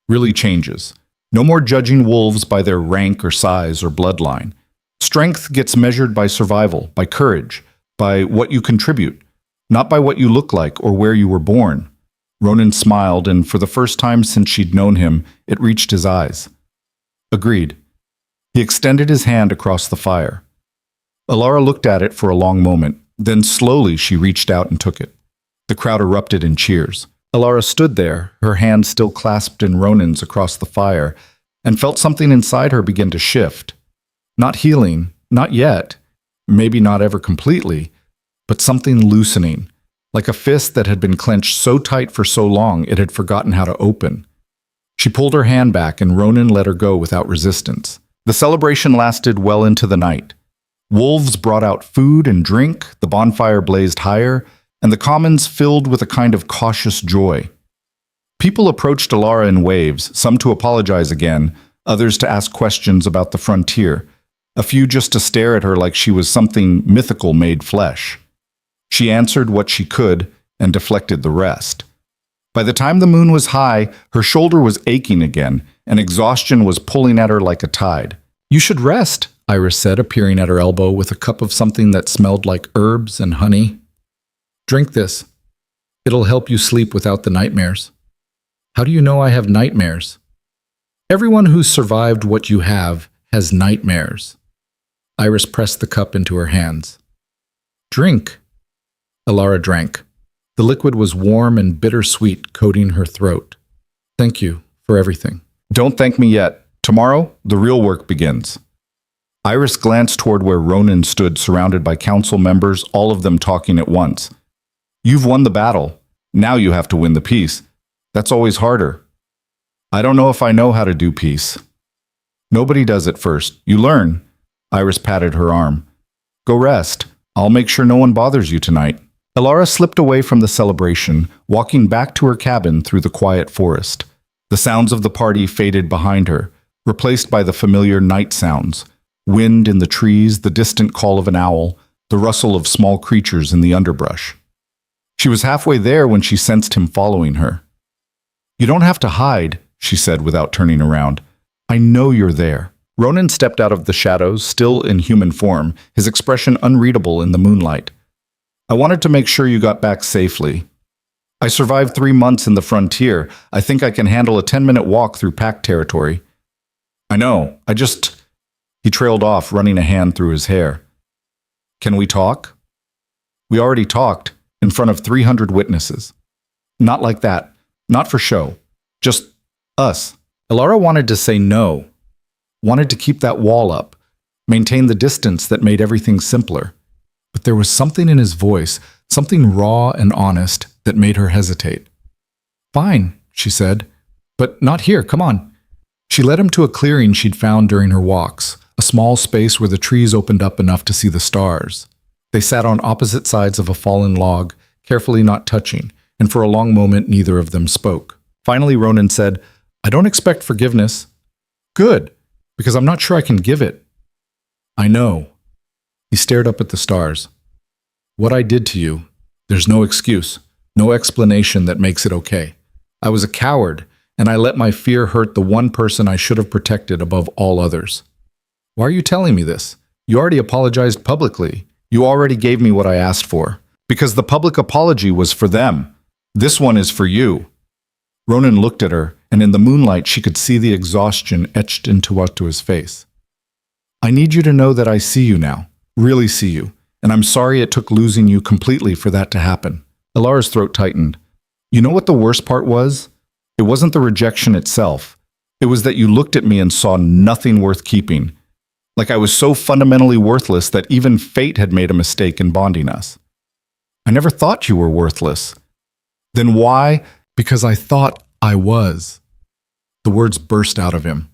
Really changes. No more judging wolves by their rank or size or bloodline. Strength gets measured by survival, by courage, by what you contribute, not by what you look like or where you were born. Ronan smiled, and for the first time since she'd known him, it reached his eyes. Agreed. He extended his hand across the fire. Elara looked at it for a long moment, then slowly she reached out and took it. The crowd erupted in cheers. Elara stood there, her hand still clasped in Ronan's across the fire, and felt something inside her begin to shift. Not healing, not yet, maybe not ever completely, but something loosening, like a fist that had been clenched so tight for so long it had forgotten how to open. She pulled her hand back and Ronan let her go without resistance. The celebration lasted well into the night. Wolves brought out food and drink, the bonfire blazed higher, and the commons filled with a kind of cautious joy. People approached Elara in waves, some to apologize again, others to ask questions about the frontier, a few just to stare at her like she was something mythical made flesh. She answered what she could and deflected the rest. By the time the moon was high, her shoulder was aching again, and exhaustion was pulling at her like a tide. You should rest, Iris said, appearing at her elbow with a cup of something that smelled like herbs and honey. Drink this. It'll help you sleep without the nightmares. How do you know I have nightmares? Everyone who's survived what you have has nightmares. Iris pressed the cup into her hands. Drink. Elara drank. The liquid was warm and bittersweet, coating her throat. Thank you for everything. Don't thank me yet. Tomorrow, the real work begins. Iris glanced toward where Ronan stood, surrounded by council members, all of them talking at once. You've won the battle. Now you have to win the peace. That's always harder. I don't know if I know how to do peace. Nobody does it first. You learn. Iris patted her arm. Go rest. I'll make sure no one bothers you tonight. Elara slipped away from the celebration, walking back to her cabin through the quiet forest. The sounds of the party faded behind her, replaced by the familiar night sounds. Wind in the trees, the distant call of an owl, the rustle of small creatures in the underbrush. She was halfway there when she sensed him following her. You don't have to hide, she said without turning around. I know you're there. Ronan stepped out of the shadows, still in human form, his expression unreadable in the moonlight. I wanted to make sure you got back safely. I survived 3 months in the frontier. I think I can handle a 10-minute walk through pack territory. I know. He trailed off, running a hand through his hair. Can we talk? We already talked, in front of 300 witnesses. Not like that. Not for show. Just us. Elara wanted to say no. Wanted to keep that wall up. Maintain the distance that made everything simpler. But there was something in his voice, something raw and honest, that made her hesitate. Fine, she said. But not here, come on. She led him to a clearing she'd found during her walks, a small space where the trees opened up enough to see the stars. They sat on opposite sides of a fallen log, carefully not touching, and for a long moment neither of them spoke. Finally, Ronan said, "I don't expect forgiveness." "Good, because I'm not sure I can give it." "I know." He stared up at the stars. "What I did to you, there's no excuse, no explanation that makes it okay. I was a coward, and I let my fear hurt the one person I should have protected above all others." "Why are you telling me this? You already apologized publicly. You already gave me what I asked for." "Because the public apology was for them. This one is for you." Ronan looked at her, and in the moonlight she could see the exhaustion etched into his face. "I need you to know that I see you now, really see you, and I'm sorry it took losing you completely for that to happen." Elara's throat tightened. "You know what the worst part was? It wasn't the rejection itself. It was that you looked at me and saw nothing worth keeping. Like I was so fundamentally worthless that even fate had made a mistake in bonding us." "I never thought you were worthless." "Then why?" "Because I thought I was." The words burst out of him.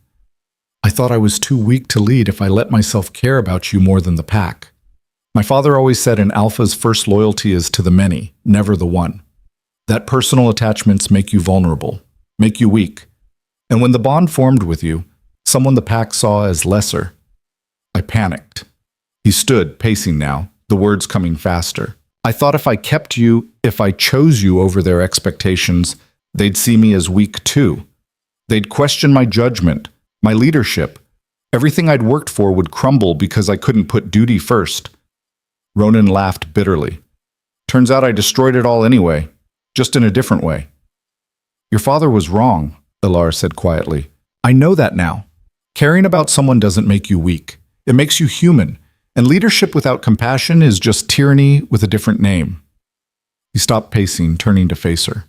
"I thought I was too weak to lead if I let myself care about you more than the pack. My father always said an alpha's first loyalty is to the many, never the one. That personal attachments make you vulnerable, make you weak. And when the bond formed with you, someone the pack saw as lesser. I panicked." He stood, pacing now, the words coming faster. "I thought if I kept you, if I chose you over their expectations, they'd see me as weak too. They'd question my judgment, my leadership. Everything I'd worked for would crumble because I couldn't put duty first." Ronan laughed bitterly. "Turns out I destroyed it all anyway, just in a different way." "Your father was wrong," Elara said quietly. "I know that now. Caring about someone doesn't make you weak. It makes you human, and leadership without compassion is just tyranny with a different name." He stopped pacing, turning to face her.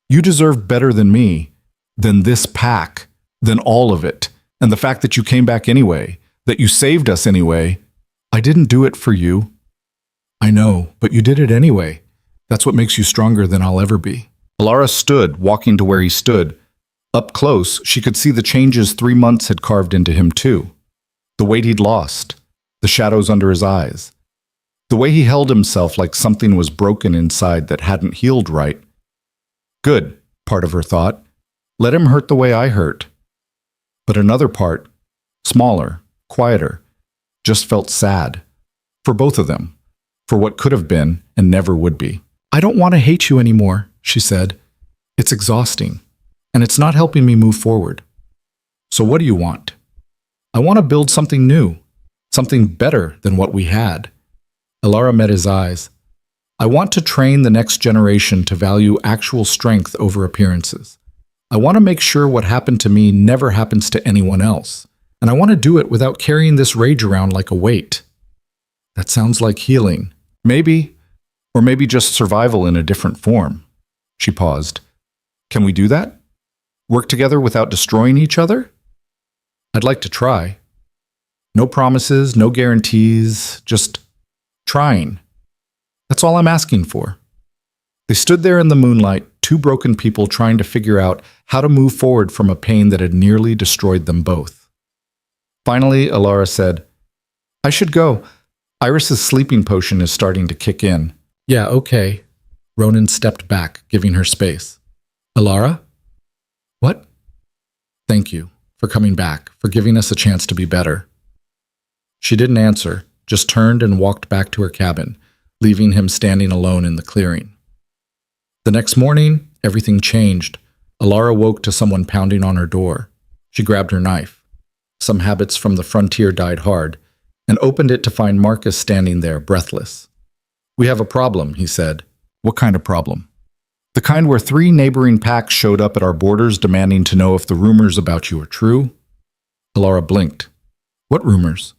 "You deserve better than me, than this pack, than all of it, and the fact that you came back anyway, that you saved us anyway. I didn't do it for you." "I know, but you did it anyway. That's what makes you stronger than I'll ever be." Elara stood, walking to where he stood. Up close, she could see the changes 3 months had carved into him too. The weight he'd lost, the shadows under his eyes, the way he held himself like something was broken inside that hadn't healed right. Good, part of her thought. Let him hurt the way I hurt. But another part, smaller, quieter, just felt sad. For both of them. For what could have been and never would be. "I don't want to hate you anymore," she said. "It's exhausting, and it's not helping me move forward." "So what do you want?" "I want to build something new, something better than what we had." Elara met his eyes. "I want to train the next generation to value actual strength over appearances. I want to make sure what happened to me never happens to anyone else, and I want to do it without carrying this rage around like a weight." "That sounds like healing." "Maybe, or maybe just survival in a different form." She paused. "Can we do that? Work together without destroying each other?" "I'd like to try. No promises, no guarantees, just trying. That's all I'm asking for." They stood there in the moonlight, two broken people trying to figure out how to move forward from a pain that had nearly destroyed them both. Finally, Elara said, "I should go. Iris's sleeping potion is starting to kick in." "Yeah, okay." Ronan stepped back, giving her space. "Elara?" "What?" "Thank you for coming back, for giving us a chance to be better." She didn't answer, just turned and walked back to her cabin, leaving him standing alone in the clearing. The next morning, everything changed. Elara woke to someone pounding on her door. She grabbed her knife. Some habits from the frontier died hard, and opened it to find Marcus standing there, breathless. "We have a problem," he said. "What kind of problem?" "The kind where 3 neighboring packs showed up at our borders demanding to know if the rumors about you are true." Elara blinked. "What rumors?"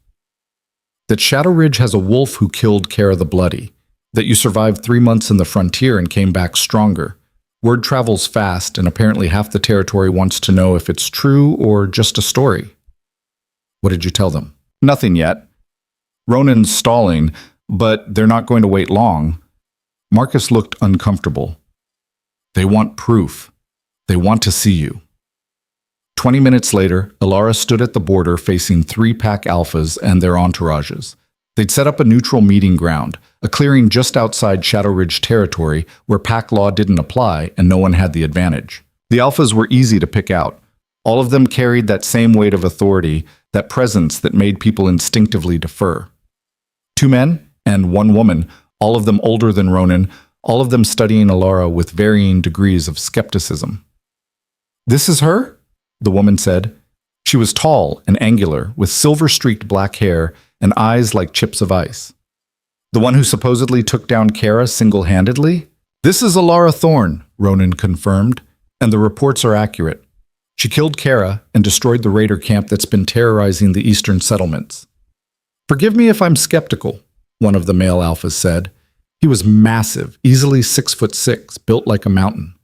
"That Shadow Ridge has a wolf who killed Kara the Bloody. That you survived 3 months in the frontier and came back stronger. Word travels fast, and apparently half the territory wants to know if it's true or just a story." "What did you tell them?" "Nothing yet. Ronan's stalling, but they're not going to wait long." Marcus looked uncomfortable. "They want proof. They want to see you." 20 minutes later, Elara stood at the border facing 3-pack alphas and their entourages. They'd set up a neutral meeting ground, a clearing just outside Shadow Ridge territory where pack law didn't apply and no one had the advantage. The alphas were easy to pick out. All of them carried that same weight of authority, that presence that made people instinctively defer. 2 men and 1 woman, all of them older than Ronan, all of them studying Elara with varying degrees of skepticism. "This is her?" the woman said. She was tall and angular, with silver-streaked black hair and eyes like chips of ice. "The one who supposedly took down Kara single-handedly?" "This is Elara Thorne," Ronan confirmed, "and the reports are accurate. She killed Kara and destroyed the raider camp that's been terrorizing the eastern settlements." "Forgive me if I'm skeptical," one of the male alphas said. He was massive, easily 6'6", built like a mountain.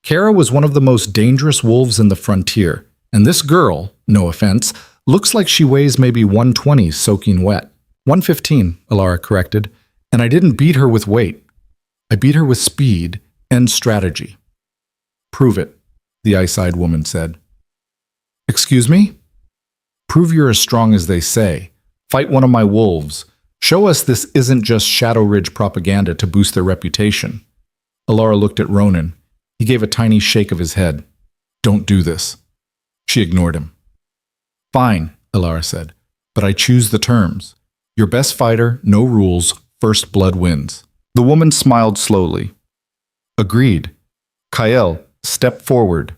"Kara was one of the most dangerous wolves in the frontier, and this girl, no offense, looks like she weighs maybe 120 soaking wet." 115, Elara corrected, "and I didn't beat her with weight. I beat her with speed and strategy." "Prove it," the ice-eyed woman said. "Excuse me?" "Prove you're as strong as they say. Fight one of my wolves. Show us this isn't just Shadow Ridge propaganda to boost their reputation." Elara looked at Ronan. He gave a tiny shake of his head. "Don't do this." She ignored him. "Fine," Elara said, "but I choose the terms. Your best fighter, no rules, first blood wins." The woman smiled slowly. "Agreed." Kael, step forward.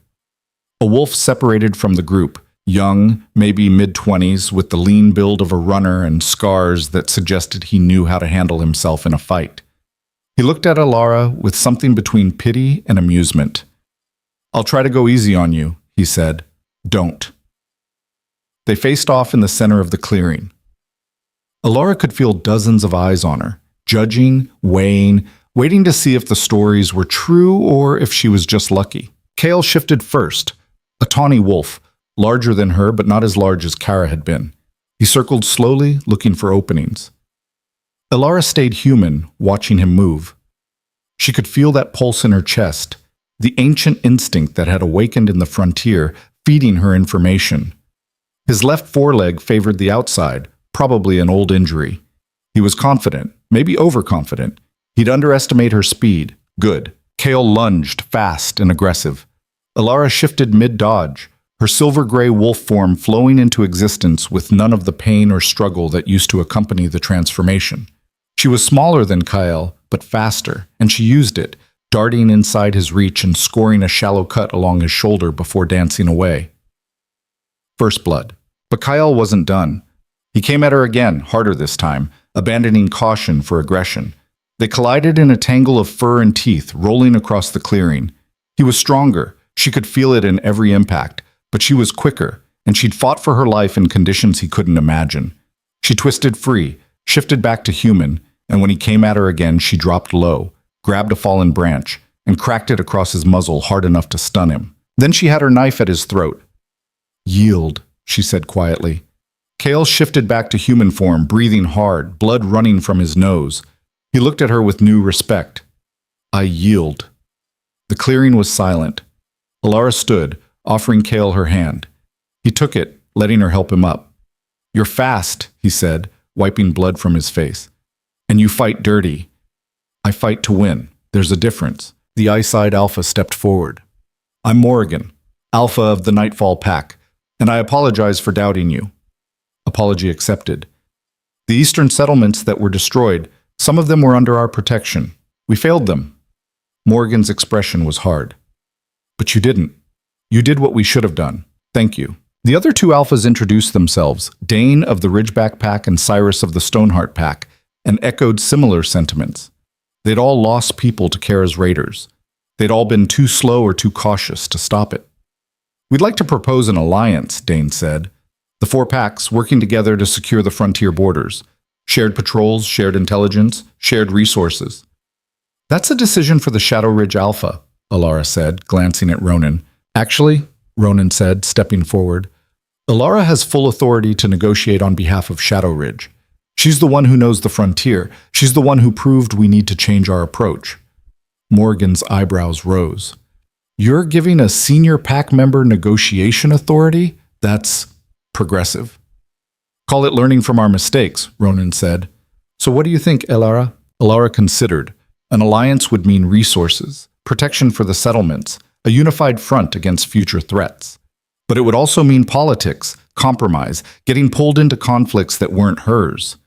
A wolf separated from the group, young, maybe mid-20s, with the lean build of a runner and scars that suggested he knew how to handle himself in a fight. He looked at Elara with something between pity and amusement. "I'll try to go easy on you," he said. "Don't." They faced off in the center of the clearing. Elara could feel dozens of eyes on her, judging, weighing, waiting to see if the stories were true or if she was just lucky. Kael shifted first, a tawny wolf, larger than her but not as large as Kara had been. He circled slowly, looking for openings. Elara stayed human, watching him move. She could feel that pulse in her chest, the ancient instinct that had awakened in the frontier, feeding her information. His left foreleg favored the outside, probably an old injury. He was confident, maybe overconfident. He'd underestimate her speed. Good. Kael lunged, fast and aggressive. Elara shifted mid-dodge, her silver-gray wolf form flowing into existence with none of the pain or struggle that used to accompany the transformation. She was smaller than Kael, but faster, and she used it, darting inside his reach and scoring a shallow cut along his shoulder before dancing away. First blood. But Kael wasn't done. He came at her again, harder this time, abandoning caution for aggression. They collided in a tangle of fur and teeth, rolling across the clearing. He was stronger. She could feel it in every impact, but she was quicker, and she'd fought for her life in conditions he couldn't imagine. She twisted free, shifted back to human, and when he came at her again, she dropped low, grabbed a fallen branch, and cracked it across his muzzle hard enough to stun him. Then she had her knife at his throat. "Yield," she said quietly. Kael shifted back to human form, breathing hard, blood running from his nose. He looked at her with new respect. "I yield." The clearing was silent. Elara stood, offering Kael her hand. He took it, letting her help him up. "You're fast," he said, wiping blood from his face. "And you fight dirty. I fight to win. There's a difference." The ice-eyed alpha stepped forward. "I'm Morrigan, alpha of the Nightfall Pack, and I apologize for doubting you." Apology accepted. "The eastern settlements that were destroyed, some of them were under our protection. We failed them." Morrigan's expression was hard. "But you didn't. You did what we should have done. Thank you." The other 2 alphas introduced themselves, Dane of the Ridgeback Pack and Cyrus of the Stoneheart Pack, and echoed similar sentiments. They'd all lost people to Kara's raiders. They'd all been too slow or too cautious to stop it. "We'd like to propose an alliance," Dane said. "The 4 packs working together to secure the frontier borders. Shared patrols, shared intelligence, shared resources." "That's a decision for the Shadow Ridge Alpha," Elara said, glancing at Ronan. "Actually," Ronan said, stepping forward, "Elara has full authority to negotiate on behalf of Shadow Ridge. She's the one who knows the frontier. She's the one who proved we need to change our approach." Morgan's eyebrows rose. You're giving a senior pack member negotiation authority? That's progressive. Call it learning from our mistakes, Ronan said. So what do you think, Elara? Elara considered. An alliance would mean resources, protection for the settlements, a unified front against future threats. But it would also mean politics, compromise, getting pulled into conflicts that weren't hers.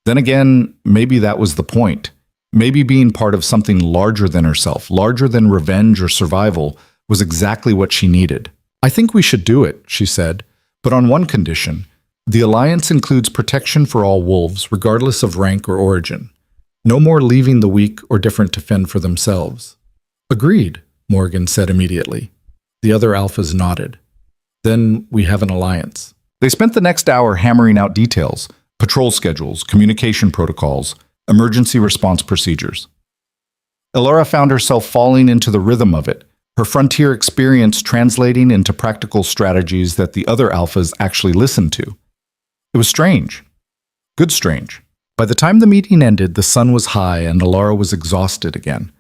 Then again, maybe that was the point. Maybe being part of something larger than herself, larger than revenge or survival, was exactly what she needed. I think we should do it, she said, but on one condition. The alliance includes protection for all wolves, regardless of rank or origin. No more leaving the weak or different to fend for themselves. Agreed, Morgan said immediately. The other alphas nodded. Then we have an alliance. They spent the next hour hammering out details, patrol schedules, communication protocols, emergency response procedures. Elara found herself falling into the rhythm of it, her frontier experience translating into practical strategies that the other alphas actually listened to. It was strange. Good strange. By the time the meeting ended, the sun was high and Elara was exhausted again.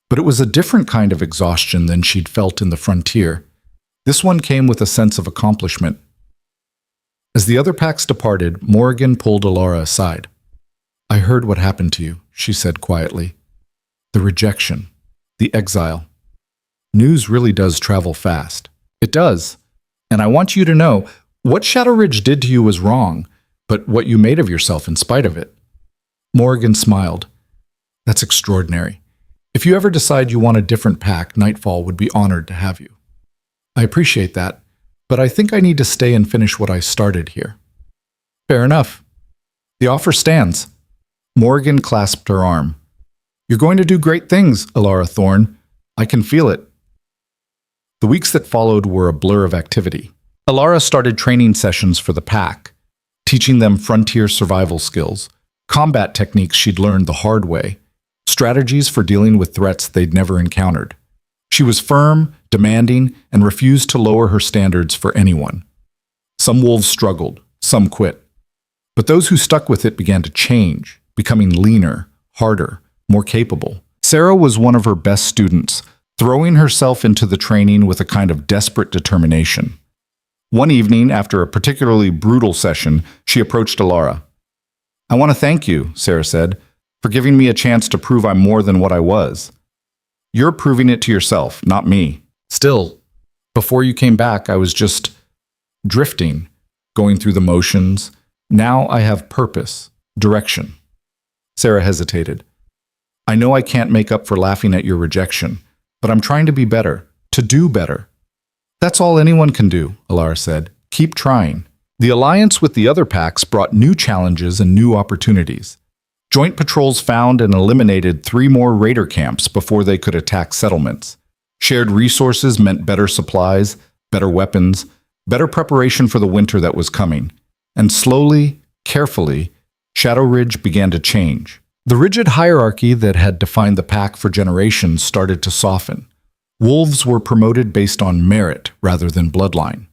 But it was a different kind of exhaustion than she'd felt in the frontier. This one came with a sense of accomplishment. As the other packs departed, Morgan pulled Elara aside. I heard what happened to you, she said quietly. The rejection. The exile. News really does travel fast. It does. And I want you to know, what Shadow Ridge did to you was wrong, but what you made of yourself in spite of it. Morgan smiled. That's extraordinary. If you ever decide you want a different pack, Nightfall would be honored to have you. I appreciate that, but I think I need to stay and finish what I started here. Fair enough. The offer stands. Morgan clasped her arm. You're going to do great things, Elara Thorne. I can feel it. The weeks that followed were a blur of activity. Elara started training sessions for the pack, teaching them frontier survival skills, combat techniques she'd learned the hard way, strategies for dealing with threats they'd never encountered. She was firm, demanding, and refused to lower her standards for anyone. Some wolves struggled, some quit. But those who stuck with it began to change, becoming leaner, harder, more capable. Sarah was one of her best students, throwing herself into the training with a kind of desperate determination. One evening, after a particularly brutal session, she approached Elara. I want to thank you, Sarah said, for giving me a chance to prove I'm more than what I was. You're proving it to yourself, not me. Still, before you came back, I was just drifting, going through the motions. Now I have purpose, direction. Sarah hesitated. I know I can't make up for laughing at your rejection, but I'm trying to be better, to do better. That's all anyone can do, Elara said. Keep trying. The alliance with the other packs brought new challenges and new opportunities. Joint patrols found and eliminated 3 more raider camps before they could attack settlements. Shared resources meant better supplies, better weapons, better preparation for the winter that was coming. And slowly, carefully, Shadow Ridge began to change. The rigid hierarchy that had defined the pack for generations started to soften. Wolves were promoted based on merit rather than bloodline.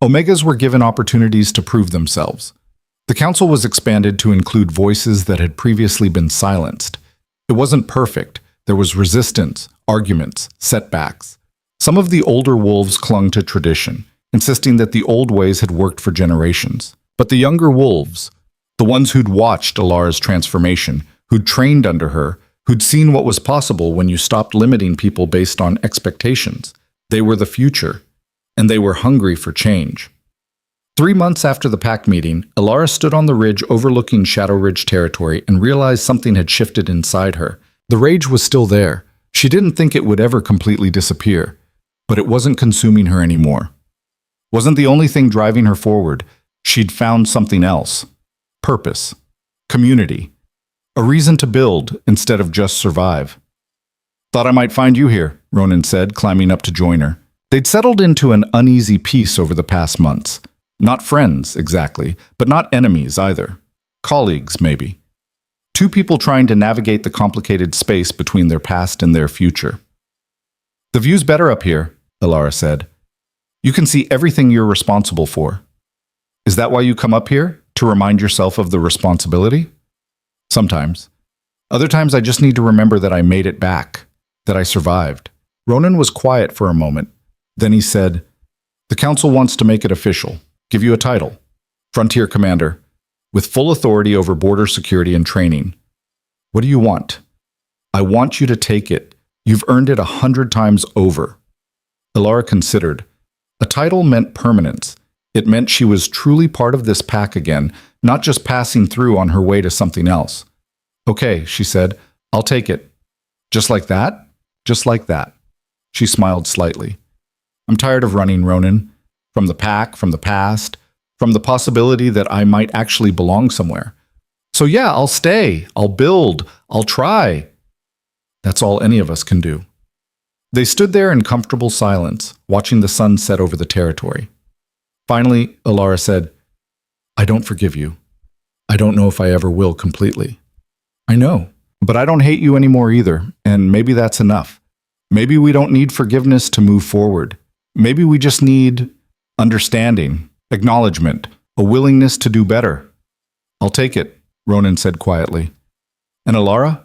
Omegas were given opportunities to prove themselves. The council was expanded to include voices that had previously been silenced. It wasn't perfect. There was resistance, arguments, setbacks. Some of the older wolves clung to tradition, insisting that the old ways had worked for generations. But the younger wolves, the ones who'd watched Elara's transformation, who'd trained under her, who'd seen what was possible when you stopped limiting people based on expectations, they were the future, and they were hungry for change. 3 months after the pack meeting, Elara stood on the ridge overlooking Shadow Ridge territory and realized something had shifted inside her. The rage was still there. She didn't think it would ever completely disappear, but it wasn't consuming her anymore. Wasn't the only thing driving her forward. She'd found something else. Purpose. Community. A reason to build instead of just survive. Thought I might find you here, Ronan said, climbing up to join her. They'd settled into an uneasy peace over the past months. Not friends, exactly, but not enemies either. Colleagues, maybe. 2 people trying to navigate the complicated space between their past and their future. The view's better up here, Elara said. You can see everything you're responsible for. Is that why you come up here? To remind yourself of the responsibility? Sometimes. Other times I just need to remember that I made it back, that I survived. Ronan was quiet for a moment. Then he said, "The council wants to make it official, give you a title. Frontier Commander, with full authority over border security and training. What do you want?" "I want you to take it. You've earned it 100 times over." Elara considered. A title meant permanence. It meant she was truly part of this pack again, not just passing through on her way to something else. "Okay," she said, "I'll take it." "Just like that?" "Just like that." She smiled slightly. "I'm tired of running, Ronan. From the pack, from the past, from the possibility that I might actually belong somewhere. So yeah, I'll stay, I'll build, I'll try." That's all any of us can do. They stood there in comfortable silence, watching the sun set over the territory. Finally, Elara said, "I don't forgive you. I don't know if I ever will completely." "I know, but I don't hate you anymore either, and maybe that's enough. Maybe we don't need forgiveness to move forward. Maybe we just need understanding, acknowledgement, a willingness to do better." "I'll take it," Ronan said quietly. "And Elara,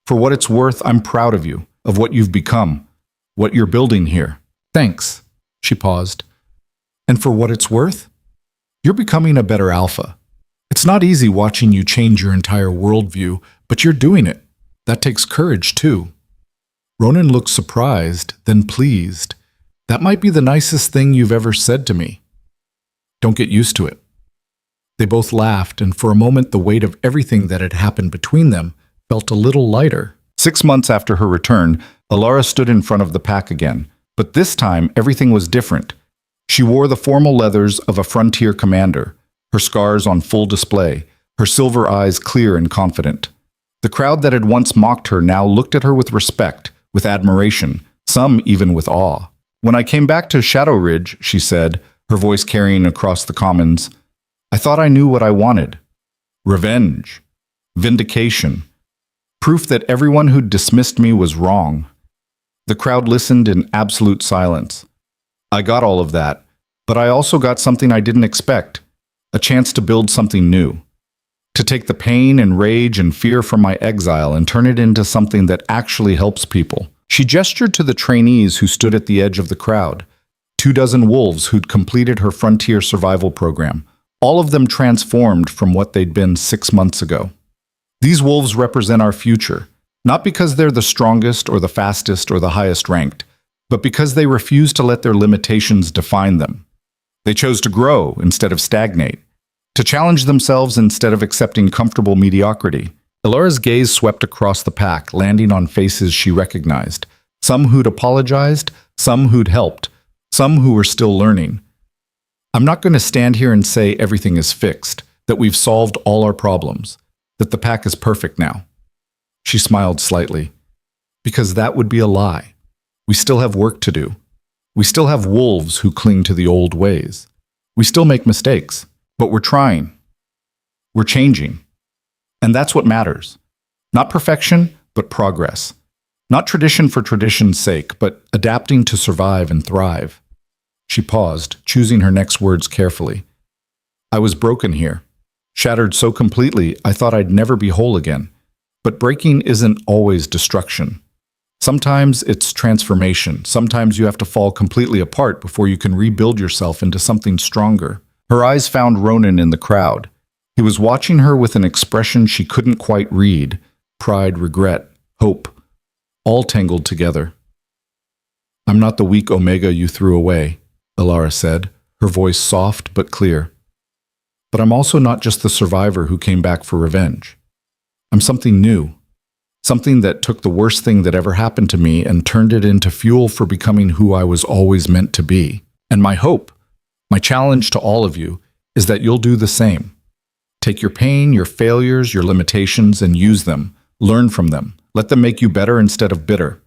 for what it's worth, I'm proud of you, of what you've become, what you're building here." "Thanks," she paused. "And for what it's worth, you're becoming a better alpha. It's not easy watching you change your entire worldview, but you're doing it. That takes courage, too." Ronan looked surprised, then pleased. "That might be the nicest thing you've ever said to me." "Don't get used to it." They both laughed, and for a moment the weight of everything that had happened between them felt a little lighter. 6 months after her return, Elara stood in front of the pack again, but this time everything was different. She wore the formal leathers of a frontier commander, her scars on full display, her silver eyes clear and confident. The crowd that had once mocked her now looked at her with respect, with admiration, some even with awe. "When I came back to Shadow Ridge," she said, her voice carrying across the commons, "I thought I knew what I wanted. Revenge. Vindication. Proof that everyone who'd dismissed me was wrong." The crowd listened in absolute silence. "I got all of that, but I also got something I didn't expect, a chance to build something new. To take the pain and rage and fear from my exile and turn it into something that actually helps people." She gestured to the trainees who stood at the edge of the crowd, 24 wolves who'd completed her frontier survival program, all of them transformed from what they'd been 6 months ago. "These wolves represent our future, not because they're the strongest or the fastest or the highest ranked, but because they refuse to let their limitations define them. They chose to grow instead of stagnate, to challenge themselves instead of accepting comfortable mediocrity." Elara's gaze swept across the pack, landing on faces she recognized, some who'd apologized, some who'd helped, some who were still learning. "I'm not going to stand here and say everything is fixed, that we've solved all our problems, that the pack is perfect now." She smiled slightly. "Because that would be a lie. We still have work to do. We still have wolves who cling to the old ways. We still make mistakes, but we're trying. We're changing. And that's what matters. Not perfection, but progress. Not tradition for tradition's sake, but adapting to survive and thrive." She paused, choosing her next words carefully. "I was broken here. Shattered so completely, I thought I'd never be whole again. But breaking isn't always destruction. Sometimes it's transformation. Sometimes you have to fall completely apart before you can rebuild yourself into something stronger." Her eyes found Ronan in the crowd. He was watching her with an expression she couldn't quite read: pride, regret, hope, all tangled together. "I'm not the weak Omega you threw away," Elara said, her voice soft but clear. "But I'm also not just the survivor who came back for revenge. I'm something new, something that took the worst thing that ever happened to me and turned it into fuel for becoming who I was always meant to be. And my hope, my challenge to all of you, is that you'll do the same. Take your pain, your failures, your limitations, and use them. Learn from them. Let them make you better instead of bitter."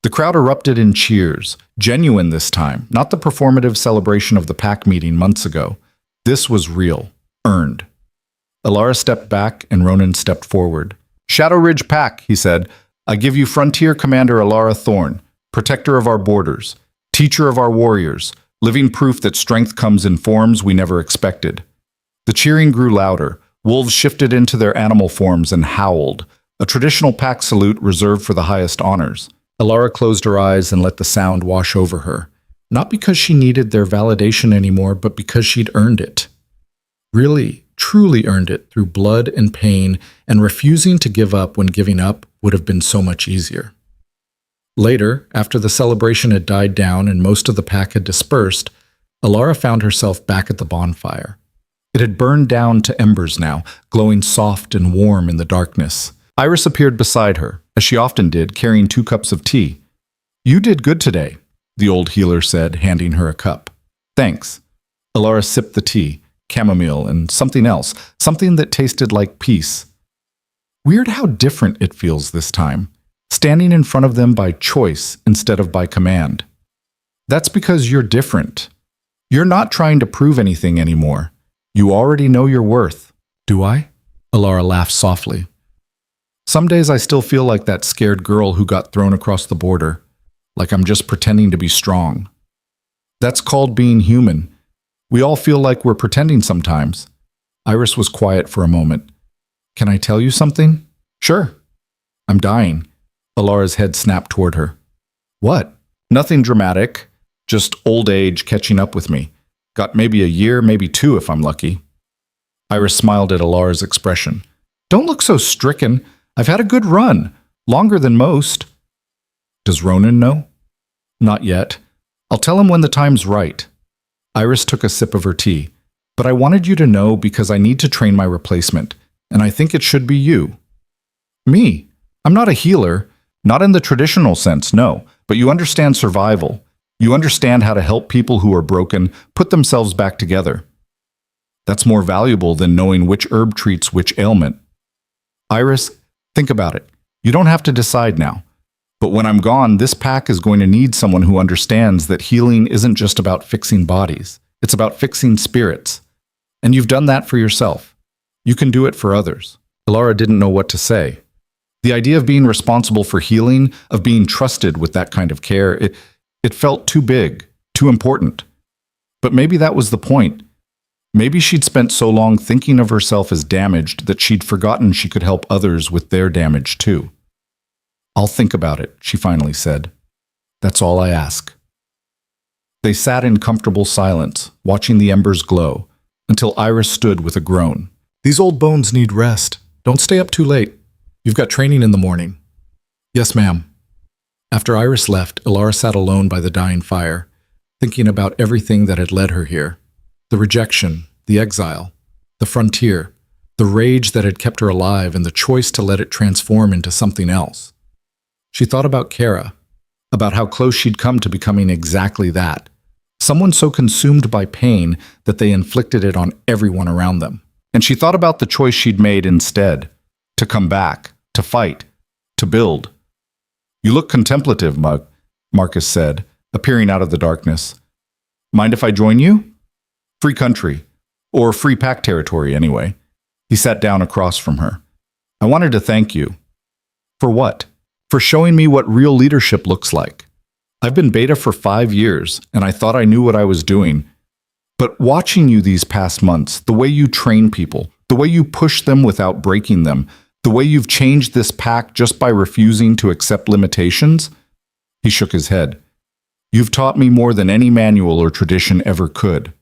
The crowd erupted in cheers, genuine this time, not the performative celebration of the pack meeting months ago. This was real, earned. Elara stepped back and Ronan stepped forward. "Shadow Ridge Pack," he said, "I give you Frontier Commander Elara Thorne, protector of our borders, teacher of our warriors, living proof that strength comes in forms we never expected." The cheering grew louder. Wolves shifted into their animal forms and howled, a traditional pack salute reserved for the highest honors. Elara closed her eyes and let the sound wash over her, not because she needed their validation anymore, but because she'd earned it. Really, truly earned it through blood and pain, and refusing to give up when giving up would have been so much easier. Later, after the celebration had died down and most of the pack had dispersed, Elara found herself back at the bonfire. It had burned down to embers now, glowing soft and warm in the darkness. Iris appeared beside her, as she often did, carrying 2 cups of tea. "You did good today," the old healer said, handing her a cup. "Thanks." Elara sipped the tea, chamomile, and something else, something that tasted like peace. Weird how different it feels this time, standing in front of them by choice instead of by command. That's because you're different. You're not trying to prove anything anymore. You already know your worth. Do I? Elara laughed softly. Some days I still feel like that scared girl who got thrown across the border, like I'm just pretending to be strong. That's called being human. We all feel like we're pretending sometimes. Iris was quiet for a moment. Can I tell you something? Sure. I'm dying. Elara's head snapped toward her. What? Nothing dramatic. Just old age catching up with me. Got maybe a year, maybe 2 if I'm lucky. Iris smiled at Elara's expression. Don't look so stricken. I've had a good run. Longer than most. Does Ronan know? Not yet. I'll tell him when the time's right. Iris took a sip of her tea. But I wanted you to know because I need to train my replacement, and I think it should be you. Me? I'm not a healer. Not in the traditional sense, no. But you understand survival. You understand how to help people who are broken put themselves back together. That's more valuable than knowing which herb treats which ailment. Iris, think about it. You don't have to decide now. But when I'm gone, this pack is going to need someone who understands that healing isn't just about fixing bodies. It's about fixing spirits. And you've done that for yourself. You can do it for others. Elara didn't know what to say. The idea of being responsible for healing, of being trusted with that kind of care, it felt too big, too important. But maybe that was the point. Maybe she'd spent so long thinking of herself as damaged that she'd forgotten she could help others with their damage too. I'll think about it, she finally said. That's all I ask. They sat in comfortable silence, watching the embers glow, until Iris stood with a groan. These old bones need rest. Don't stay up too late. You've got training in the morning. Yes, ma'am. After Iris left, Elara sat alone by the dying fire, thinking about everything that had led her here. The rejection, the exile, the frontier, the rage that had kept her alive, and the choice to let it transform into something else. She thought about Kara, about how close she'd come to becoming exactly that, someone so consumed by pain that they inflicted it on everyone around them. And she thought about the choice she'd made instead, to come back, to fight, to build. You look contemplative, Marcus said, appearing out of the darkness. Mind if I join you? Free country, or free pack territory anyway. He sat down across from her. I wanted to thank you. For what? For showing me what real leadership looks like. I've been beta for 5 years, and I thought I knew what I was doing. But watching you these past months, the way you train people, the way you push them without breaking them, the way you've changed this pack just by refusing to accept limitations? He shook his head. You've taught me more than any manual or tradition ever could.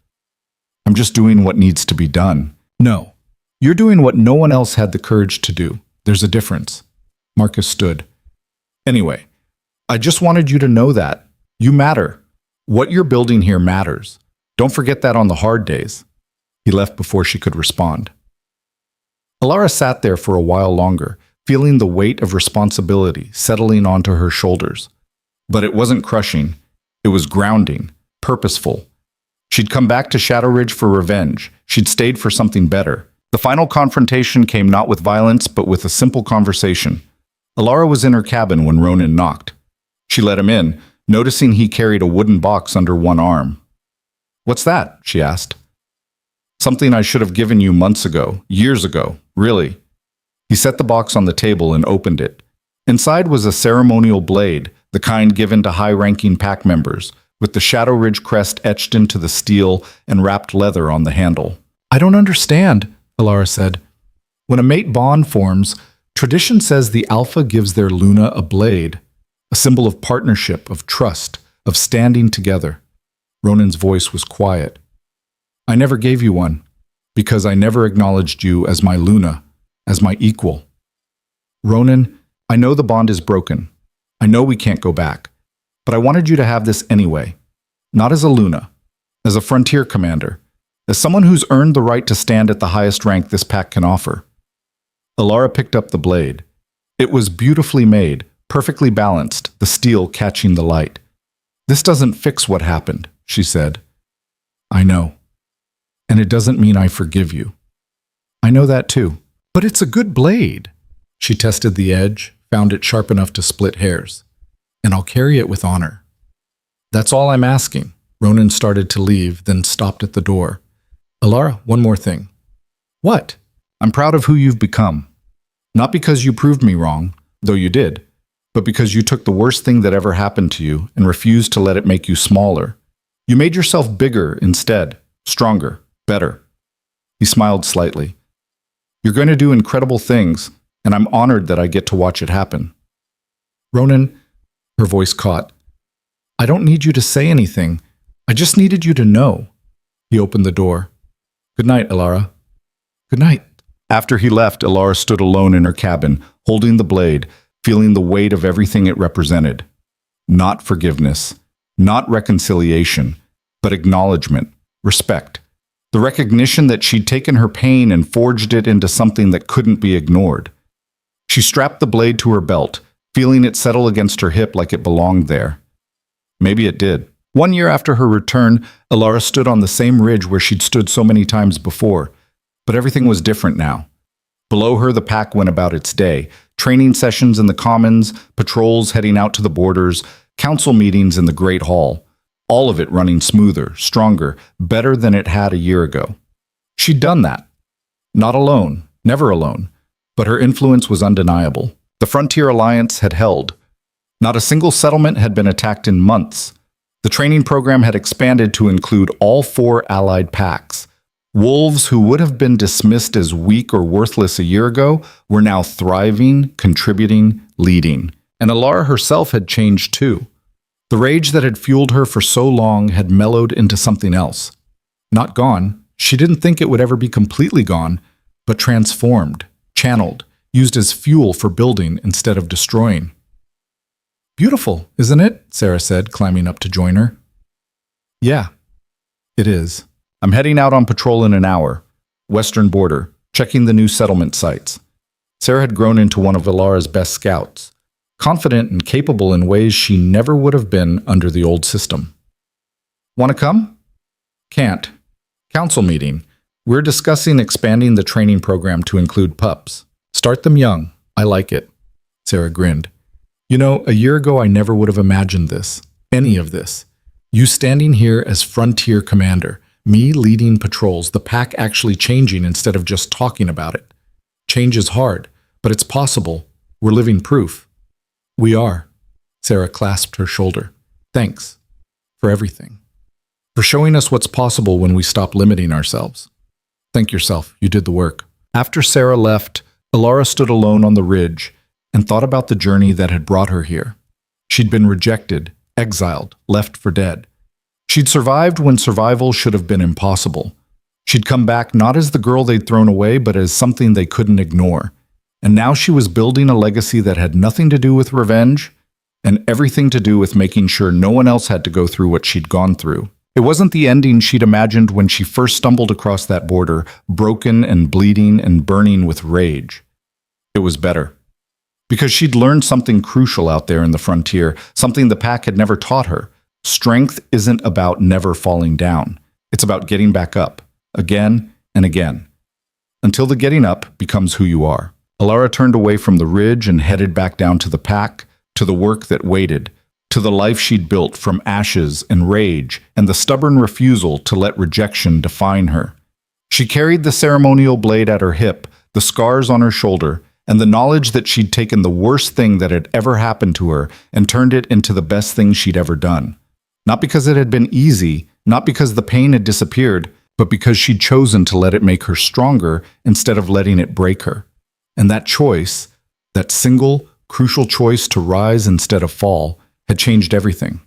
I'm just doing what needs to be done. No, you're doing what no one else had the courage to do. There's a difference. Marcus stood. Anyway, I just wanted you to know that. You matter. What you're building here matters. Don't forget that on the hard days. He left before she could respond. Elara sat there for a while longer, feeling the weight of responsibility settling onto her shoulders. But it wasn't crushing. It was grounding, purposeful. She'd come back to Shadow Ridge for revenge. She'd stayed for something better. The final confrontation came not with violence, but with a simple conversation. Elara was in her cabin when Ronan knocked. She let him in, noticing he carried a wooden box under one arm. What's that? She asked. Something I should have given you months ago, years ago, really. He set the box on the table and opened it. Inside was a ceremonial blade, the kind given to high-ranking pack members, with the Shadow Ridge crest etched into the steel and wrapped leather on the handle. I don't understand, Elara said. When a mate bond forms, tradition says the Alpha gives their Luna a blade a symbol of partnership, of trust, of standing together. Ronan's voice was quiet. I never gave you one, because I never acknowledged you as my Luna, as my equal. Ronan, I know the bond is broken. I know we can't go back. But I wanted you to have this anyway. Not as a Luna, as a frontier commander, as someone who's earned the right to stand at the highest rank this pack can offer. Elara picked up the blade. It was beautifully made, perfectly balanced, the steel catching the light. This doesn't fix what happened, she said. I know. And it doesn't mean I forgive you. I know that too. But it's a good blade. She tested the edge, found it sharp enough to split hairs. And I'll carry it with honor. That's all I'm asking. Ronan started to leave, then stopped at the door. Elara, one more thing. What? I'm proud of who you've become. Not because you proved me wrong, though you did, but because you took the worst thing that ever happened to you and refused to let it make you smaller. You made yourself bigger instead, stronger, better. He smiled slightly. You're going to do incredible things, and I'm honored that I get to watch it happen. Ronan, her voice caught. I don't need you to say anything. I just needed you to know. He opened the door. Good night, Elara. Good night. After he left, Elara stood alone in her cabin, holding the blade, feeling the weight of everything it represented. Not forgiveness, not reconciliation, but acknowledgement, respect. The recognition that she'd taken her pain and forged it into something that couldn't be ignored. She strapped the blade to her belt, feeling it settle against her hip like it belonged there. Maybe it did. 1 year after her return, Elara stood on the same ridge where she'd stood so many times before. But everything was different now. Below her, the pack went about its day. Training sessions in the commons, patrols heading out to the borders, council meetings in the Great Hall. All of it running smoother, stronger, better than it had a year ago. She'd done that. Not alone, never alone. But her influence was undeniable. The Frontier Alliance had held. Not a single settlement had been attacked in months. The training program had expanded to include all 4 allied packs. Wolves who would have been dismissed as weak or worthless a year ago were now thriving, contributing, leading. And Elara herself had changed too. The rage that had fueled her for so long had mellowed into something else. Not gone. She didn't think it would ever be completely gone, but transformed, channeled, used as fuel for building instead of destroying. Beautiful, isn't it? Sarah said, climbing up to join her. Yeah, it is. I'm heading out on patrol in an hour. Western border, checking the new settlement sites. Sarah had grown into one of Elara's best scouts, confident and capable in ways she never would have been under the old system. Want to come? Can't. Council meeting. We're discussing expanding the training program to include pups. Start them young. I like it. Sarah grinned. You know, a year ago I never would have imagined this. Any of this. You standing here as Frontier Commander. Me leading patrols, the pack actually changing instead of just talking about it. Change is hard, but it's possible. We're living proof. We are. Sarah clasped her shoulder. Thanks. For everything. For showing us what's possible when we stop limiting ourselves. Thank yourself. You did the work. After Sarah left, Elara stood alone on the ridge and thought about the journey that had brought her here. She'd been rejected, exiled, left for dead. She'd survived when survival should have been impossible. She'd come back not as the girl they'd thrown away, but as something they couldn't ignore. And now she was building a legacy that had nothing to do with revenge and everything to do with making sure no one else had to go through what she'd gone through. It wasn't the ending she'd imagined when she first stumbled across that border, broken and bleeding and burning with rage. It was better. Because she'd learned something crucial out there in the frontier, something the pack had never taught her. Strength isn't about never falling down. It's about getting back up, again and again, until the getting up becomes who you are. Elara turned away from the ridge and headed back down to the pack, to the work that waited, to the life she'd built from ashes and rage and the stubborn refusal to let rejection define her. She carried the ceremonial blade at her hip, the scars on her shoulder, and the knowledge that she'd taken the worst thing that had ever happened to her and turned it into the best thing she'd ever done. Not because it had been easy, not because the pain had disappeared, but because she'd chosen to let it make her stronger instead of letting it break her. And that choice, that single, crucial choice to rise instead of fall, had changed everything.